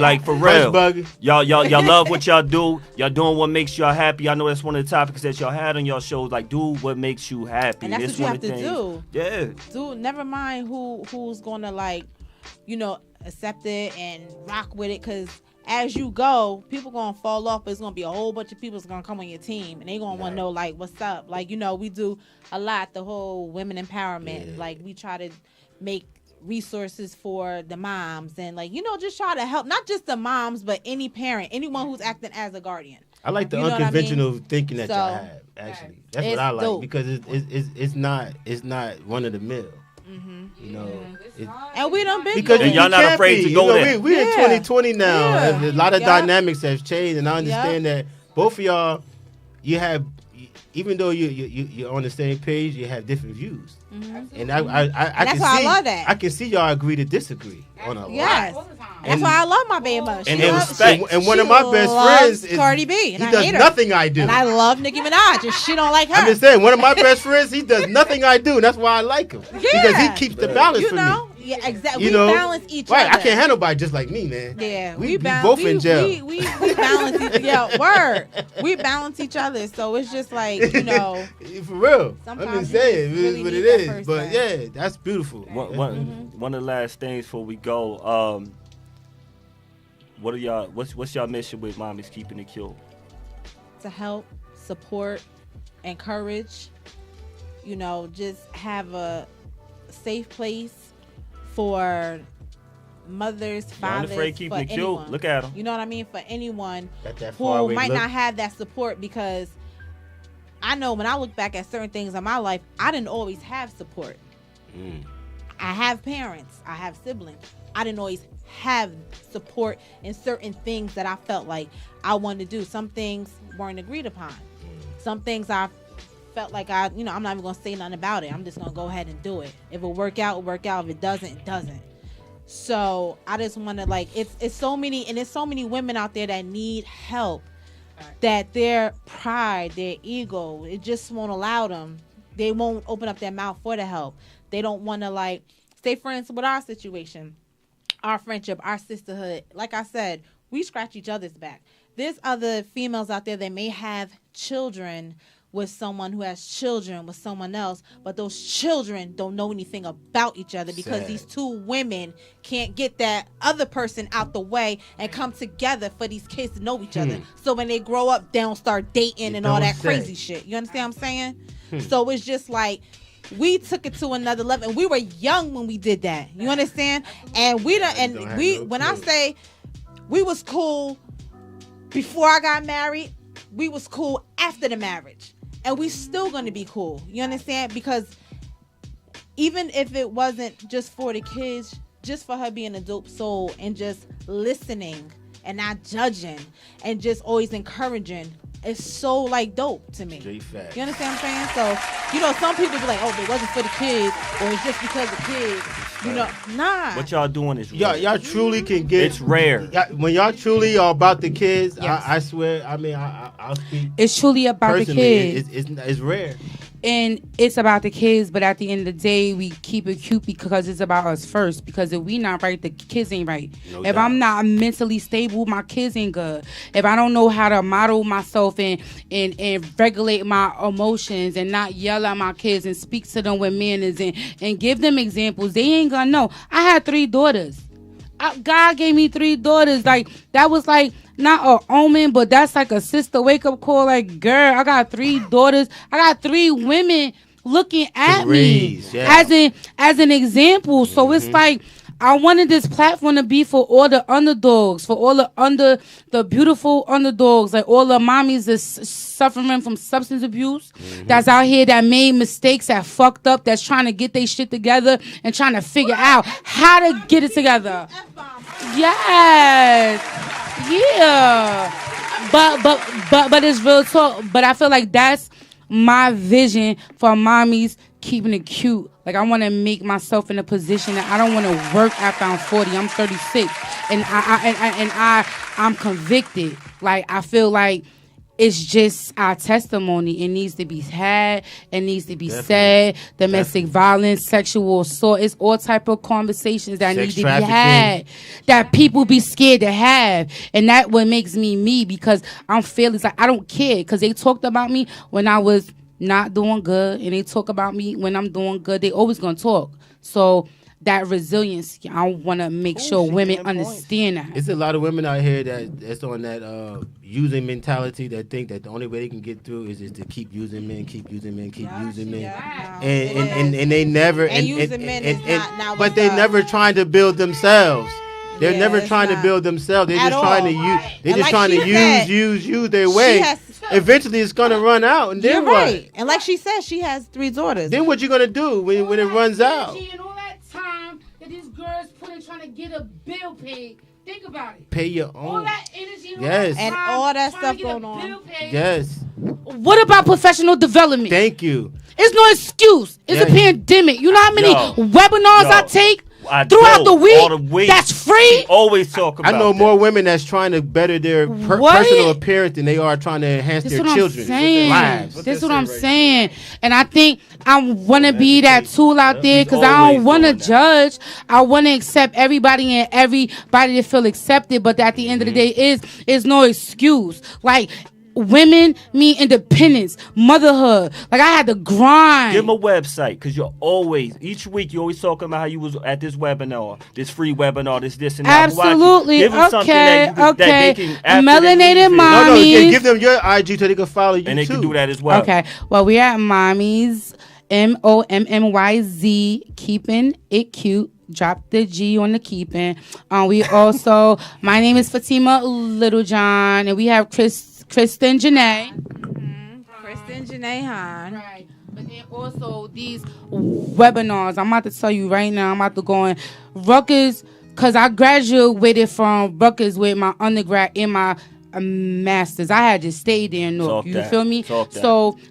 Speaker 2: Like for real. Y'all love what y'all do. Y'all doing what makes y'all happy. I know that's one of the topics that y'all had on your shows. Like, do what makes you happy.
Speaker 5: And that's what you have to do.
Speaker 2: Yeah.
Speaker 5: Dude, never mind who's gonna accept it and rock with it, because as you go, people gonna fall off, but it's gonna be a whole bunch of people that's gonna come on your team and they gonna want to know like what's up. Like, we do a lot, the whole women empowerment. Like, we try to make resources for the moms and just try to help not just the moms but any parent, anyone who's acting as a guardian.
Speaker 3: I like the unconventional thinking that y'all have. Actually, that's what I like dope. Because it's not run of the mill.
Speaker 5: And we done been
Speaker 3: because
Speaker 2: y'all not afraid to go there.
Speaker 3: We're in 2020 now. Yeah. A lot of dynamics have changed, and I understand that both of y'all, you have, even though you're on the same page, you have different views. And I
Speaker 5: that's why I love that.
Speaker 3: I can see y'all agree to disagree on a lot.
Speaker 5: That's why I love my baby mother.
Speaker 3: And one of my best friends is
Speaker 5: Cardi B. And
Speaker 3: he does nothing I do.
Speaker 5: And I love Nicki Minaj, and she don't like her.
Speaker 3: I'm just saying, one of my best friends, he does nothing I do. And that's why I like him. Because he keeps the balance for me.
Speaker 5: Yeah, exactly. We balance each other.
Speaker 3: Right, I can't handle nobody just like me, man.
Speaker 5: Yeah,
Speaker 3: we both in jail.
Speaker 5: We balance each other. Yeah, word. We balance each other. So it's just like,
Speaker 3: For real. I'm just saying, it is what it is. But yeah, that's beautiful.
Speaker 2: One of the last things before we go, what's y'all mission with Mommy's Keeping It Cute?
Speaker 5: To help, support, encourage, just have a safe place for mothers, fathers,
Speaker 2: afraid keeping it
Speaker 5: anyone.
Speaker 2: Cute. Look at them.
Speaker 5: You know what I mean? For anyone who might not have that support, because I know when I look back at certain things in my life, I didn't always have support. I have parents. I have siblings. I didn't always have support in certain things that I felt like I wanted to do. Some things weren't agreed upon. Some things I felt like I'm not even going to say nothing about it. I'm just going to go ahead and do it. If it work out, it work out. If it doesn't, it doesn't. So I just want to it's so many, and there's so many women out there that need help, that their pride, their ego, it just won't allow them. They won't open up their mouth for the help. They don't want to say, for instance, with our situation, our friendship, our sisterhood. Like I said, we scratch each other's back. There's other females out there that may have children with someone who has children with someone else, but those children don't know anything about each other because
Speaker 3: Sad.
Speaker 5: these two women can't get that other person out the way and come together for these kids to know each other. So when they grow up, they don't start dating and all
Speaker 3: don't
Speaker 5: that
Speaker 3: say.
Speaker 5: crazy shit. You understand what I'm saying? So it's just like we took it to another level, and we were young when we did that. You understand? And we don't.
Speaker 3: Don't
Speaker 5: And
Speaker 3: have
Speaker 5: we,
Speaker 3: no
Speaker 5: when I
Speaker 3: clue.
Speaker 5: say we was cool before I got married, we was cool after the marriage, and we still gonna be cool. You understand? Because even if it wasn't just for the kids, just for her being a dope soul and just listening and not judging and just always encouraging, it's so like dope to me.
Speaker 3: Straight fact.
Speaker 5: You understand what I'm saying? So, you know, some people be like, oh, if it wasn't for the kids, or it's just because of kids. You know, nah.
Speaker 2: What y'all doing is
Speaker 3: Y'all truly can get.
Speaker 2: It's rare.
Speaker 3: When y'all truly are about the kids,
Speaker 5: Yes.
Speaker 3: I swear. I mean, I'll speak
Speaker 4: It's truly about the
Speaker 3: personally.
Speaker 4: kids.
Speaker 3: It's rare.
Speaker 4: And it's about the kids, but at the end of the day, we keep it cute because it's about us first. Because if we not right, the kids ain't right.
Speaker 3: No
Speaker 4: If
Speaker 3: doubt.
Speaker 4: I'm not mentally stable, my kids ain't good. If I don't know how to model myself and regulate my emotions and not yell at my kids and speak to them with manners and give them examples, they ain't gonna know. I had 3 daughters. God gave me 3 daughters. Like, that was like not a omen, but that's like a sister wake up call. Like, girl, I got 3 daughters. I got 3 women looking at
Speaker 3: raise,
Speaker 4: me
Speaker 3: yeah.
Speaker 4: as an example. So it's like I wanted this platform to be for all the underdogs, for all the beautiful underdogs, like all the mommies that's suffering from substance abuse, that's out here that made mistakes, that fucked up, that's trying to get their shit together and trying to figure out how to get it together. Yes. Yeah. But it's real talk. But I feel like that's my vision for mommies keeping it cute. Like, I want to make myself in a position that I don't want to work after I'm 40. I'm 36, and I'm convicted. Like, I feel like it's just our testimony. It needs to be had. It needs to be said. Domestic violence, sexual assault. It's all type of conversations that
Speaker 3: Sex
Speaker 4: need to be
Speaker 3: trafficking.
Speaker 4: had. That people be scared to have. And that what makes me because I'm fearless. Like, I don't care because they talked about me when I was not doing good, and they talk about me when I'm doing good. They always gonna talk. So that resilience, I want to make sure women understand that.
Speaker 3: It's a lot of women out here that's on that using mentality, that think that the only way they can get through is to keep using men, keep using men. And they never
Speaker 5: And using men is not
Speaker 3: but
Speaker 5: what's
Speaker 3: they
Speaker 5: up.
Speaker 3: never trying to build themselves. They're
Speaker 5: Yeah,
Speaker 3: never
Speaker 5: it's
Speaker 3: trying to
Speaker 5: not.
Speaker 3: build themselves. They're
Speaker 5: At
Speaker 3: just trying to
Speaker 5: all.
Speaker 3: use. They're
Speaker 5: And
Speaker 3: just
Speaker 5: like
Speaker 3: trying to
Speaker 5: she said,
Speaker 3: use their way.
Speaker 5: has-
Speaker 3: Eventually, it's gonna run out, and then
Speaker 5: You're
Speaker 3: what?
Speaker 5: right. And like she said, she has 3 daughters.
Speaker 3: Then what you gonna do when it runs out?
Speaker 4: And all that time that these girls put in trying to get a bill paid. Think about it.
Speaker 3: Pay your
Speaker 4: All
Speaker 3: own.
Speaker 4: that energy, and
Speaker 3: Yes.
Speaker 4: all that
Speaker 5: And
Speaker 4: time
Speaker 5: all that
Speaker 4: trying
Speaker 5: stuff
Speaker 4: to get a
Speaker 5: going on.
Speaker 4: bill paid.
Speaker 3: Yes.
Speaker 4: What about professional development?
Speaker 3: Thank you.
Speaker 4: It's no excuse. It's a
Speaker 3: Yeah.
Speaker 4: pandemic. You know how many
Speaker 2: Yo.
Speaker 4: webinars I
Speaker 2: Yo.
Speaker 4: take
Speaker 2: I
Speaker 4: throughout
Speaker 2: do,
Speaker 4: the week?
Speaker 2: all the week.
Speaker 4: That's free.
Speaker 2: Always talk about
Speaker 3: I know
Speaker 2: that.
Speaker 3: more women that's trying to better their
Speaker 4: What?
Speaker 3: personal appearance than they are trying to enhance
Speaker 4: That's
Speaker 3: their
Speaker 4: what I'm
Speaker 3: children's
Speaker 4: saying.
Speaker 3: lives.
Speaker 4: That's what I'm saying. And I think I want to be that tool out there because I
Speaker 2: always
Speaker 4: don't want to
Speaker 2: doing that.
Speaker 4: judge. I want to accept everybody and everybody to feel accepted. But at the end of the day, is no excuse. Like, women mean independence, motherhood. Like, I had to grind.
Speaker 2: Give them a website, because you're always, each week, you're always talking about how you was at this webinar, this free webinar, this and that.
Speaker 4: Absolutely.
Speaker 2: Give them something that, that they can, after they
Speaker 4: Melanated
Speaker 2: leave here,
Speaker 4: mom.
Speaker 3: No,
Speaker 4: Mommies.
Speaker 3: give them your IG so they can follow you
Speaker 2: and they
Speaker 3: too.
Speaker 2: can do that as well.
Speaker 4: Okay. Well, we at Mommy's, MOMMYZ, keeping it cute. Drop the G on the keeping. We also, my name is Fatima Littlejohn, and we have Kristen Janae.
Speaker 5: Kristen Janae Hahn.
Speaker 4: Right. But then also these webinars, I'm about to tell you right now, I'm about to go in Rutgers, because I graduated from Rutgers with my undergrad and my master's. I had to stay there in Newark.
Speaker 2: Talk
Speaker 4: You
Speaker 2: that.
Speaker 4: feel me?
Speaker 2: Talk that.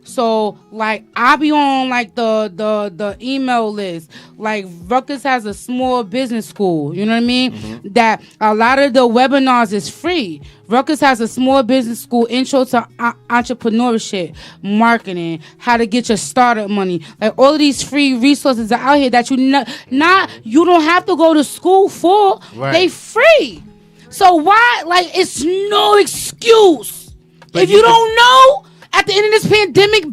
Speaker 4: So like I be on like the email list. Like Rutgers has a small business school. You know what I mean?
Speaker 2: Mm-hmm.
Speaker 4: That a lot of the webinars is free. Rutgers has a small business school, intro to entrepreneurship, marketing, how to get your startup money. Like all of these free resources are out here that you you don't have to go to school for.
Speaker 3: Right.
Speaker 4: They free. So why, like, it's no excuse.
Speaker 3: But
Speaker 4: if
Speaker 3: you
Speaker 4: you don't know At the end of this pandemic,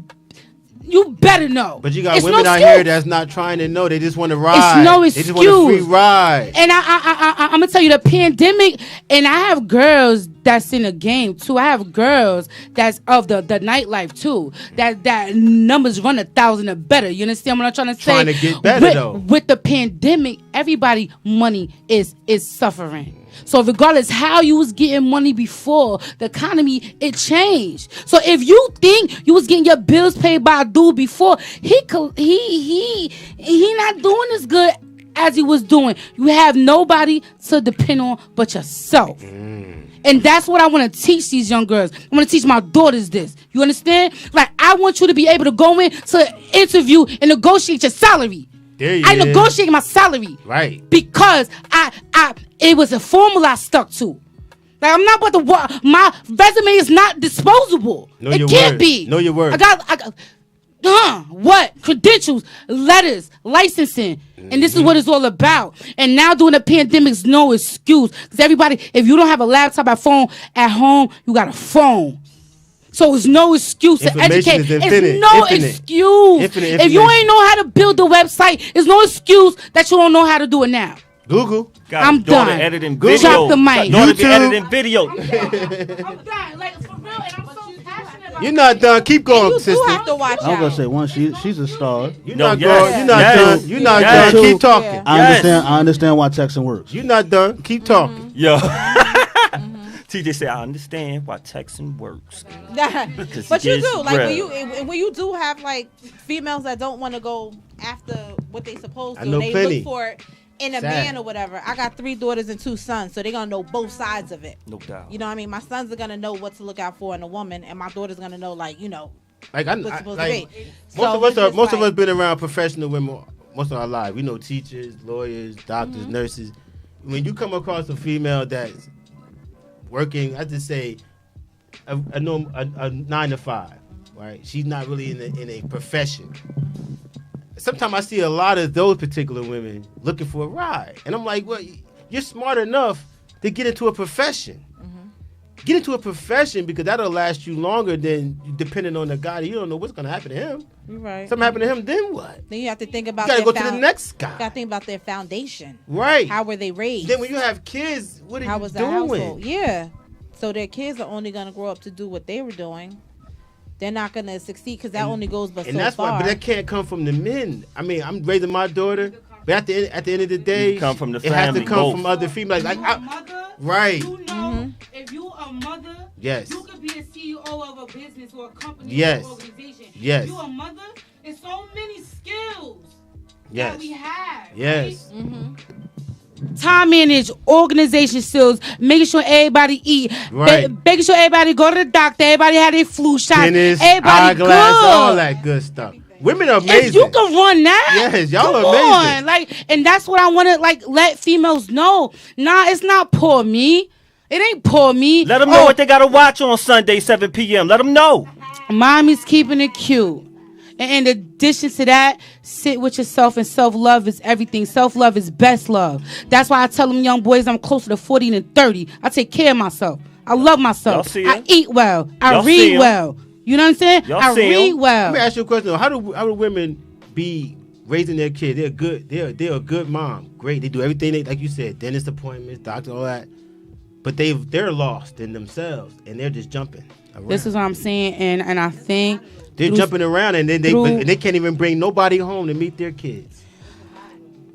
Speaker 4: you better know.
Speaker 3: But you got
Speaker 4: It's
Speaker 3: women
Speaker 4: no
Speaker 3: out
Speaker 4: excuse.
Speaker 3: here that's not trying to know. They just want to ride.
Speaker 4: It's no
Speaker 3: They just want a free
Speaker 4: excuse.
Speaker 3: ride.
Speaker 4: And I'm gonna tell you the pandemic, and I have girls that's in the game too. I have girls that's of the nightlife too. That numbers run 1,000 or better. You understand what I'm trying to say?
Speaker 3: Trying to get better, though.
Speaker 4: With the pandemic, everybody money is suffering. So regardless how you was getting money before, the economy, it changed. So if you think you was getting your bills paid by a dude before, he not doing as good as he was doing. You have nobody to depend on but yourself. And that's what I want to teach these young girls. I want to teach my daughters this. You understand? Like, I want you to be able to go in to an interview and negotiate your salary. I negotiate my salary.
Speaker 3: Right.
Speaker 4: Because it was a formula I stuck to. Like, I'm not about to my resume is not disposable.
Speaker 3: Know
Speaker 4: it
Speaker 3: your
Speaker 4: can't
Speaker 3: worth.
Speaker 4: be.
Speaker 3: Know your worth.
Speaker 4: I got what? Credentials, letters, licensing. And this is what it's all about. And now during the pandemic is no excuse. Because everybody, if you don't have a laptop or phone at home, you got a phone. So it's no excuse to educate. It's no excuse. If you ain't know how to build a website, it's no excuse that you don't know how to do it now.
Speaker 3: Google.
Speaker 4: I'm done.
Speaker 2: Editing
Speaker 3: Google.
Speaker 2: video.
Speaker 4: Drop the mic.
Speaker 2: Daughter be editing video.
Speaker 4: I'm done. Like, for real, and I'm so passionate about
Speaker 3: You're not done. Keep going,
Speaker 5: You
Speaker 3: sister.
Speaker 5: do have to watch
Speaker 6: I was gonna
Speaker 5: out.
Speaker 6: say one. She's a star.
Speaker 3: You're
Speaker 2: No,
Speaker 3: not
Speaker 2: yes.
Speaker 3: going. You're not
Speaker 2: Yes.
Speaker 3: done. You're not
Speaker 2: Yes.
Speaker 3: done. Keep talking.
Speaker 5: Yeah.
Speaker 6: I understand why texting works.
Speaker 3: You're not done. Keep talking.
Speaker 2: Yo. TJ said, I understand why texting works.
Speaker 5: But you
Speaker 2: it gets
Speaker 5: do, like,
Speaker 2: real.
Speaker 5: when you do have like females that don't want to go after what they supposed
Speaker 3: I
Speaker 5: to,
Speaker 3: know
Speaker 5: they
Speaker 3: plenty.
Speaker 5: look for it in a
Speaker 3: Sad.
Speaker 5: man or whatever. I got 3 daughters and 2 sons, so they're gonna know both sides of it.
Speaker 2: No doubt.
Speaker 5: You know what I mean? My sons are gonna know what to look out for in a woman, and my daughter's gonna know, like, you know,
Speaker 3: Like
Speaker 5: what's supposed to be.
Speaker 3: most of us been around professional women most of our lives. We know teachers, lawyers, doctors, nurses. When you come across a female that's working, I just say a 9 to 5, right? She's not really in a profession. Sometimes I see a lot of those particular women looking for a ride, and I'm like, well, you're smart enough to get into a profession. Get into a profession because that'll last you longer than depending on the guy. You don't know what's gonna happen to him.
Speaker 5: You're right.
Speaker 3: Something happened to him, then what?
Speaker 5: Then you have to think about
Speaker 3: You gotta
Speaker 5: their
Speaker 3: go to the next guy.
Speaker 5: You gotta think about their foundation.
Speaker 3: Right.
Speaker 5: How were they raised?
Speaker 3: Then when you have kids, what are
Speaker 5: How
Speaker 3: you
Speaker 5: was
Speaker 3: doing?
Speaker 5: the household? Yeah. So their kids are only gonna grow up to do what they were doing. They're not gonna succeed because that only goes but
Speaker 3: And
Speaker 5: so
Speaker 3: that's
Speaker 5: far.
Speaker 3: why, but that can't come from the men. I mean, I'm raising my daughter, but at the end of the day,
Speaker 2: Come from the
Speaker 3: it has to
Speaker 2: family,
Speaker 3: come
Speaker 2: both.
Speaker 3: from other females. Like,
Speaker 4: you a mother,
Speaker 3: right.
Speaker 4: you know, if you a mother,
Speaker 3: Yes.
Speaker 4: you could be a CEO of a business or a company
Speaker 3: Yes.
Speaker 4: or organization.
Speaker 3: Yes.
Speaker 4: If you a mother, it's so many skills
Speaker 3: Yes.
Speaker 4: that we have.
Speaker 3: Yes.
Speaker 4: Time manage, organization skills, making sure everybody eat,
Speaker 3: Right.
Speaker 4: making sure everybody go to the doctor, everybody had their flu shot,
Speaker 3: Tennis,
Speaker 4: everybody
Speaker 3: eyeglass,
Speaker 4: good.
Speaker 3: all that good stuff. Women are amazing.
Speaker 4: If you can run that,
Speaker 3: Yes, y'all
Speaker 4: come
Speaker 3: are amazing.
Speaker 4: on. Like, and that's what I want to like let females know. Nah, it's not poor me. It ain't poor me.
Speaker 2: Let them know what they got to watch on Sunday, 7 p.m. Let them know.
Speaker 4: Mommy's keeping it cute. And in addition to that, sit with yourself, and self-love is everything. Self-love is best love. That's why I tell them young boys I'm closer to 40 than 30. I take care of myself. I love myself.
Speaker 2: Y'all see
Speaker 4: I
Speaker 2: it?
Speaker 4: eat well. I
Speaker 2: Y'all see
Speaker 4: read
Speaker 2: 'em?
Speaker 4: well. You know what I'm saying?
Speaker 2: Y'all
Speaker 4: I
Speaker 2: see 'em?
Speaker 4: read well.
Speaker 3: Let me ask you a question. How do women be raising their kid? They're good. They're a good mom. Great. They do everything they, like you said, dentist appointments, doctor, all that. But they're lost in themselves and they're just jumping around.
Speaker 4: This is what I'm saying, and I think
Speaker 3: They're jumping around and then they can't even bring nobody home to meet their kids.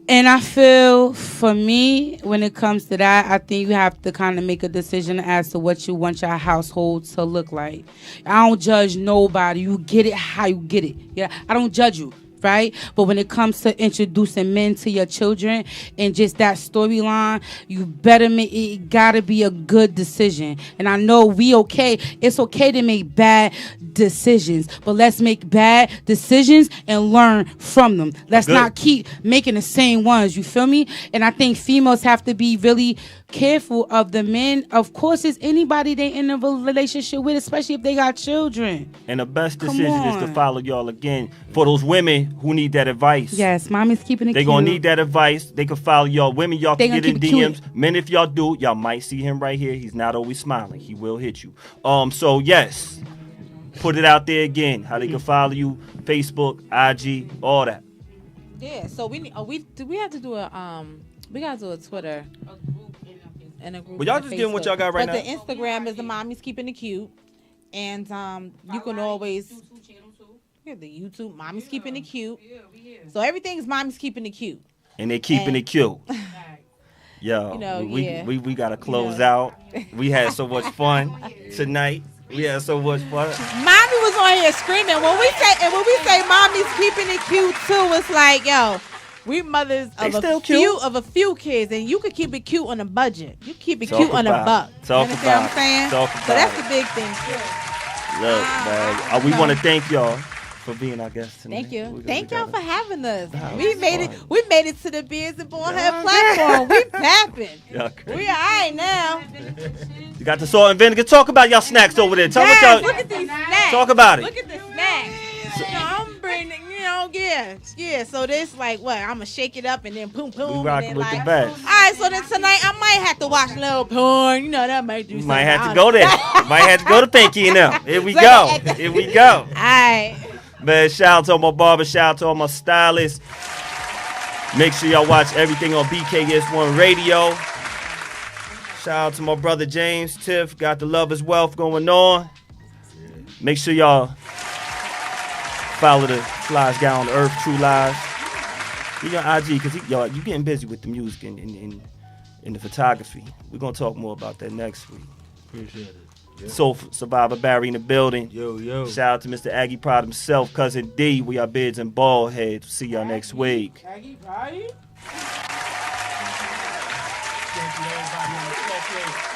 Speaker 4: And I feel for me, when it comes to that, I think you have to kind of make a decision as to what you want your household to look like. I don't judge nobody. You get it how you get it. Yeah, I don't judge you. Right? But when it comes to introducing men to your children and just that storyline, you better make it gotta be a good decision. And I know it's okay to make bad decisions, but let's make bad decisions and learn from them. Let's not keep making the same ones, you feel me? And I think females have to be really careful of the men. Of course, it's anybody they in a relationship with, especially if they got children.
Speaker 2: And the best
Speaker 4: Come
Speaker 2: decision is to
Speaker 4: on.
Speaker 2: follow y'all again. For those women who need that advice.
Speaker 4: Yes, mommy's keeping it
Speaker 2: They
Speaker 4: cute.
Speaker 2: gonna need that advice. They can follow y'all. Women, y'all
Speaker 4: They
Speaker 2: can
Speaker 4: gonna
Speaker 2: get in
Speaker 4: keep it
Speaker 2: DMs.
Speaker 4: cute.
Speaker 2: Men, if y'all do, y'all might see him right here. He's not always smiling. He will hit you. So yes, put it out there again. How they can follow you, Facebook, IG, all that.
Speaker 5: Yeah, so we have to do we gotta do a Twitter and a group.
Speaker 2: Well, y'all
Speaker 5: and a
Speaker 2: just getting what
Speaker 5: Facebook.
Speaker 2: y'all got right
Speaker 5: but
Speaker 2: now.
Speaker 5: The Instagram is the Mommy's Keeping It Cute, and you can always the YouTube Mommy's Keeping It Cute. So everything's Mommy's Keeping It Cute.
Speaker 2: And they keeping it cute. Yo,
Speaker 5: You know,
Speaker 2: we gotta close out. We had so much fun tonight. We had so much fun.
Speaker 5: Mommy was on here screaming when we say Mommy's Keeping It Cute too. It's like, yo, we mothers of a few kids, and you could keep it cute on a budget. You keep it cute on a buck. You understand what I'm saying? So that's the big thing too.
Speaker 2: Look, man, we want to thank y'all for being our guests tonight.
Speaker 5: Thank you. Thank y'all for having us. We made it to the Beards N Baldheads platform. We tapping. We all right now.
Speaker 2: You got the salt and vinegar. Talk about y'all snacks over there. Tell
Speaker 5: Yes,
Speaker 2: me
Speaker 5: look at these snacks.
Speaker 2: Talk about it.
Speaker 5: Look at the snacks. I'm bringing, yeah. So this like what? I'm gonna shake it up and then boom.
Speaker 2: We
Speaker 5: and
Speaker 2: rocking
Speaker 5: then,
Speaker 2: with
Speaker 5: like,
Speaker 2: the best.
Speaker 5: all right, so then tonight I might have to watch a little porn. That might do something.
Speaker 2: Might have to go there. Might have to go to Pinky and them. Here we go. Here we go.
Speaker 5: All right.
Speaker 2: Man, shout out to all my barbers. Shout out to all my stylists. Make sure y'all watch everything on BKS1 Radio. Shout out to my brother James Tiff. Got the Lover's Wealth going on. Make sure y'all follow the Flies Guy on Earth, True Lies. Be on IG because y'all you getting busy with the music and the photography. We're gonna talk more about that next week.
Speaker 3: Appreciate it. Yep.
Speaker 2: Soul Survivor Barry in the building.
Speaker 3: Yo.
Speaker 2: Shout out to Mr. Aggie Pride himself, Cousin D. We are Beards N Baldheads. See y'all next week.
Speaker 6: Aggie Pride? Thank you, everybody on the